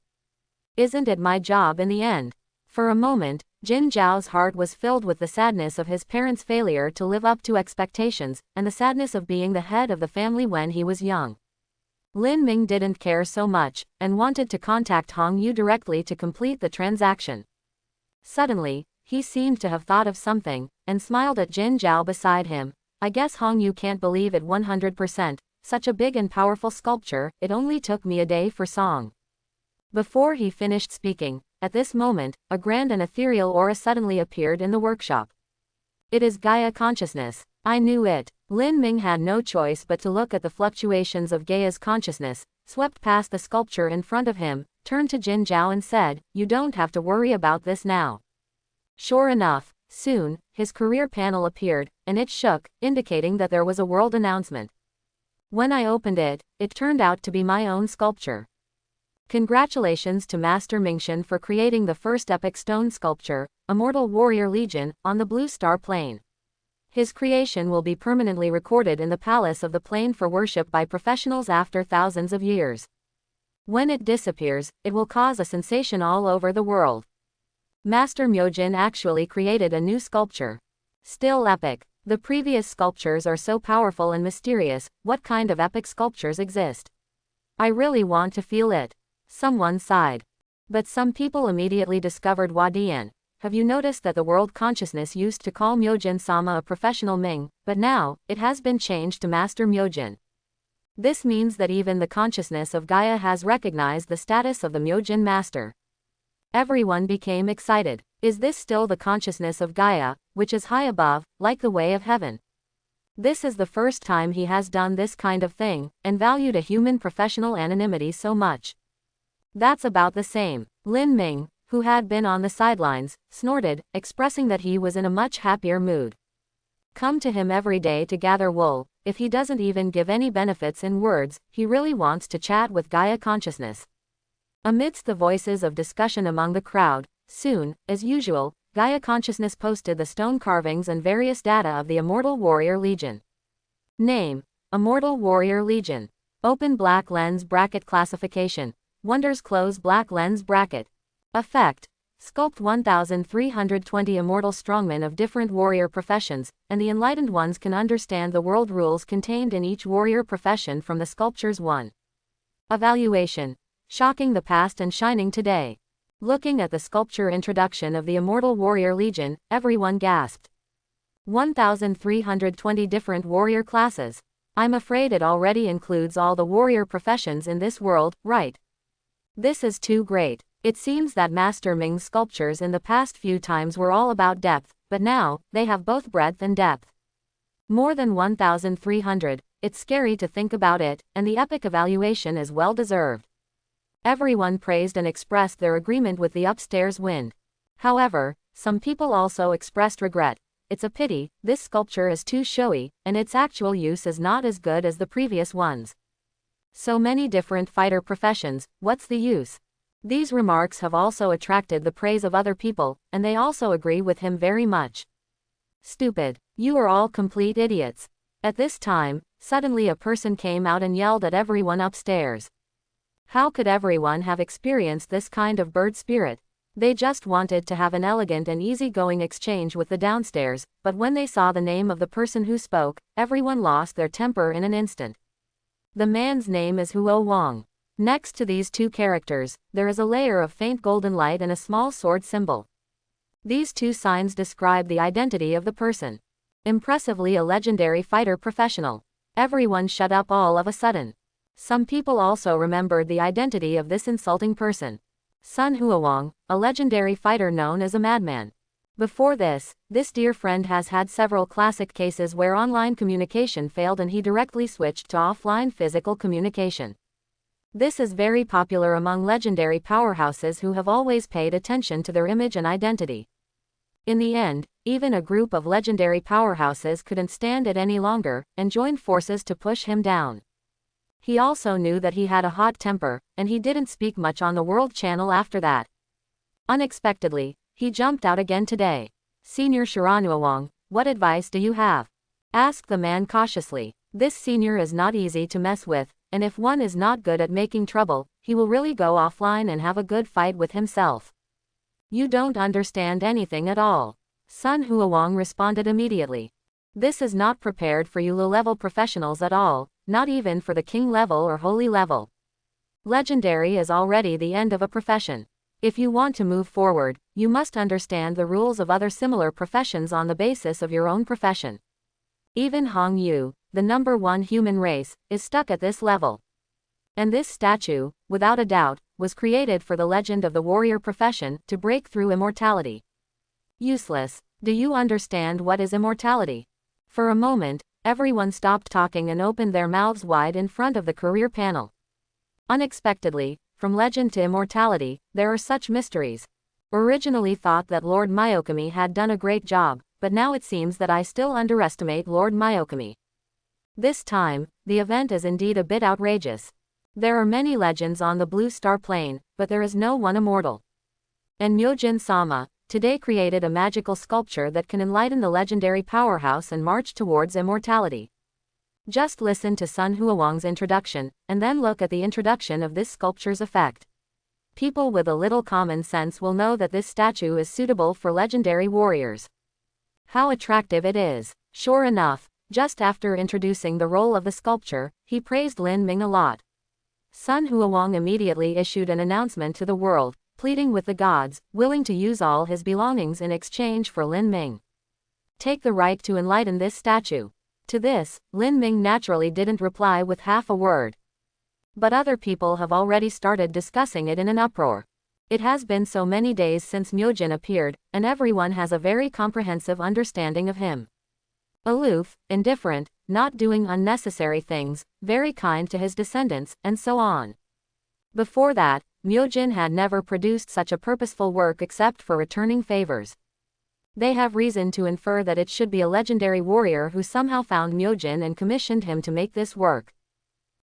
Isn't it my job in the end? For a moment, Jin Zhao's heart was filled with the sadness of his parents' failure to live up to expectations, and the sadness of being the head of the family when he was young. Lin Ming didn't care so much, and wanted to contact Hong Yu directly to complete the transaction. Suddenly, he seemed to have thought of something, and smiled at Jin Zhao beside him. I guess Hong Yu can't believe it 100%, such a big and powerful sculpture, it only took me a day for Song. Before he finished speaking, at this moment, a grand and ethereal aura suddenly appeared in the workshop. It is Gaia consciousness. I knew it. Lin Ming had no choice but to look at the fluctuations of Gaia's consciousness, swept past the sculpture in front of him, turned to Jin Zhao and said, you don't have to worry about this now. Sure enough, soon, his career panel appeared, and it shook, indicating that there was a world announcement. When I opened it, it turned out to be my own sculpture. Congratulations to Master Mingxian for creating the first epic stone sculpture, Immortal Warrior Legion, on the Blue Star Plane. His creation will be permanently recorded in the Palace of the Plane for worship by professionals after thousands of years. When it disappears, it will cause a sensation all over the world. Master Myojin actually created a new sculpture. Still epic. The previous sculptures are so powerful and mysterious, what kind of epic sculptures exist? I really want to feel it. Someone sighed. But some people immediately discovered Wadian. Have you noticed that the world consciousness used to call Myojin-sama a professional Ming, but now, it has been changed to Master Myojin. This means that even the consciousness of Gaia has recognized the status of the Myojin Master. Everyone became excited. Is this still the consciousness of Gaia, which is high above, like the way of heaven? This is the first time he has done this kind of thing, and valued a human professional anonymity so much. That's about the same. Lin Ming, who had been on the sidelines, snorted, expressing that he was in a much happier mood. Come to him every day to gather wool, if he doesn't even give any benefits in words, he really wants to chat with Gaia consciousness. Amidst the voices of discussion among the crowd, soon, as usual, Gaia consciousness posted the stone carvings and various data of the Immortal Warrior Legion. Name: Immortal Warrior Legion. Open black lens bracket classification. Wonders close black lens bracket. Effect: sculpt 1320 immortal strongmen of different warrior professions, and the enlightened ones can understand the world rules contained in each warrior profession from the sculptures. 1. Evaluation: shocking the past and shining today. Looking at the sculpture introduction of the Immortal Warrior Legion, everyone gasped. 1320 different warrior classes. I'm afraid it already includes all the warrior professions in this world, right? This is too great. It seems that Master Ming's sculptures in the past few times were all about depth, but now, they have both breadth and depth. More than 1,300, it's scary to think about it, and the epic evaluation is well deserved. Everyone praised and expressed their agreement with the upstairs wind. However, some people also expressed regret. It's a pity, this sculpture is too showy, and its actual use is not as good as the previous ones. So many different fighter professions, what's the use? These remarks have also attracted the praise of other people, and they also agree with him very much. Stupid. You are all complete idiots. At this time, suddenly a person came out and yelled at everyone upstairs. How could everyone have experienced this kind of bird spirit? They just wanted to have an elegant and easygoing exchange with the downstairs, but when they saw the name of the person who spoke, everyone lost their temper in an instant. The man's name is Huo Wang. Next to these two characters, there is a layer of faint golden light and a small sword symbol. These two signs describe the identity of the person. Impressively a legendary fighter professional. Everyone shut up all of a sudden. Some people also remembered the identity of this insulting person. Sun Huowang, a legendary fighter known as a madman. Before this dear friend has had several classic cases where online communication failed and he directly switched to offline physical communication. This is very popular among legendary powerhouses who have always paid attention to their image and identity. In the end, even a group of legendary powerhouses couldn't stand it any longer, and joined forces to push him down. He also knew that he had a hot temper, and he didn't speak much on the World Channel after that. Unexpectedly, he jumped out again today. Senior Shiranuawang, what advice do you have? Asked the man cautiously. This senior is not easy to mess with, and if one is not good at making trouble, he will really go offline and have a good fight with himself. You don't understand anything at all. Sun Huowang responded immediately. This is not prepared for you low-level professionals at all, not even for the king level or holy level. Legendary is already the end of a profession. If you want to move forward, you must understand the rules of other similar professions on the basis of your own profession. Even Hong Yu, the #1 human race, is stuck at this level. And this statue, without a doubt, was created for the legend of the warrior profession to break through immortality. Useless. Do you understand what is immortality? For a moment, everyone stopped talking and opened their mouths wide in front of the career panel. Unexpectedly, from legend to immortality, there are such mysteries. Originally thought that Lord Myokami had done a great job, but now it seems that I still underestimate Lord Myokami. This time, the event is indeed a bit outrageous. There are many legends on the Blue Star Plane, but there is no one immortal. And Myojin-sama, today created a magical sculpture that can enlighten the legendary powerhouse and march towards immortality. Just listen to Sun Huowang's introduction, and then look at the introduction of this sculpture's effect. People with a little common sense will know that this statue is suitable for legendary warriors. How attractive it is. Sure enough, just after introducing the role of the sculpture, he praised Lin Ming a lot. Sun Huowang immediately issued an announcement to the world, pleading with the gods, willing to use all his belongings in exchange for Lin Ming. Take the right to enlighten this statue. To this, Lin Ming naturally didn't reply with half a word. But other people have already started discussing it in an uproar. It has been so many days since Myojin appeared, and everyone has a very comprehensive understanding of him. Aloof, indifferent, not doing unnecessary things, very kind to his descendants, and so on. Before that, Myojin had never produced such a purposeful work except for returning favors. They have reason to infer that it should be a legendary warrior who somehow found Myojin and commissioned him to make this work.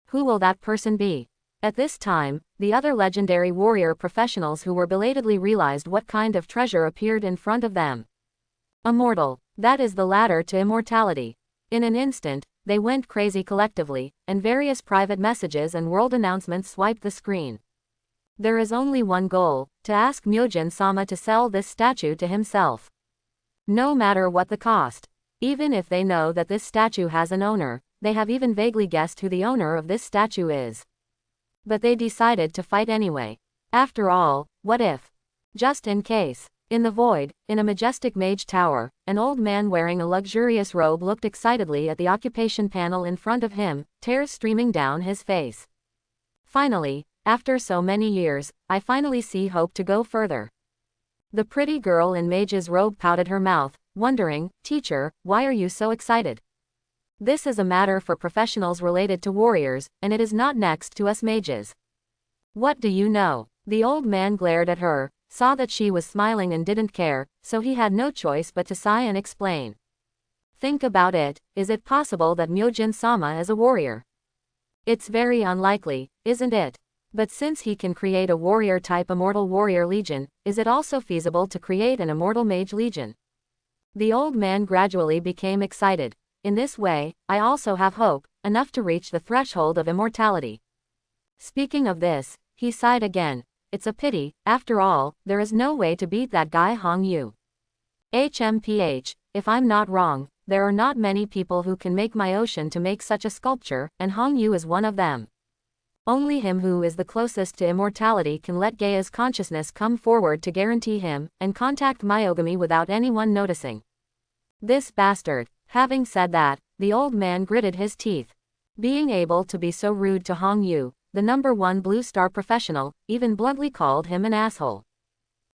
Who will that person be? At this time, the other legendary warrior professionals who were belatedly realized what kind of treasure appeared in front of them. Immortal. That is the ladder to immortality. In an instant, they went crazy collectively, and various private messages and world announcements swiped the screen. There is only one goal, to ask Myojin-sama to sell this statue to himself. No matter what the cost. Even if they know that this statue has an owner, they have even vaguely guessed who the owner of this statue is. But they decided to fight anyway. After all, what if? Just in case. In the void, in a majestic mage tower, an old man wearing a luxurious robe looked excitedly at the occupation panel in front of him, tears streaming down his face. Finally, after so many years, I finally see hope to go further. The pretty girl in mage's robe pouted her mouth, wondering, "Teacher, why are you so excited? This is a matter for professionals related to warriors, and it is not next to us mages." "What do you know?" The old man glared at her, saw that she was smiling and didn't care, so he had no choice but to sigh and explain. "Think about it, is it possible that Myojin-sama is a warrior? It's very unlikely, isn't it? But since he can create a warrior-type immortal warrior legion, is it also feasible to create an immortal mage legion?" The old man gradually became excited. "In this way, I also have hope, enough to reach the threshold of immortality." Speaking of this, he sighed again. It's a pity, after all, there is no way to beat that guy Hong Yu. HMPH, if I'm not wrong, there are not many people who can make my ocean to make such a sculpture, and Hong Yu is one of them. Only him who is the closest to immortality can let Gaia's consciousness come forward to guarantee him, and contact Myogami without anyone noticing. This bastard. Having said that, the old man gritted his teeth. Being able to be so rude to Hong Yu, the #1 Blue Star professional, even bluntly called him an asshole.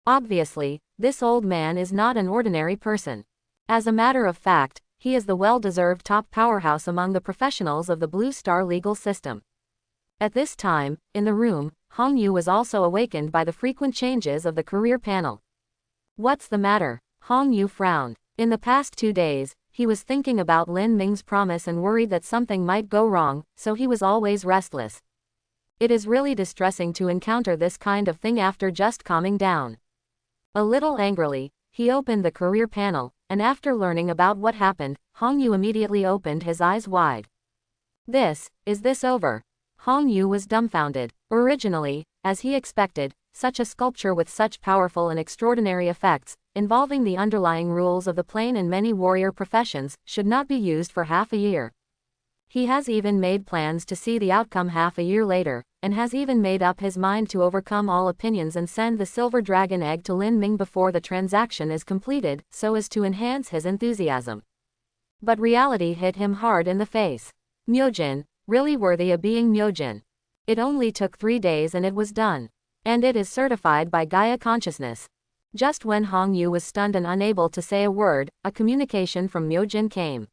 Obviously, this old man is not an ordinary person. As a matter of fact, he is the well-deserved top powerhouse among the professionals of the Blue Star legal system. At this time, in the room, Hong Yu was also awakened by the frequent changes of the career panel. "What's the matter?" Hong Yu frowned. In the past 2 days, he was thinking about Lin Ming's promise and worried that something might go wrong, so he was always restless. It is really distressing to encounter this kind of thing after just calming down. A little angrily, he opened the career panel, and after learning about what happened, Hong Yu immediately opened his eyes wide. Is this over? Hong Yu was dumbfounded. Originally, as he expected, such a sculpture with such powerful and extraordinary effects, involving the underlying rules of the plane and many warrior professions, should not be used for half a year. He has even made plans to see the outcome half a year later, and has even made up his mind to overcome all opinions and send the silver dragon egg to Lin Ming before the transaction is completed, so as to enhance his enthusiasm. But reality hit him hard in the face. Myojin, really worthy of being Myojin. It only took 3 days and it was done. And it is certified by Gaia Consciousness. Just when Hong Yu was stunned and unable to say a word, a communication from Myojin came.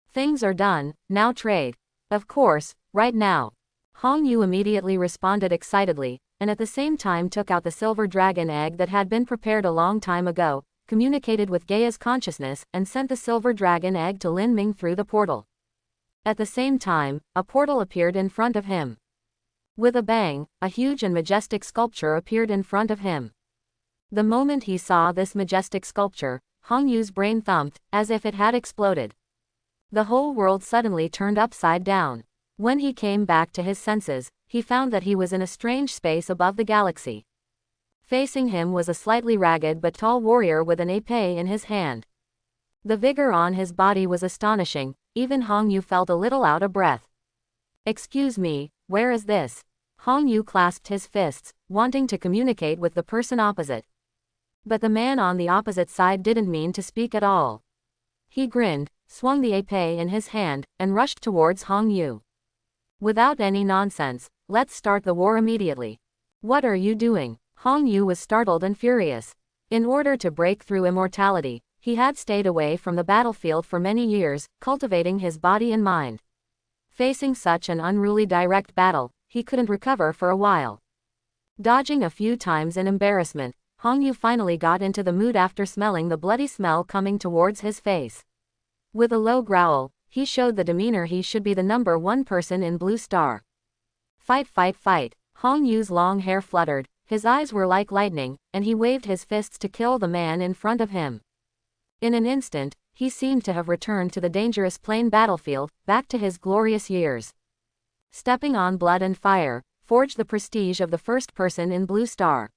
"Things are done, now trade. Of course, right now." Hong Yu immediately responded excitedly, and at the same time took out the silver dragon egg that had been prepared a long time ago, communicated with Gaia's consciousness, and sent the silver dragon egg to Lin Ming through the portal. At the same time, a portal appeared in front of him. With a bang, a huge and majestic sculpture appeared in front of him. The moment he saw this majestic sculpture, Hong Yu's brain thumped, as if it had exploded. The whole world suddenly turned upside down. When he came back to his senses, he found that he was in a strange space above the galaxy. Facing him was a slightly ragged but tall warrior with an épée in his hand. The vigor on his body was astonishing, even Hong Yu felt a little out of breath. "Excuse me, where is this?" Hong Yu clasped his fists, wanting to communicate with the person opposite. But the man on the opposite side didn't mean to speak at all. He grinned, swung the épée in his hand, and rushed towards Hong Yu. "Without any nonsense, let's start the war immediately." "What are you doing?" Hong Yu was startled and furious. In order to break through immortality, he had stayed away from the battlefield for many years, cultivating his body and mind. Facing such an unruly direct battle, he couldn't recover for a while. Dodging a few times in embarrassment, Hong Yu finally got into the mood after smelling the bloody smell coming towards his face. With a low growl, he showed the demeanor he should be the number one person in Blue Star. Fight, fight, fight. Hong Yu's long hair fluttered, his eyes were like lightning, and he waved his fists to kill the man in front of him. In an instant, he seemed to have returned to the dangerous plain battlefield, back to his glorious years. Stepping on blood and fire, forged the prestige of the first person in Blue Star.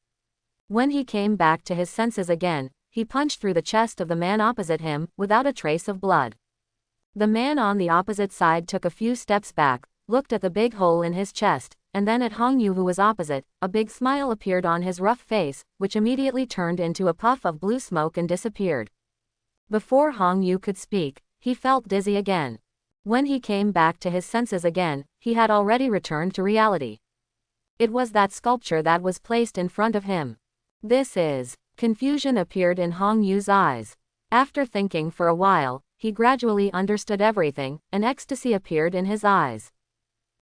When he came back to his senses again, he punched through the chest of the man opposite him, without a trace of blood. The man on the opposite side took a few steps back, looked at the big hole in his chest, and then at Hong Yu who was opposite. A big smile appeared on his rough face, which immediately turned into a puff of blue smoke and disappeared. Before Hong Yu could speak, he felt dizzy again. When he came back to his senses again, he had already returned to reality. It was that sculpture that was placed in front of him. This is... Confusion appeared in Hong Yu's eyes. After thinking for a while, he gradually understood everything, and ecstasy appeared in his eyes.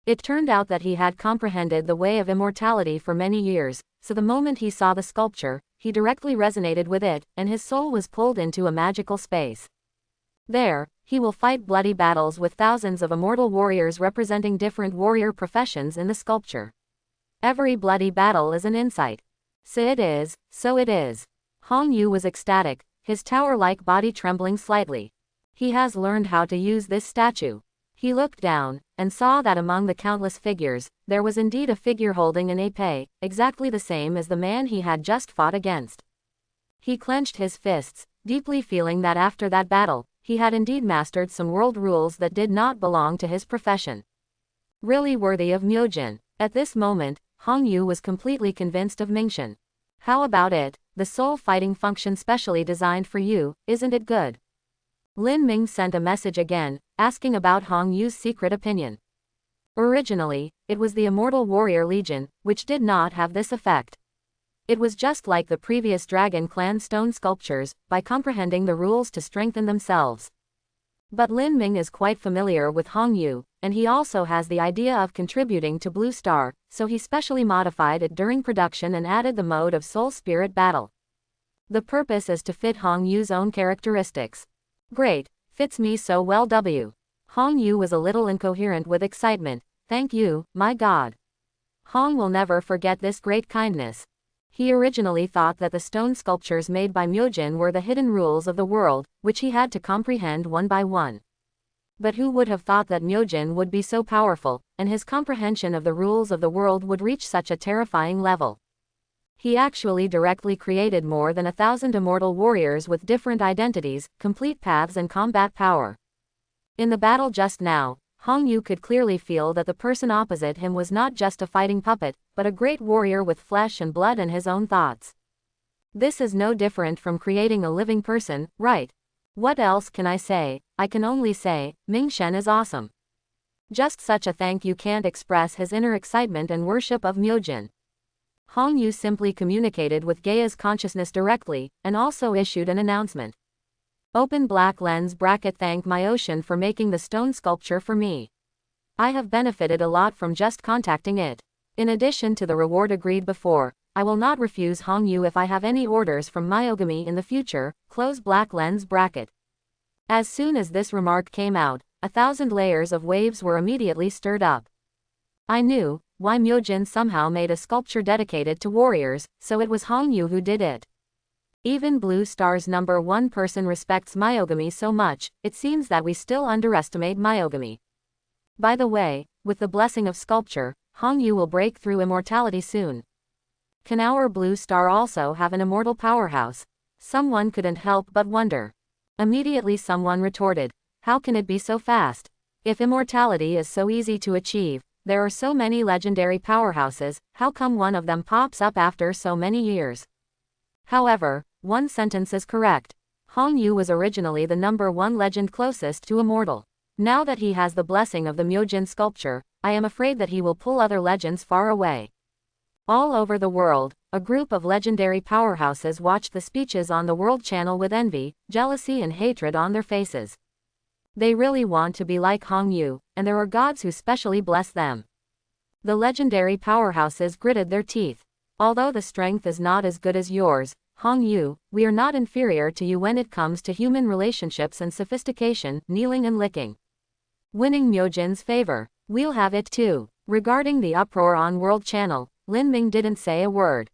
It turned out that he had comprehended the way of immortality for many years, so the moment he saw the sculpture, he directly resonated with it, and his soul was pulled into a magical space. There, he will fight bloody battles with thousands of immortal warriors representing different warrior professions in the sculpture. Every bloody battle is an insight. So it is, so it is. Hong Yu was ecstatic, his tower-like body trembling slightly. He has learned how to use this statue. He looked down, and saw that among the countless figures, there was indeed a figure holding an épée, exactly the same as the man he had just fought against. He clenched his fists, deeply feeling that after that battle, he had indeed mastered some world rules that did not belong to his profession. Really worthy of Myojin. At this moment, Hong Yu was completely convinced of Mingxian. How about it? The soul fighting function specially designed for you, isn't it good? Lin Ming sent a message again, asking about Hong Yu's secret opinion. Originally, it was the Immortal Warrior Legion, which did not have this effect. It was just like the previous Dragon Clan stone sculptures, by comprehending the rules to strengthen themselves. But Lin Ming is quite familiar with Hong Yu, and he also has the idea of contributing to Blue Star, so he specially modified it during production and added the mode of soul spirit battle. The purpose is to fit Hong Yu's own characteristics. Great, fits me so well. Hong Yu was a little incoherent with excitement. Thank you, my God. Hong will never forget this great kindness. He originally thought that the stone sculptures made by Myojin were the hidden rules of the world, which he had to comprehend one by one. But who would have thought that Myojin would be so powerful, and his comprehension of the rules of the world would reach such a terrifying level? He actually directly created more than 1,000 immortal warriors with different identities, complete paths and combat power. In the battle just now, Hong Yu could clearly feel that the person opposite him was not just a fighting puppet, but a great warrior with flesh and blood and his own thoughts. This is no different from creating a living person, right? What else can I say? I can only say, Mingxian is awesome. Just such a thank you can't express his inner excitement and worship of Myojin. Hong Yu simply communicated with Gaia's consciousness directly, and also issued an announcement. Open black lens bracket. Thank my ocean for making the stone sculpture for me. I have benefited a lot from just contacting it. In addition to the reward agreed before, I will not refuse Hong Yu if I have any orders from Myogami in the future. Close black lens bracket. As soon as this remark came out, 1,000 layers of waves were immediately stirred up. I knew why Myojin somehow made a sculpture dedicated to warriors, so it was Hong Yu who did it. Even Blue Star's #1 person respects Myogami so much, it seems that we still underestimate Myogami. By the way, with the blessing of sculpture, Hong Yu will break through immortality soon. Can our Blue Star also have an immortal powerhouse? Someone couldn't help but wonder. Immediately someone retorted, how can it be so fast? If immortality is so easy to achieve, there are so many legendary powerhouses, how come one of them pops up after so many years? However, one sentence is correct. Hong Yu was originally the #1 legend closest to immortal. Now that he has the blessing of the Myojin sculpture, I am afraid that he will pull other legends far away. All over the world, a group of legendary powerhouses watched the speeches on the World Channel with envy, jealousy and hatred on their faces. They really want to be like Hong Yu, and there are gods who specially bless them. The legendary powerhouses gritted their teeth. Although the strength is not as good as yours, Hong Yu, we are not inferior to you when it comes to human relationships and sophistication, kneeling and licking. Winning Myojin's favor. We'll have it too. Regarding the uproar on World Channel, Lin Ming didn't say a word.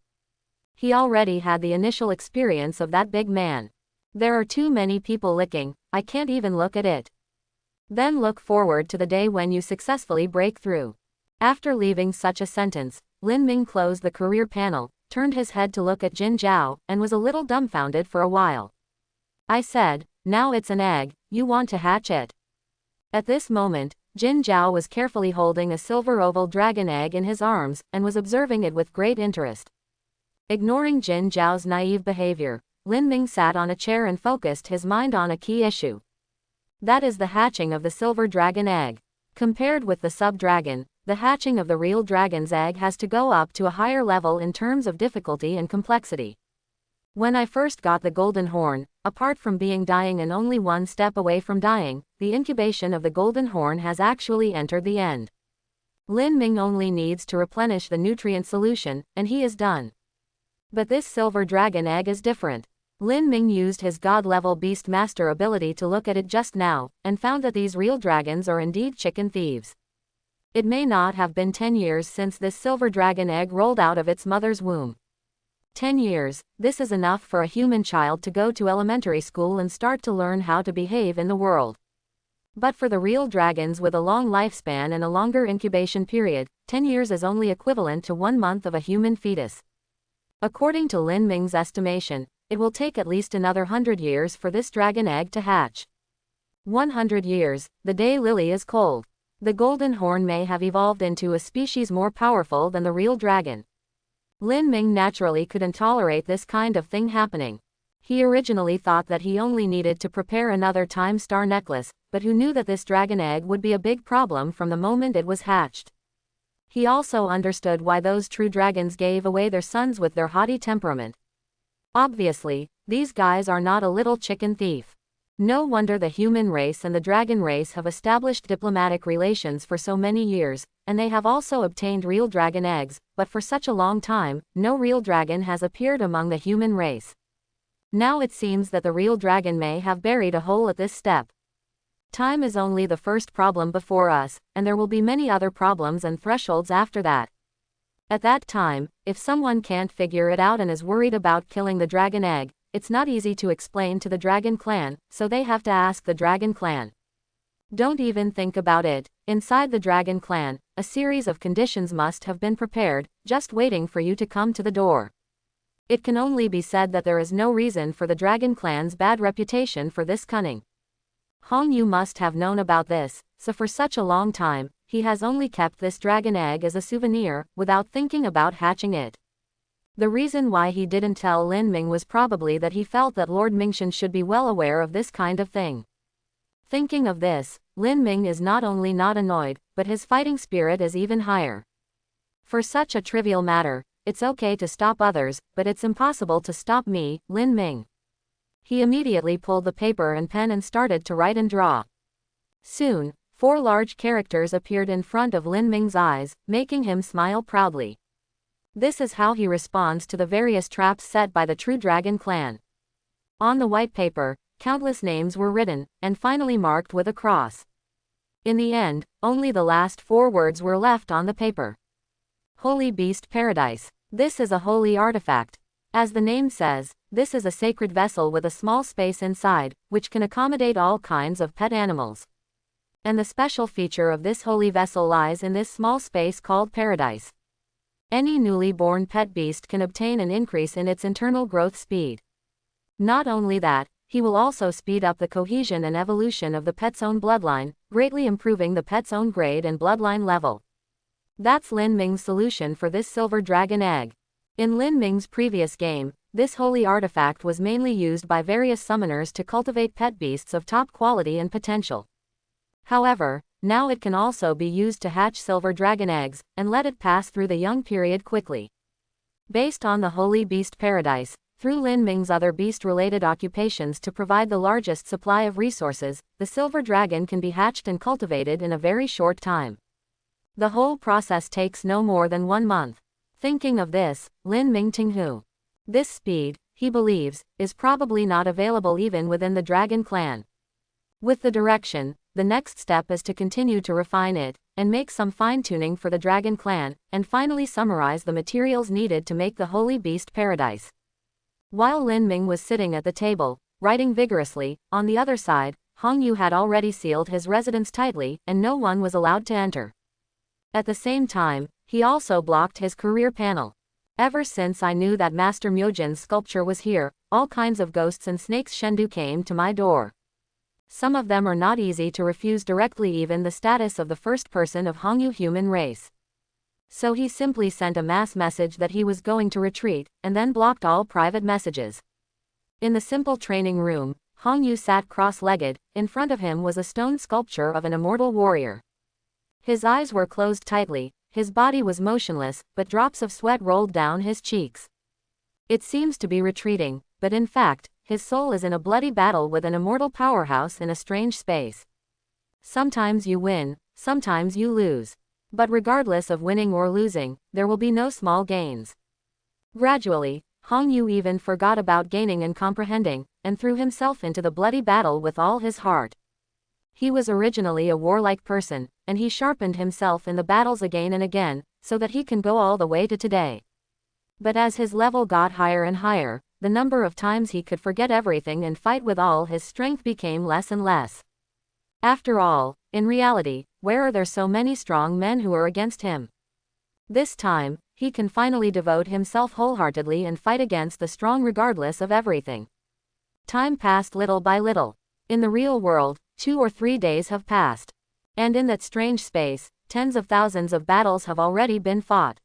He already had the initial experience of that big man. There are too many people licking, I can't even look at it. Then look forward to the day when you successfully break through. After leaving such a sentence, Lin Ming closed the career panel, turned his head to look at Jin Zhao, and was a little dumbfounded for a while. I said, now it's an egg, you want to hatch it. At this moment, Jin Zhao was carefully holding a silver oval dragon egg in his arms, and was observing it with great interest. Ignoring Jin Zhao's naive behavior, Lin Ming sat on a chair and focused his mind on a key issue. That is the hatching of the silver dragon egg. Compared with the sub-dragon, the hatching of the real dragon's egg has to go up to a higher level in terms of difficulty and complexity. When I first got the golden horn, apart from being dying and only one step away from dying, the incubation of the golden horn has actually entered the end. Lin Ming only needs to replenish the nutrient solution, and he is done. But this silver dragon egg is different. Lin Ming used his god-level beast master ability to look at it just now, and found that these real dragons are indeed chicken thieves. It may not have been 10 years since this silver dragon egg rolled out of its mother's womb. 10 years, this is enough for a human child to go to elementary school and start to learn how to behave in the world. But for the real dragons with a long lifespan and a longer incubation period, 10 years is only equivalent to 1 month of a human fetus. According to Lin Ming's estimation, it will take at least another 100 years for this dragon egg to hatch. 100 years, the day lily is cold. The golden horn may have evolved into a species more powerful than the real dragon. Lin Ming naturally couldn't tolerate this kind of thing happening. He originally thought that he only needed to prepare another time star necklace, but who knew that this dragon egg would be a big problem from the moment it was hatched. He also understood why those true dragons gave away their sons with their haughty temperament. Obviously, these guys are not a little chicken thief. No wonder the human race and the dragon race have established diplomatic relations for so many years, and they have also obtained real dragon eggs, but for such a long time, no real dragon has appeared among the human race. Now it seems that the real dragon may have buried a hole at this step. Time is only the first problem before us, and there will be many other problems and thresholds after that. At that time, if someone can't figure it out and is worried about killing the dragon egg, it's not easy to explain to the Dragon Clan, so they have to ask the Dragon Clan. Don't even think about it. Inside the Dragon Clan, a series of conditions must have been prepared, just waiting for you to come to the door. It can only be said that there is no reason for the Dragon Clan's bad reputation for this cunning. Hong Yu must have known about this, so for such a long time, he has only kept this dragon egg as a souvenir, without thinking about hatching it. The reason why he didn't tell Lin Ming was probably that he felt that Lord Mingshan should be well aware of this kind of thing. Thinking of this, Lin Ming is not only not annoyed, but his fighting spirit is even higher. For such a trivial matter, it's okay to stop others, but it's impossible to stop me, Lin Ming. He immediately pulled the paper and pen and started to write and draw. Soon, 4 large characters appeared in front of Lin Ming's eyes, making him smile proudly. This is how he responds to the various traps set by the True Dragon Clan. On the white paper, countless names were written, and finally marked with a cross. In the end, only the last 4 words were left on the paper. Holy Beast Paradise. This is a holy artifact. As the name says, this is a sacred vessel with a small space inside, which can accommodate all kinds of pet animals. And the special feature of this holy vessel lies in this small space called paradise. Any newly born pet beast can obtain an increase in its internal growth speed. Not only that, he will also speed up the cohesion and evolution of the pet's own bloodline, greatly improving the pet's own grade and bloodline level. That's Lin Ming's solution for this silver dragon egg. In Lin Ming's previous game, this holy artifact was mainly used by various summoners to cultivate pet beasts of top quality and potential. However, now it can also be used to hatch silver dragon eggs, and let it pass through the young period quickly. Based on the Holy Beast Paradise, through Lin Ming's other beast-related occupations to provide the largest supply of resources, the silver dragon can be hatched and cultivated in a very short time. The whole process takes no more than 1 month. Thinking of this, Lin Ming Tinghu. This speed, he believes, is probably not available even within the Dragon Clan. With the direction, the next step is to continue to refine it, and make some fine-tuning for the Dragon Clan, and finally summarize the materials needed to make the Holy Beast Paradise. While Lin Ming was sitting at the table, writing vigorously, on the other side, Hong Yu had already sealed his residence tightly, and no one was allowed to enter. At the same time, he also blocked his career panel. Ever since I knew that Master Myojin's sculpture was here, all kinds of ghosts and snakes Shendu came to my door. Some of them are not easy to refuse directly, even the status of the first person of Hongyu human race. So he simply sent a mass message that he was going to retreat, and then blocked all private messages. In the simple training room, Hongyu sat cross-legged. In front of him was a stone sculpture of an immortal warrior. His eyes were closed tightly, his body was motionless, but drops of sweat rolled down his cheeks. It seems to be retreating, but in fact, his soul is in a bloody battle with an immortal powerhouse in a strange space. Sometimes you win, sometimes you lose. But regardless of winning or losing, there will be no small gains. Gradually, Hong Yu even forgot about gaining and comprehending, and threw himself into the bloody battle with all his heart. He was originally a warlike person, and he sharpened himself in the battles again and again, so that he can go all the way to today. But as his level got higher and higher, the number of times he could forget everything and fight with all his strength became less and less. After all, in reality, where are there so many strong men who are against him? This time, he can finally devote himself wholeheartedly and fight against the strong regardless of everything. Time passed little by little. In the real world, 2 or 3 days have passed. And in that strange space, tens of thousands of battles have already been fought.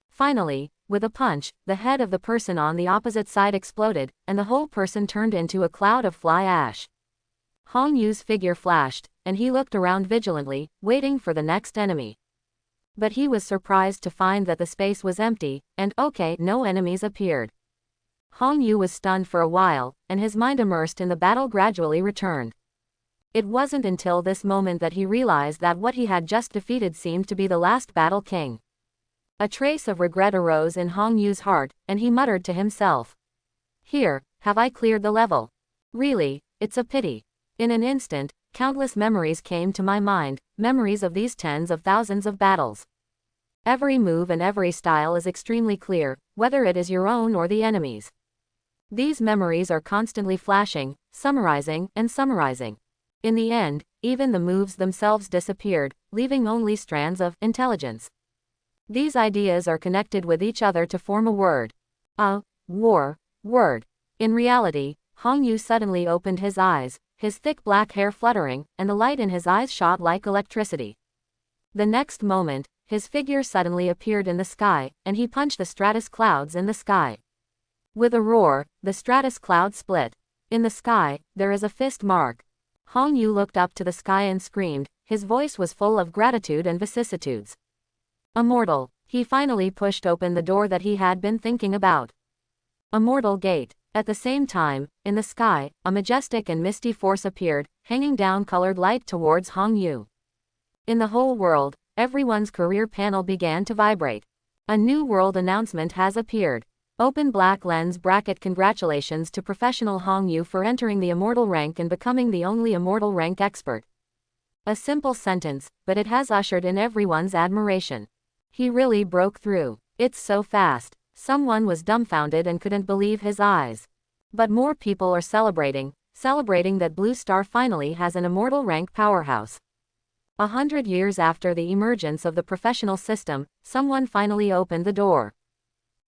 Finally, with a punch, the head of the person on the opposite side exploded, and the whole person turned into a cloud of fly ash. Hong Yu's figure flashed, and he looked around vigilantly, waiting for the next enemy. But he was surprised to find that the space was empty, and no enemies appeared. Hong Yu was stunned for a while, and his mind immersed in the battle gradually returned. It wasn't until this moment that he realized that what he had just defeated seemed to be the last battle king. A trace of regret arose in Hong Yu's heart, and he muttered to himself. Here, have I cleared the level? Really, it's a pity. In an instant, countless memories came to my mind, memories of these tens of thousands of battles. Every move and every style is extremely clear, whether it is your own or the enemy's. These memories are constantly flashing, summarizing, and summarizing. In the end, even the moves themselves disappeared, leaving only strands of intelligence. These ideas are connected with each other to form a word. A word. In reality, Hong Yu suddenly opened his eyes, his thick black hair fluttering, and the light in his eyes shot like electricity. The next moment, his figure suddenly appeared in the sky, and he punched the stratus clouds in the sky. With a roar, the stratus cloud split. In the sky, there is a fist mark. Hong Yu looked up to the sky and screamed, his voice was full of gratitude and vicissitudes. Immortal. He finally pushed open the door that he had been thinking about. Immortal Gate. At the same time, in the sky, a majestic and misty force appeared, hanging down colored light towards Hong Yu. In the whole world, everyone's career panel began to vibrate. A new world announcement has appeared. Open black lens bracket. Congratulations to professional Hong Yu for entering the immortal rank and becoming the only immortal rank expert. A simple sentence, but it has ushered in everyone's admiration. He really broke through. It's so fast. Someone was dumbfounded and couldn't believe his eyes. But more people are celebrating that Blue Star finally has an immortal rank powerhouse. 100 years after the emergence of the professional system, someone finally opened the door.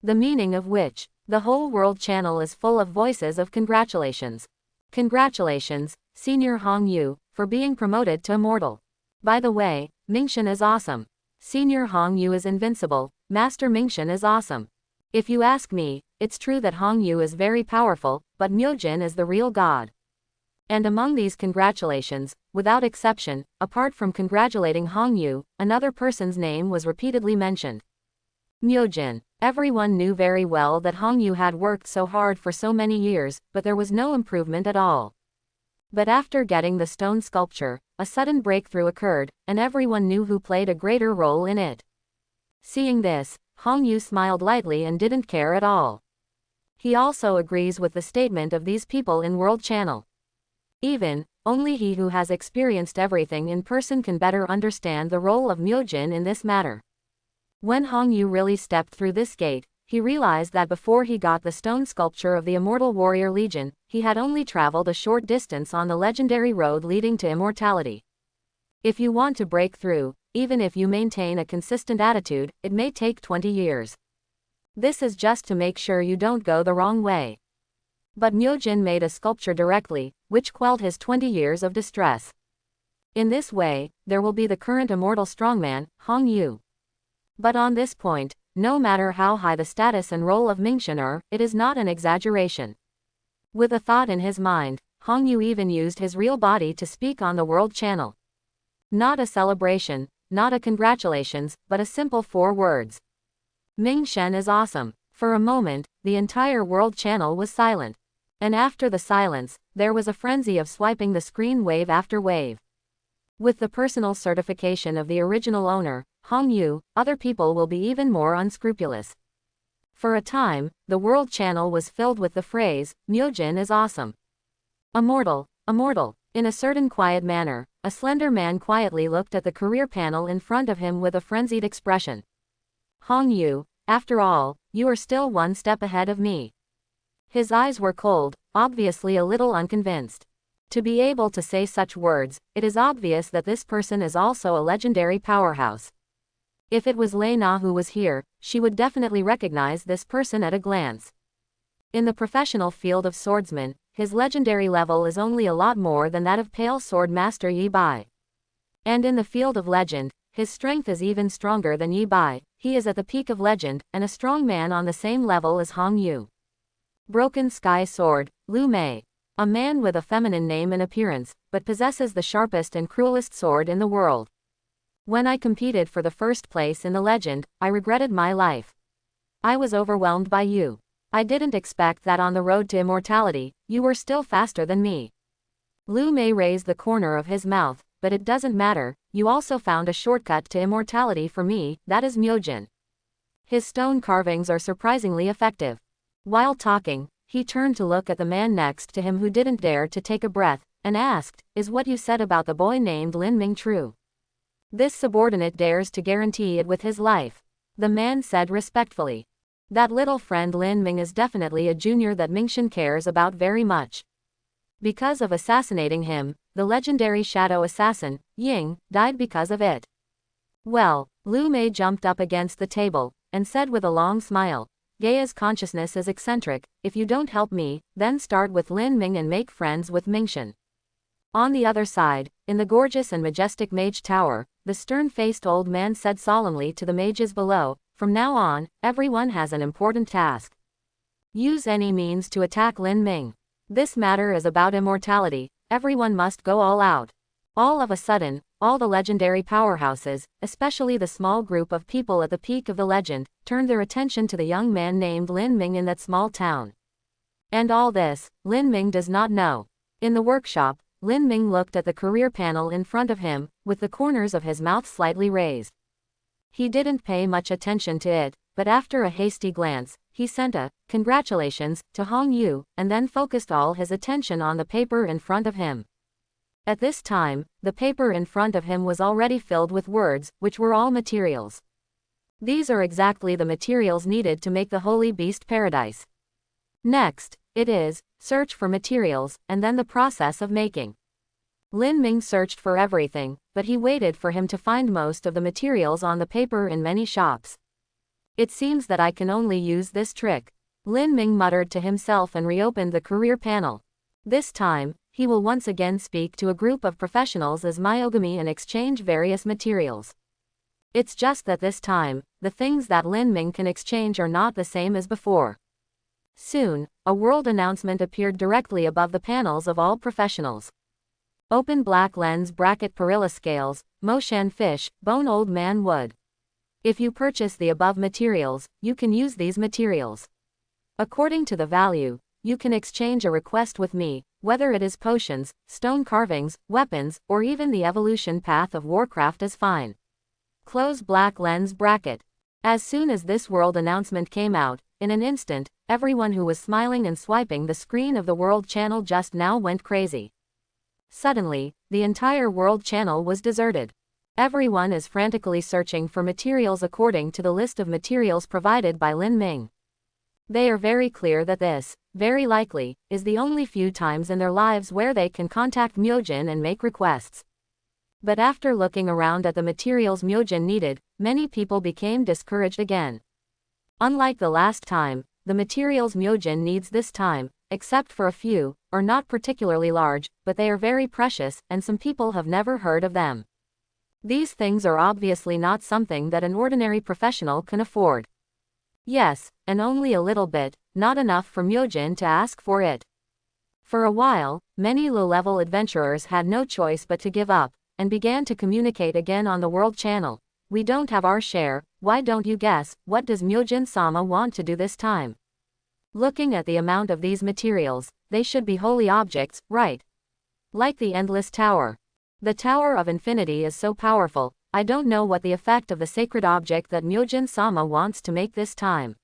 The meaning of which, the whole world channel is full of voices of congratulations. Congratulations, Senior Hong Yu, for being promoted to immortal. By the way, Mingshan is awesome. Senior Hong Yu is invincible, Master Mingshan is awesome. If you ask me, it's true that Hong Yu is very powerful, but Myojin is the real god. And among these congratulations, without exception, apart from congratulating Hong Yu, another person's name was repeatedly mentioned. Myojin. Everyone knew very well that Hong Yu had worked so hard for so many years, but there was no improvement at all. But after getting the stone sculpture, a sudden breakthrough occurred, and everyone knew who played a greater role in it. Seeing this, Hong Yu smiled lightly and didn't care at all. He also agrees with the statement of these people in World Channel. Only he who has experienced everything in person can better understand the role of Myojin in this matter. When Hong Yu really stepped through this gate, he realized that before he got the stone sculpture of the Immortal Warrior Legion, he had only traveled a short distance on the legendary road leading to immortality. If you want to break through, even if you maintain a consistent attitude, it may take 20 years. This is just to make sure you don't go the wrong way. But Myojin made a sculpture directly, which quelled his 20 years of distress. In this way, there will be the current immortal strongman, Hong Yu. But on this point, no matter how high the status and role of Mingxuan are, it is not an exaggeration. With a thought in his mind, Hong Yu even used his real body to speak on the World Channel. Not a celebration, not a congratulations, but a simple 4 words. Mingxuan is awesome. For a moment, the entire World Channel was silent. And after the silence, there was a frenzy of swiping the screen wave after wave. With the personal certification of the original owner, Hong Yu, other people will be even more unscrupulous. For a time, the World Channel was filled with the phrase, Myojin is awesome. Immortal, immortal. In a certain quiet manner, a slender man quietly looked at the career panel in front of him with a frenzied expression. Hong Yu, after all, you are still one step ahead of me. His eyes were cold, obviously a little unconvinced. To be able to say such words, it is obvious that this person is also a legendary powerhouse. If it was Lei Na who was here, she would definitely recognize this person at a glance. In the professional field of swordsman, his legendary level is only a lot more than that of Pale Sword Master Yi Bai. And in the field of legend, his strength is even stronger than Yi Bai. He is at the peak of legend, and a strong man on the same level as Hong Yu. Broken Sky Sword, Lu Mei. A man with a feminine name and appearance, but possesses the sharpest and cruelest sword in the world. When I competed for the first place in the legend, I regretted my life. I was overwhelmed by you. I didn't expect that on the road to immortality, you were still faster than me. Lu Mei raised the corner of his mouth, but it doesn't matter, you also found a shortcut to immortality for me, that is Myojin. His stone carvings are surprisingly effective. While talking, he turned to look at the man next to him who didn't dare to take a breath, and asked, is what you said about the boy named Lin Ming true? This subordinate dares to guarantee it with his life. The man said respectfully. That little friend Lin Ming is definitely a junior that Mingxuan cares about very much. Because of assassinating him, the legendary shadow assassin, Ying, died because of it. Well, Lu Mei jumped up against the table, and said with a long smile, Gaia's consciousness is eccentric, if you don't help me, then start with Lin Ming and make friends with Mingxuan. On the other side, in the gorgeous and majestic mage tower, the stern-faced old man said solemnly to the mages below, from now on, everyone has an important task. Use any means to attack Lin Ming. This matter is about immortality, everyone must go all out. All of a sudden, all the legendary powerhouses, especially the small group of people at the peak of the legend, turned their attention to the young man named Lin Ming in that small town. And all this, Lin Ming does not know. In the workshop, Lin Ming looked at the career panel in front of him, with the corners of his mouth slightly raised. He didn't pay much attention to it, but after a hasty glance, he sent a congratulations to Hong Yu, and then focused all his attention on the paper in front of him. At this time, the paper in front of him was already filled with words, which were all materials. These are exactly the materials needed to make the Holy Beast Paradise. Next, it is, search for materials, and then the process of making. Lin Ming searched for everything, but he waited for him to find most of the materials on the paper in many shops. It seems that I can only use this trick. Lin Ming muttered to himself and reopened the career panel. This time, he will once again speak to a group of professionals as Myogami and exchange various materials. It's just that this time, the things that Lin Ming can exchange are not the same as before. Soon, a world announcement appeared directly above the panels of all professionals. Open black lens bracket Perilla scales, Moshan fish, bone old man wood. If you purchase the above materials, you can use these materials. According to the value, you can exchange a request with me, whether it is potions, stone carvings, weapons, or even the evolution path of Warcraft is fine. Close black lens bracket. As soon as this world announcement came out, in an instant, everyone who was smiling and swiping the screen of the World Channel just now went crazy. Suddenly, the entire World Channel was deserted. Everyone is frantically searching for materials according to the list of materials provided by Lin Ming. They are very clear that this, very likely, is the only few times in their lives where they can contact Myojin and make requests. But after looking around at the materials Myojin needed, many people became discouraged again. Unlike the last time, the materials Myojin needs this time, except for a few, are not particularly large, but they are very precious, and some people have never heard of them. These things are obviously not something that an ordinary professional can afford. Yes, and only a little bit, not enough for Myojin to ask for it. For a while, many low-level adventurers had no choice but to give up, and began to communicate again on the World Channel. We don't have our share, why don't you guess, what does Myojin-sama want to do this time? Looking at the amount of these materials, they should be holy objects, right? Like the Endless Tower. The Tower of Infinity is so powerful, I don't know what the effect of the sacred object that Myojin-sama wants to make this time.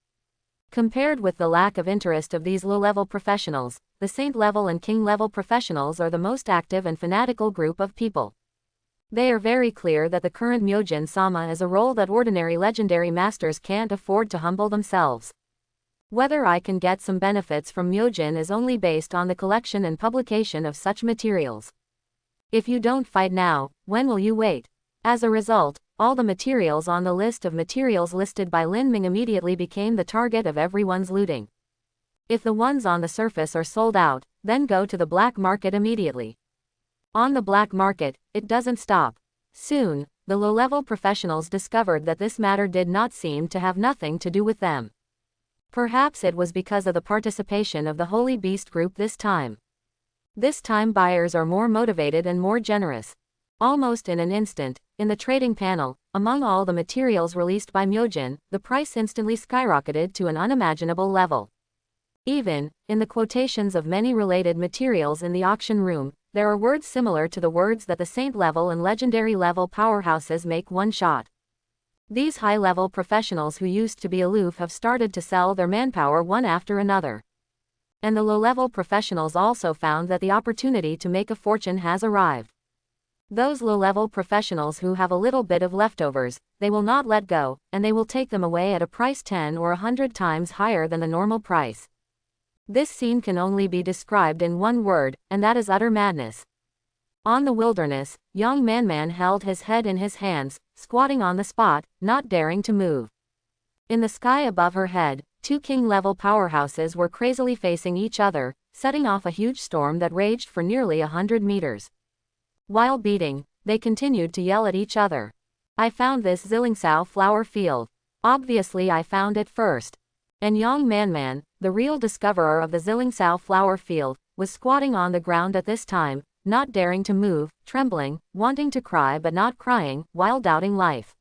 Compared with the lack of interest of these low-level professionals, the saint-level and king-level professionals are the most active and fanatical group of people. They are very clear that the current Myojin-sama is a role that ordinary legendary masters can't afford to humble themselves. Whether I can get some benefits from Myojin is only based on the collection and publication of such materials. If you don't fight now, when will you wait? As a result, all the materials on the list of materials listed by Lin Ming immediately became the target of everyone's looting. If the ones on the surface are sold out, then go to the black market immediately. On the black market, it doesn't stop. Soon, the low-level professionals discovered that this matter did not seem to have nothing to do with them. Perhaps it was because of the participation of the Holy Beast group this time. This time buyers are more motivated and more generous. Almost in an instant, in the trading panel, among all the materials released by Myojin, the price instantly skyrocketed to an unimaginable level. Even, in the quotations of many related materials in the auction room, there are words similar to the words that the saint-level and legendary-level powerhouses make one shot. These high-level professionals who used to be aloof have started to sell their manpower one after another. And the low-level professionals also found that the opportunity to make a fortune has arrived. Those low-level professionals who have a little bit of leftovers, they will not let go, and they will take them away at a price 10 or 100 times higher than the normal price. This scene can only be described in one word, and that is utter madness. On the wilderness, young Man held his head in his hands, squatting on the spot, not daring to move. In the sky above her head, two king-level powerhouses were crazily facing each other, setting off a huge storm that raged for nearly 100 meters. While beating, they continued to yell at each other. I found this Zilingsao flower field. Obviously I found it first. And young Man, the real discoverer of the Zilingsao flower field, was squatting on the ground at this time, not daring to move, trembling, wanting to cry but not crying, while doubting life.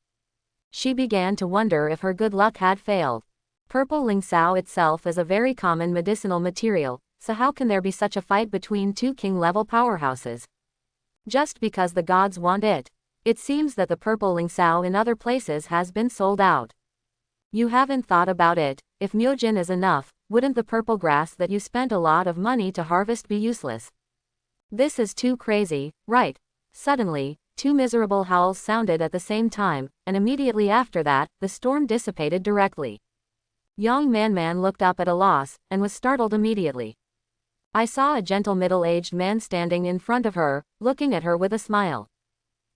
She began to wonder if her good luck had failed. Purple Lingsao itself is a very common medicinal material, so how can there be such a fight between two king-level powerhouses? Just because the gods want it. It seems that the purple Lingsao in other places has been sold out. You haven't thought about it. If Myojin is enough, wouldn't the purple grass that you spent a lot of money to harvest be useless? This is too crazy, right? Suddenly, two miserable howls sounded at the same time, and immediately after that, the storm dissipated directly. Young Man looked up at a loss, and was startled immediately. I saw a gentle middle-aged man standing in front of her, looking at her with a smile.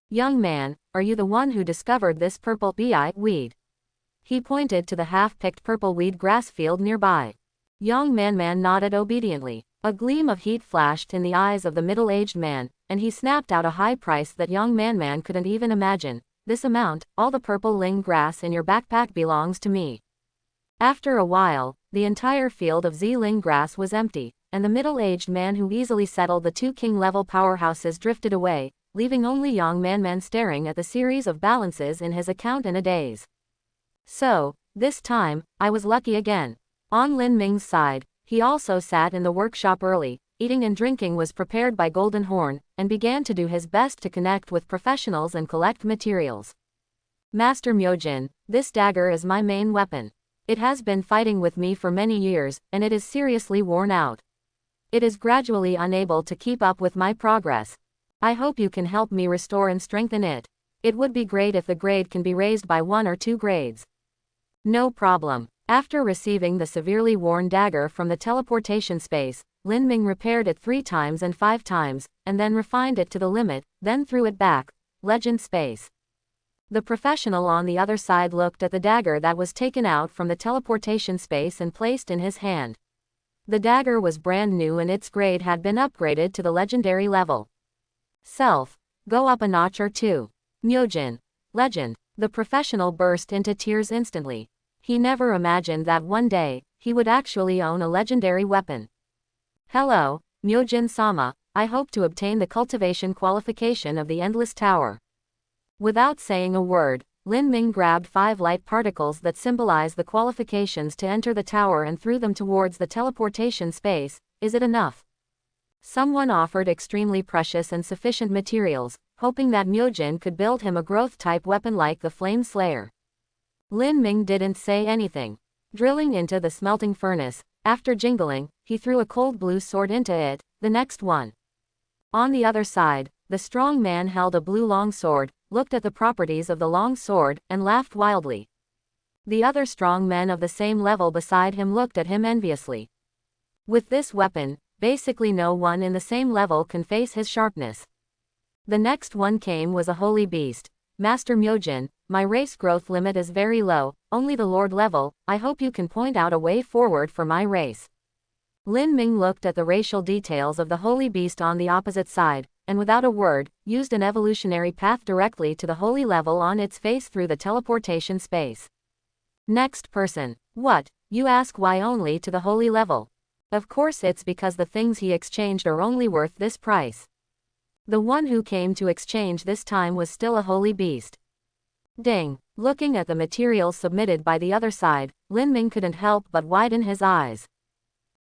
Young man, are you the one who discovered this purple weed? He pointed to the half-picked purple weed grass field nearby. Young Man nodded obediently. A gleam of heat flashed in the eyes of the middle-aged man, and he snapped out a high price that young Man couldn't even imagine. This amount, all the purple ling grass in your backpack belongs to me. After a while, the entire field of Z-ling grass was empty, and the middle-aged man who easily settled the two king-level powerhouses drifted away, leaving only young Man staring at the series of balances in his account in a daze. So, this time, I was lucky again. On Lin Ming's side, he also sat in the workshop early, eating and drinking was prepared by Golden Horn, and began to do his best to connect with professionals and collect materials. Master Myojin, this dagger is my main weapon. It has been fighting with me for many years, and it is seriously worn out. It is gradually unable to keep up with my progress. I hope you can help me restore and strengthen it. It would be great if the grade can be raised by 1 or 2 grades. No problem. After receiving the severely worn dagger from the teleportation space, Lin Ming repaired it 3 times and 5 times, and then refined it to the limit, then threw it back. Legend space. The professional on the other side looked at the dagger that was taken out from the teleportation space and placed in his hand. The dagger was brand new and its grade had been upgraded to the legendary level. Self. Go up a notch or 2. Myojin. Legend. The professional burst into tears instantly. He never imagined that one day, he would actually own a legendary weapon. Hello, Myojin-sama, I hope to obtain the cultivation qualification of the Endless Tower. Without saying a word, Lin Ming grabbed 5 light particles that symbolize the qualifications to enter the tower and threw them towards the teleportation space. Is it enough? Someone offered extremely precious and sufficient materials, hoping that Myojin could build him a growth-type weapon like the Flame Slayer. Lin Ming didn't say anything. Drilling into the smelting furnace, after jingling, he threw a cold blue sword into it, the next one. On the other side, the strong man held a blue long sword, looked at the properties of the long sword, and laughed wildly. The other strong men of the same level beside him looked at him enviously. With this weapon, basically no one in the same level can face his sharpness. The next one came was a holy beast. Master Myojin, my race growth limit is very low, only the Lord level, I hope you can point out a way forward for my race. Lin Ming looked at the racial details of the holy beast on the opposite side, and without a word, used an evolutionary path directly to the holy level on its face through the teleportation space. Next person. What? You ask why only to the holy level? Of course it's because the things he exchanged are only worth this price. The one who came to exchange this time was still a holy beast. Ding. Looking at the materials submitted by the other side, Lin Ming couldn't help but widen his eyes.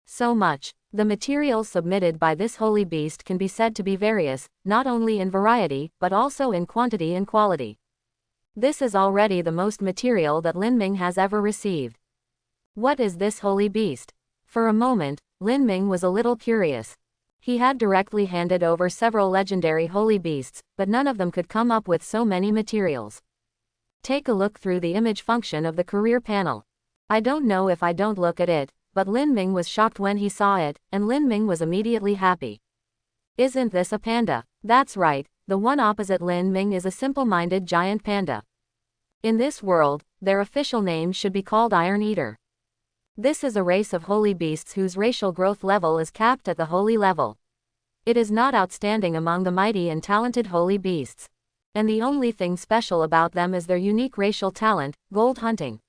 So much. The materials submitted by this holy beast can be said to be various, not only in variety, but also in quantity and quality. This is already the most material that Lin Ming has ever received. What is this holy beast? For a moment, Lin Ming was a little curious. He had directly handed over several legendary holy beasts, but none of them could come up with so many materials. Take a look through the image function of the career panel. I don't know if I don't look at it, but Lin Ming was shocked when he saw it, and Lin Ming was immediately happy. Isn't this a panda? That's right, the one opposite Lin Ming is a simple-minded giant panda. In this world, their official name should be called Iron Eater. This is a race of holy beasts whose racial growth level is capped at the holy level. It is not outstanding among the mighty and talented holy beasts. And the only thing special about them is their unique racial talent, gold hunting.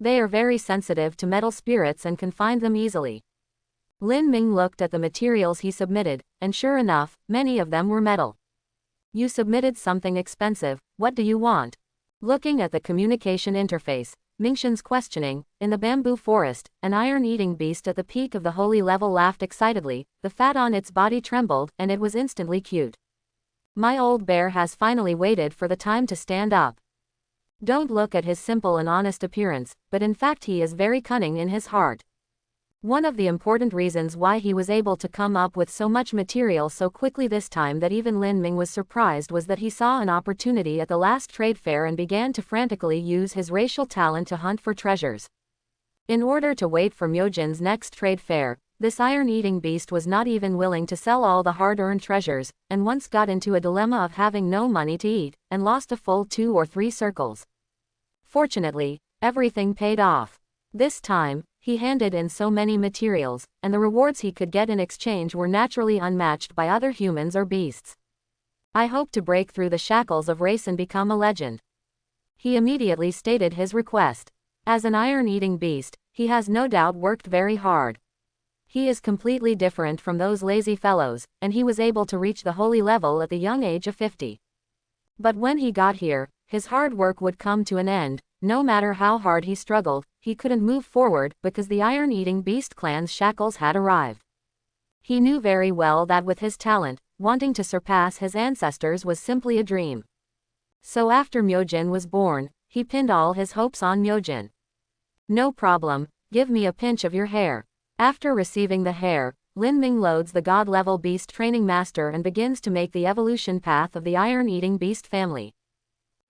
They are very sensitive to metal spirits and can find them easily. Lin Ming looked at the materials he submitted, and sure enough, many of them were metal. You submitted something expensive, what do you want? Looking at the communication interface, Mingshen's questioning, in the bamboo forest, an iron-eating beast at the peak of the holy level laughed excitedly, the fat on its body trembled, and it was instantly cute. My old bear has finally waited for the time to stand up. Don't look at his simple and honest appearance, but in fact he is very cunning in his heart. One of the important reasons why he was able to come up with so much material so quickly this time that even Lin Ming was surprised was that he saw an opportunity at the last trade fair and began to frantically use his racial talent to hunt for treasures. In order to wait for Myojin's next trade fair, this iron-eating beast was not even willing to sell all the hard-earned treasures, and once got into a dilemma of having no money to eat, and lost a full 2 or 3 circles. Fortunately, everything paid off. This time, he handed in so many materials, and the rewards he could get in exchange were naturally unmatched by other humans or beasts. I hope to break through the shackles of race and become a legend. He immediately stated his request. As an iron-eating beast, he has no doubt worked very hard. He is completely different from those lazy fellows, and he was able to reach the holy level at the young age of 50. But when he got here, his hard work would come to an end. No matter how hard he struggled, he couldn't move forward because the iron-eating beast clan's shackles had arrived. He knew very well that with his talent, wanting to surpass his ancestors was simply a dream. So after Myojin was born, he pinned all his hopes on Myojin. No problem, give me a pinch of your hair. After receiving the hair, Lin Ming loads the god-level beast training master and begins to make the evolution path of the iron-eating beast family.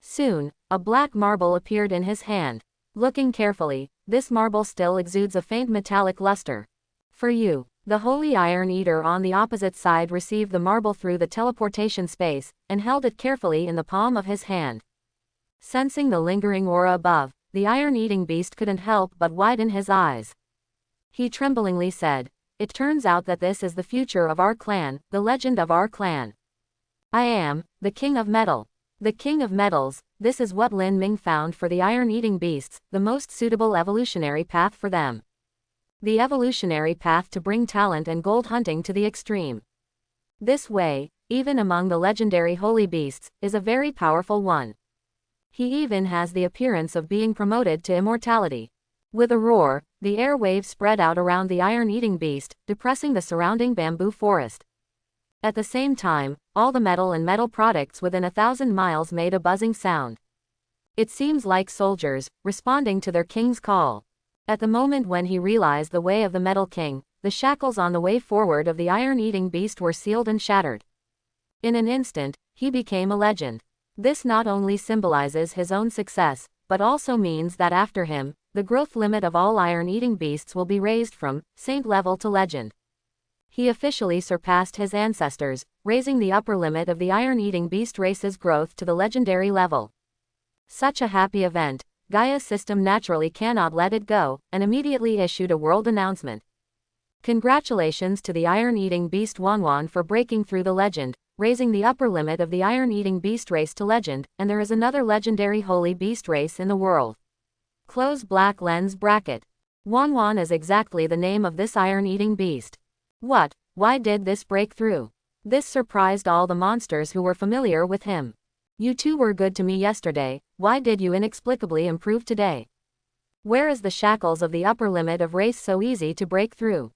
Soon, a black marble appeared in his hand. Looking carefully, this marble still exudes a faint metallic luster. For you. The Holy Iron Eater on the opposite side received the marble through the teleportation space, and held it carefully in the palm of his hand. Sensing the lingering aura above, the iron-eating beast couldn't help but widen his eyes. He tremblingly said, "It turns out that this is the future of our clan, the legend of our clan. I am the King of Metal. The King of Metals." This is what Lin Ming found for the iron-eating beasts, the most suitable evolutionary path for them. The evolutionary path to bring talent and gold hunting to the extreme. This way, even among the legendary holy beasts, is a very powerful one. He even has the appearance of being promoted to immortality. With a roar, the air waves spread out around the iron-eating beast, depressing the surrounding bamboo forest. At the same time, all the metal and metal products within 1,000 miles made a buzzing sound. It seems like soldiers, responding to their king's call. At the moment when he realized the way of the Metal King, the shackles on the way forward of the iron-eating beast were sealed and shattered. In an instant, he became a legend. This not only symbolizes his own success, but also means that after him, the growth limit of all iron-eating beasts will be raised from saint level to legend. He officially surpassed his ancestors, raising the upper limit of the iron-eating beast race's growth to the legendary level. Such a happy event. Gaia's system naturally cannot let it go, and immediately issued a world announcement. Congratulations to the iron-eating beast Quanmin for breaking through the legend, raising the upper limit of the iron-eating beast race to legend, and there is another legendary holy beast race in the world. Close black lens bracket. Quanmin is exactly the name of this iron-eating beast. What? Why did this break through? This surprised all the monsters who were familiar with him. You two were good to me yesterday, why did you inexplicably improve today? Where is the shackles of the upper limit of race so easy to break through?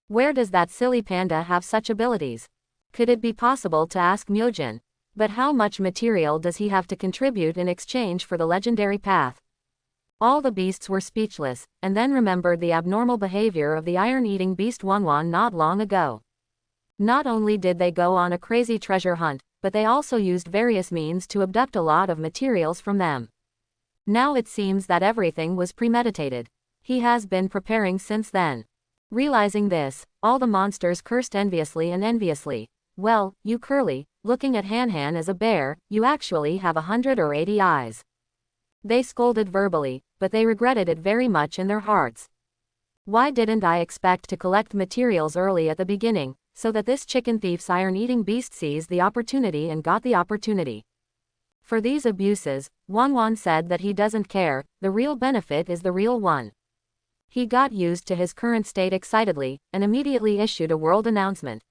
Where does that silly panda have such abilities? Could it be possible to ask Myojin? But how much material does he have to contribute in exchange for the legendary path? All the beasts were speechless, and then remembered the abnormal behavior of the iron-eating beast Quanmin not long ago. Not only did they go on a crazy treasure hunt, but they also used various means to abduct a lot of materials from them. Now it seems that everything was premeditated. He has been preparing since then. Realizing this, all the monsters cursed enviously and enviously. Well, you Curly, looking at Han as a bear, you actually have 100 or 80 eyes. They scolded verbally, but they regretted it very much in their hearts. Why didn't I expect to collect materials early at the beginning, so that this chicken thief's iron-eating beast seized the opportunity and got the opportunity? For these abuses, Quanmin said that he doesn't care, the real benefit is the real one. He got used to his current state excitedly, and immediately issued a world announcement.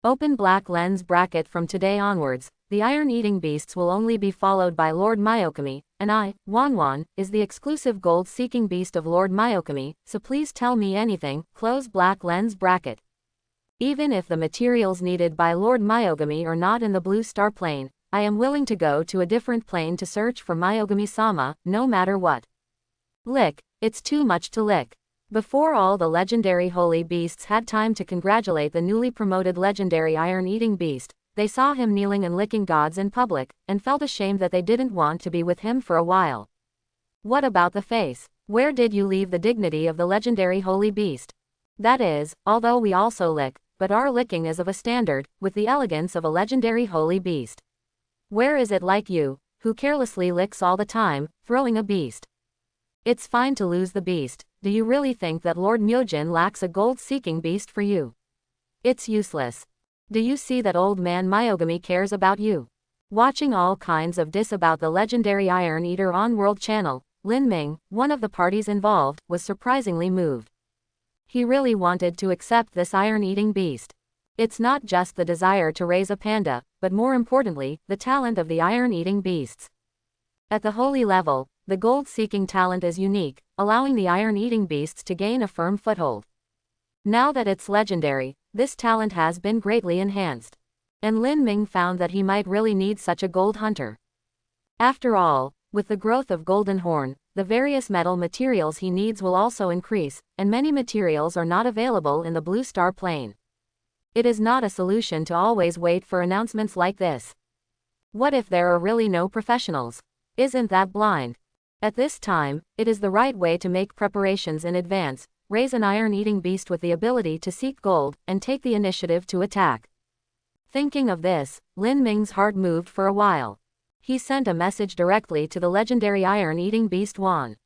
Open black lens bracket. From today onwards, the iron-eating beasts will only be followed by Lord Myokami, and I, Quanmin, is the exclusive gold-seeking beast of Lord Myokami, so please tell me anything, close black lens bracket. Even if the materials needed by Lord Myogami are not in the blue star plane, I am willing to go to a different plane to search for Myogami-sama, no matter what. Lick, it's too much to lick. Before all the legendary holy beasts had time to congratulate the newly promoted legendary iron-eating beast, they saw him kneeling and licking gods in public, and felt ashamed that they didn't want to be with him for a while. What about the face? Where did you leave the dignity of the legendary holy beast? That is, although we also lick, but our licking is of a standard, with the elegance of a legendary holy beast. Where is it like you, who carelessly licks all the time, throwing a beast? It's fine to lose the beast. Do you really think that Lord Myojin lacks a gold-seeking beast for you? It's useless. Do you see that old man Myogami cares about you? Watching all kinds of diss about the legendary Iron Eater on World Channel, Lin Ming, one of the parties involved, was surprisingly moved. He really wanted to accept this iron-eating beast. It's not just the desire to raise a panda, but more importantly, the talent of the iron-eating beasts. At the holy level, the gold-seeking talent is unique, allowing the iron-eating beasts to gain a firm foothold. Now that it's legendary, this talent has been greatly enhanced. And Lin Ming found that he might really need such a gold hunter. After all, with the growth of Golden Horn, the various metal materials he needs will also increase, and many materials are not available in the Blue Star Plane. It is not a solution to always wait for announcements like this. What if there are really no professionals? Isn't that blind? At this time, it is the right way to make preparations in advance, raise an iron-eating beast with the ability to seek gold, and take the initiative to attack. Thinking of this, Lin Ming's heart moved for a while. He sent a message directly to the legendary iron-eating beast Wan.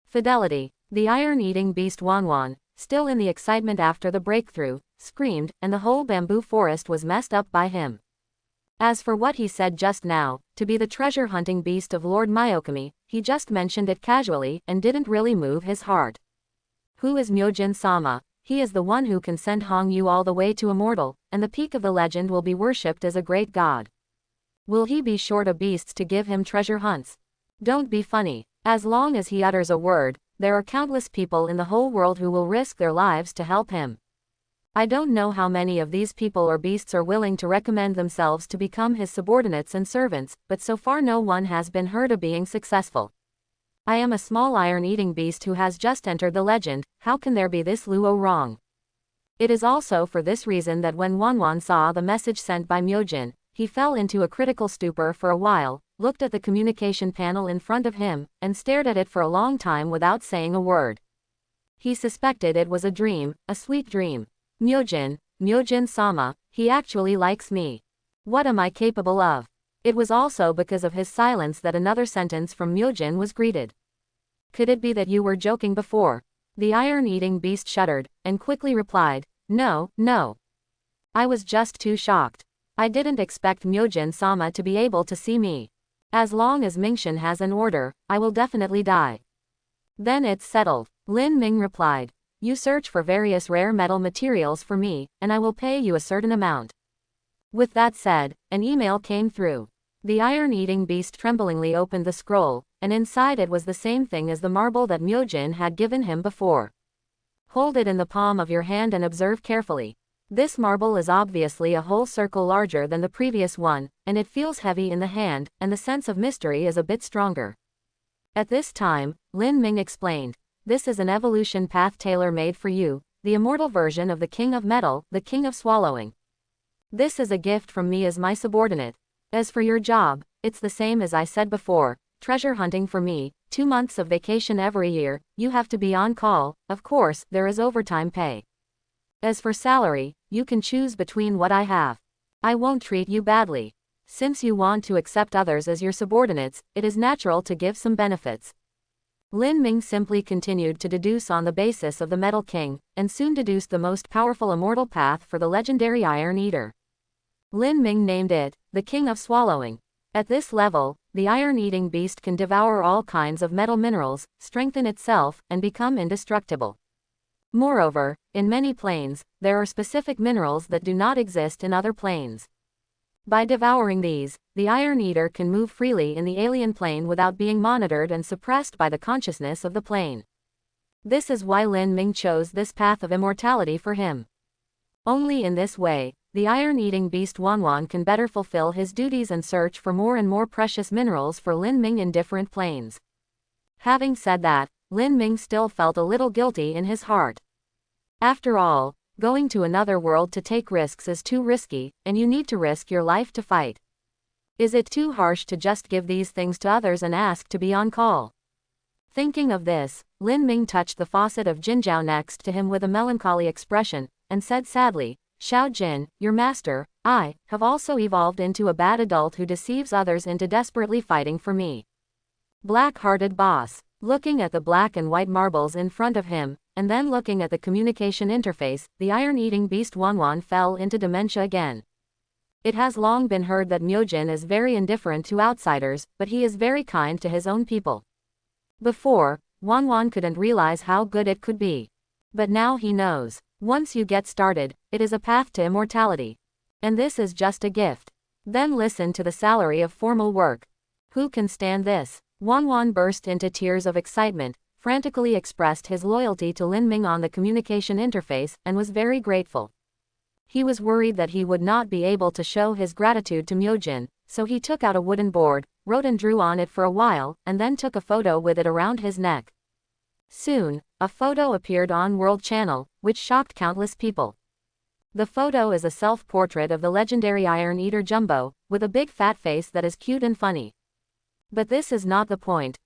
Fidelity. The iron-eating beast Wan, still in the excitement after the breakthrough, screamed, and the whole bamboo forest was messed up by him. As for what he said just now, to be the treasure-hunting beast of Lord Myokami, he just mentioned it casually and didn't really move his heart. Who is Myojin-sama? He is the one who can send Hong Yu all the way to immortal, and the peak of the legend will be worshipped as a great god. Will he be short of beasts to give him treasure hunts? Don't be funny. As long as he utters a word, there are countless people in the whole world who will risk their lives to help him. I don't know how many of these people or beasts are willing to recommend themselves to become his subordinates and servants, but so far no one has been heard of being successful. I am a small iron-eating beast who has just entered the legend, how can there be this luo wrong? It is also for this reason that when Wan saw the message sent by Myojin, he fell into a critical stupor for a while, looked at the communication panel in front of him, and stared at it for a long time without saying a word. He suspected it was a dream, a sweet dream. Myojin-sama, he actually likes me. What am I capable of? It was also because of his silence that another sentence from Myojin was greeted. Could it be that you were joking before? The iron-eating beast shuddered, and quickly replied, no. I was just too shocked. I didn't expect Myojin-sama to be able to see me. As long as Mingshan has an order, I will definitely die. Then it's settled. Lin Ming replied. You search for various rare metal materials for me, and I will pay you a certain amount. With that said, an email came through. The iron-eating beast tremblingly opened the scroll, and inside it was the same thing as the marble that Myojin had given him before. Hold it in the palm of your hand and observe carefully. This marble is obviously a whole circle larger than the previous one, and it feels heavy in the hand, and the sense of mystery is a bit stronger. At this time, Lin Ming explained, this is an evolution path tailor-made for you, the immortal version of the King of Metal, the King of Swallowing. This is a gift from me as my subordinate. As for your job, it's the same as I said before, treasure hunting for me, 2 months of vacation every year, you have to be on call, of course, there is overtime pay. As for salary, you can choose between what I have. I won't treat you badly. Since you want to accept others as your subordinates, it is natural to give some benefits. Lin Ming simply continued to deduce on the basis of the Metal King, and soon deduced the most powerful immortal path for the legendary Iron Eater. Lin Ming named it, the King of Swallowing. At this level, the iron-eating beast can devour all kinds of metal minerals, strengthen itself, and become indestructible. Moreover, in many planes, there are specific minerals that do not exist in other planes. By devouring these, the Iron Eater can move freely in the alien plane without being monitored and suppressed by the consciousness of the plane. This is why Lin Ming chose this path of immortality for him. Only in this way, the iron-eating beast Wan can better fulfill his duties and search for more and more precious minerals for Lin Ming in different planes. Having said that, Lin Ming still felt a little guilty in his heart. After all, going to another world to take risks is too risky, and you need to risk your life to fight. Is it too harsh to just give these things to others and ask to be on call? Thinking of this, Lin Ming touched the faucet of Jinzhao next to him with a melancholy expression, and said sadly, Xiao Jin, your master, I, have also evolved into a bad adult who deceives others into desperately fighting for me. Black-hearted boss. Looking at the black and white marbles in front of him, and then looking at the communication interface, the iron-eating beast Wan fell into dementia again. It has long been heard that Myojin is very indifferent to outsiders, but he is very kind to his own people. Before, Wan couldn't realize how good it could be. But now he knows. Once you get started, it is a path to immortality. And this is just a gift. Then listen to the salary of formal work. Who can stand this? Wan burst into tears of excitement, frantically expressed his loyalty to Lin Ming on the communication interface, and was very grateful. He was worried that he would not be able to show his gratitude to Myojin, so he took out a wooden board, wrote and drew on it for a while, and then took a photo with it around his neck. Soon, a photo appeared on World Channel, which shocked countless people. The photo is a self-portrait of the legendary Iron Eater Jumbo, with a big fat face that is cute and funny. But this is not the point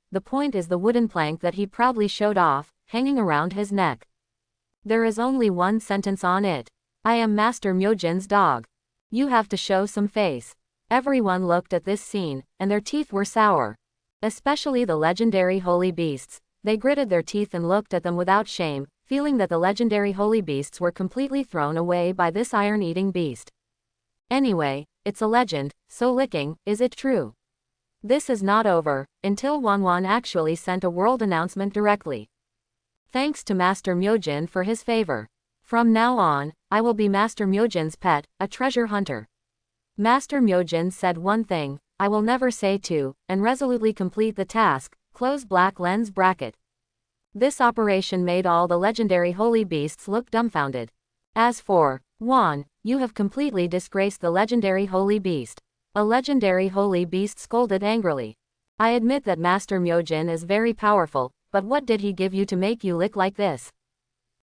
is the wooden plank that he proudly showed off, hanging around his neck. There is only one sentence on it. I am Master Myojin's dog. You have to show some face. Everyone looked at this scene, and their teeth were sour. Especially the legendary holy beasts. They gritted their teeth and looked at them without shame, feeling that the legendary holy beasts were completely thrown away by this iron-eating beast. Anyway, it's a legend, so licking, is it true? This is not over, until Quanmin actually sent a world announcement directly. Thanks to Master Myojin for his favor. From now on, I will be Master Myojin's pet, a treasure hunter. Master Myojin said one thing, I will never say two, and resolutely complete the task, close black lens bracket. This operation made all the legendary holy beasts look dumbfounded. As for Juan, you have completely disgraced the legendary holy beast. A legendary holy beast scolded angrily. I admit that Master Myojin is very powerful, but what did he give you to make you lick like this?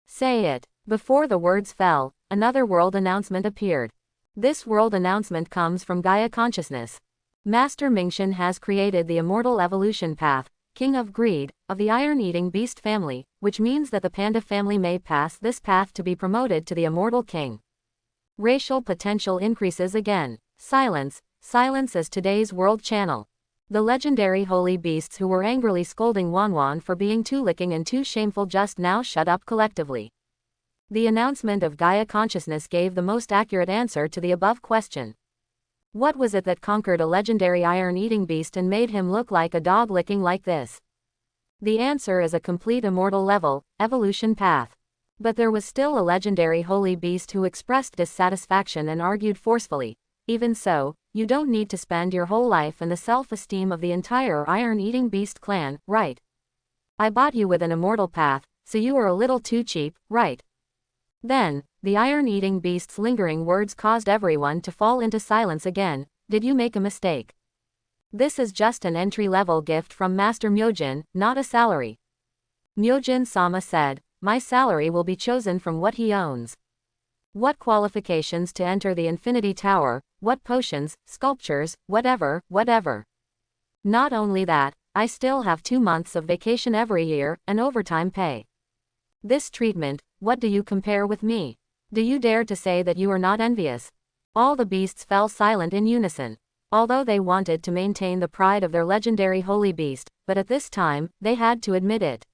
Say it. Before the words fell, another world announcement appeared. This world announcement comes from Gaia Consciousness. Master Mingxian has created the immortal evolution path, King of Greed, of the iron-eating beast family, which means that the panda family may pass this path to be promoted to the immortal king. Racial potential increases again. Silence as today's World Channel. The legendary holy beasts who were angrily scolding Quanmin for being too licking and too shameful just now shut up collectively. The announcement of Gaia Consciousness gave the most accurate answer to the above question. What was it that conquered a legendary iron-eating beast and made him look like a dog licking like this? The answer is a complete immortal level, evolution path. But there was still a legendary holy beast who expressed dissatisfaction and argued forcefully. Even so, you don't need to spend your whole life in the self-esteem of the entire iron-eating beast clan, right? I bought you with an immortal path, so you are a little too cheap, right? Then, the iron-eating beast's lingering words caused everyone to fall into silence again. Did you make a mistake? This is just an entry-level gift from Master Myojin, not a salary. Myojin-sama said, my salary will be chosen from what he owns. What qualifications to enter the Infinity Tower, what potions, sculptures, whatever. Not only that, I still have 2 months of vacation every year, and overtime pay. This treatment, what do you compare with me? Do you dare to say that you are not envious? All the beasts fell silent in unison. Although they wanted to maintain the pride of their legendary holy beast, but at this time, they had to admit it.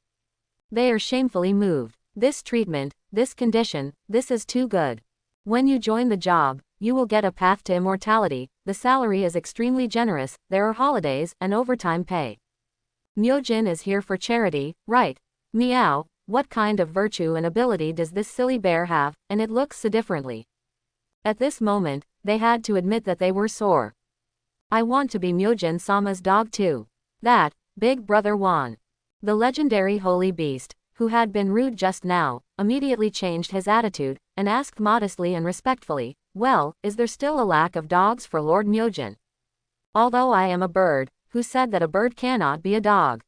They are shamefully moved. This treatment, this condition, this is too good. When you join the job, you will get a path to immortality, the salary is extremely generous, there are holidays, and overtime pay. Myojin is here for charity, right? Meow. What kind of virtue and ability does this silly bear have, and it looks so differently? At this moment, they had to admit that they were sore. I want to be Myojin-sama's dog too. That, Big Brother Juan. The legendary holy beast, who had been rude just now, immediately changed his attitude, and asked modestly and respectfully, well, is there still a lack of dogs for Lord Myojin? Although I am a bird, who said that a bird cannot be a dog?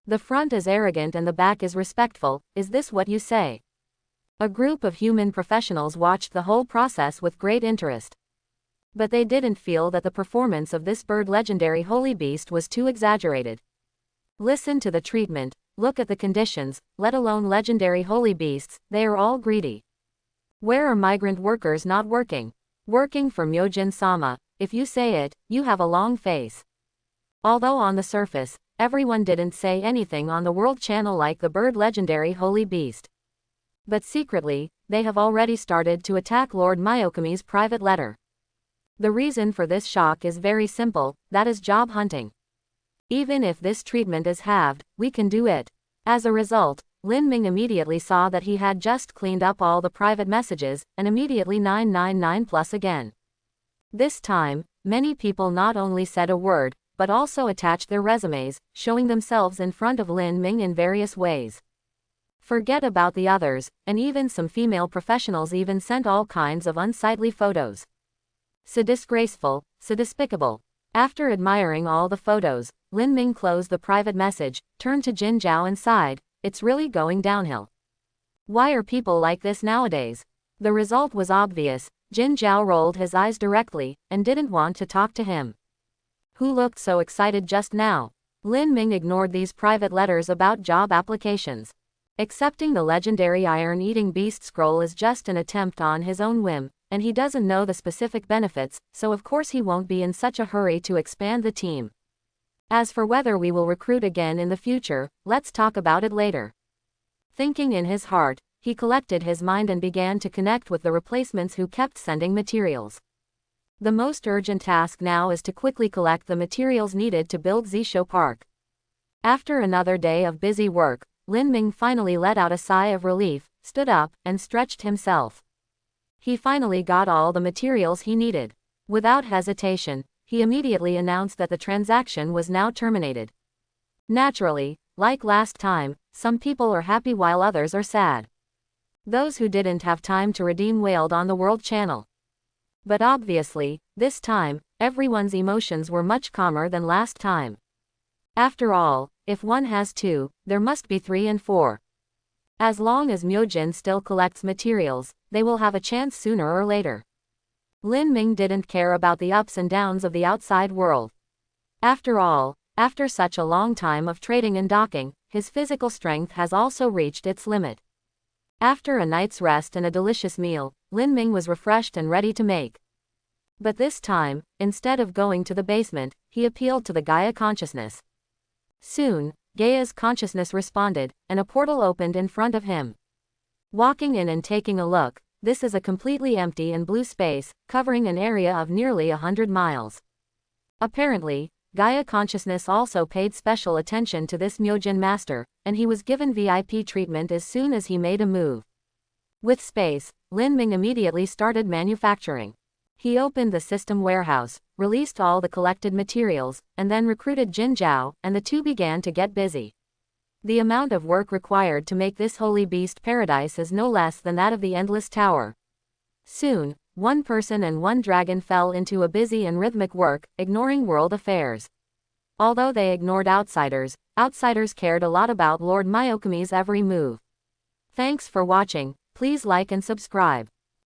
The front is arrogant and the back is respectful, is this what you say? A group of human professionals watched the whole process with great interest. But they didn't feel that the performance of this bird legendary holy beast was too exaggerated. Listen to the treatment, look at the conditions, let alone legendary holy beasts, they are all greedy. Where are migrant workers not working? Working for Myojin-sama, if you say it, you have a long face. Although on the surface, everyone didn't say anything on the World Channel like the bird legendary holy beast. But secretly, they have already started to attack Lord Myokami's private letter. The reason for this shock is very simple, that is job hunting. Even if this treatment is halved, we can do it. As a result, Lin Ming immediately saw that he had just cleaned up all the private messages, and immediately 999 plus again. This time, many people not only said a word, but also attached their resumes, showing themselves in front of Lin Ming in various ways. Forget about the others, and even some female professionals even sent all kinds of unsightly photos. So disgraceful, so despicable. After admiring all the photos, Lin Ming closed the private message, turned to Jin Zhao and sighed, "It's really going downhill. Why are people like this nowadays?" The result was obvious. Jin Zhao rolled his eyes directly, and didn't want to talk to him. Who looked so excited just now? Lin Ming ignored these private letters about job applications. Accepting the legendary iron-eating beast scroll is just an attempt on his own whim, and he doesn't know the specific benefits, so of course he won't be in such a hurry to expand the team. As for whether we will recruit again in the future, let's talk about it later. Thinking in his heart, he collected his mind and began to connect with the replacements who kept sending materials. The most urgent task now is to quickly collect the materials needed to build Zisho Park. After another day of busy work, Lin Ming finally let out a sigh of relief, stood up, and stretched himself. He finally got all the materials he needed. Without hesitation, he immediately announced that the transaction was now terminated. Naturally, like last time, some people are happy while others are sad. Those who didn't have time to redeem wailed on the World Channel. But obviously, this time, everyone's emotions were much calmer than last time. After all, if one has two, there must be 3 and 4. As long as Myojin still collects materials, they will have a chance sooner or later. Lin Ming didn't care about the ups and downs of the outside world. After all, after such a long time of trading and docking, his physical strength has also reached its limit. After a night's rest and a delicious meal, Lin Ming was refreshed and ready to make. But this time, instead of going to the basement, he appealed to the Gaia consciousness. Soon, Gaia's consciousness responded, and a portal opened in front of him. Walking in and taking a look, this is a completely empty and blue space, covering an area of nearly 100 miles. Apparently, Gaia consciousness also paid special attention to this Myojin master, and he was given VIP treatment as soon as he made a move. With space, Lin Ming immediately started manufacturing. He opened the system warehouse, released all the collected materials, and then recruited Jin Zhao, and the two began to get busy. The amount of work required to make this holy beast paradise is no less than that of the Endless Tower. Soon, one person and one dragon fell into a busy and rhythmic work, ignoring world affairs. Although they ignored outsiders, outsiders cared a lot about Lord Myokumi's every move. Thanks for watching, please like and subscribe.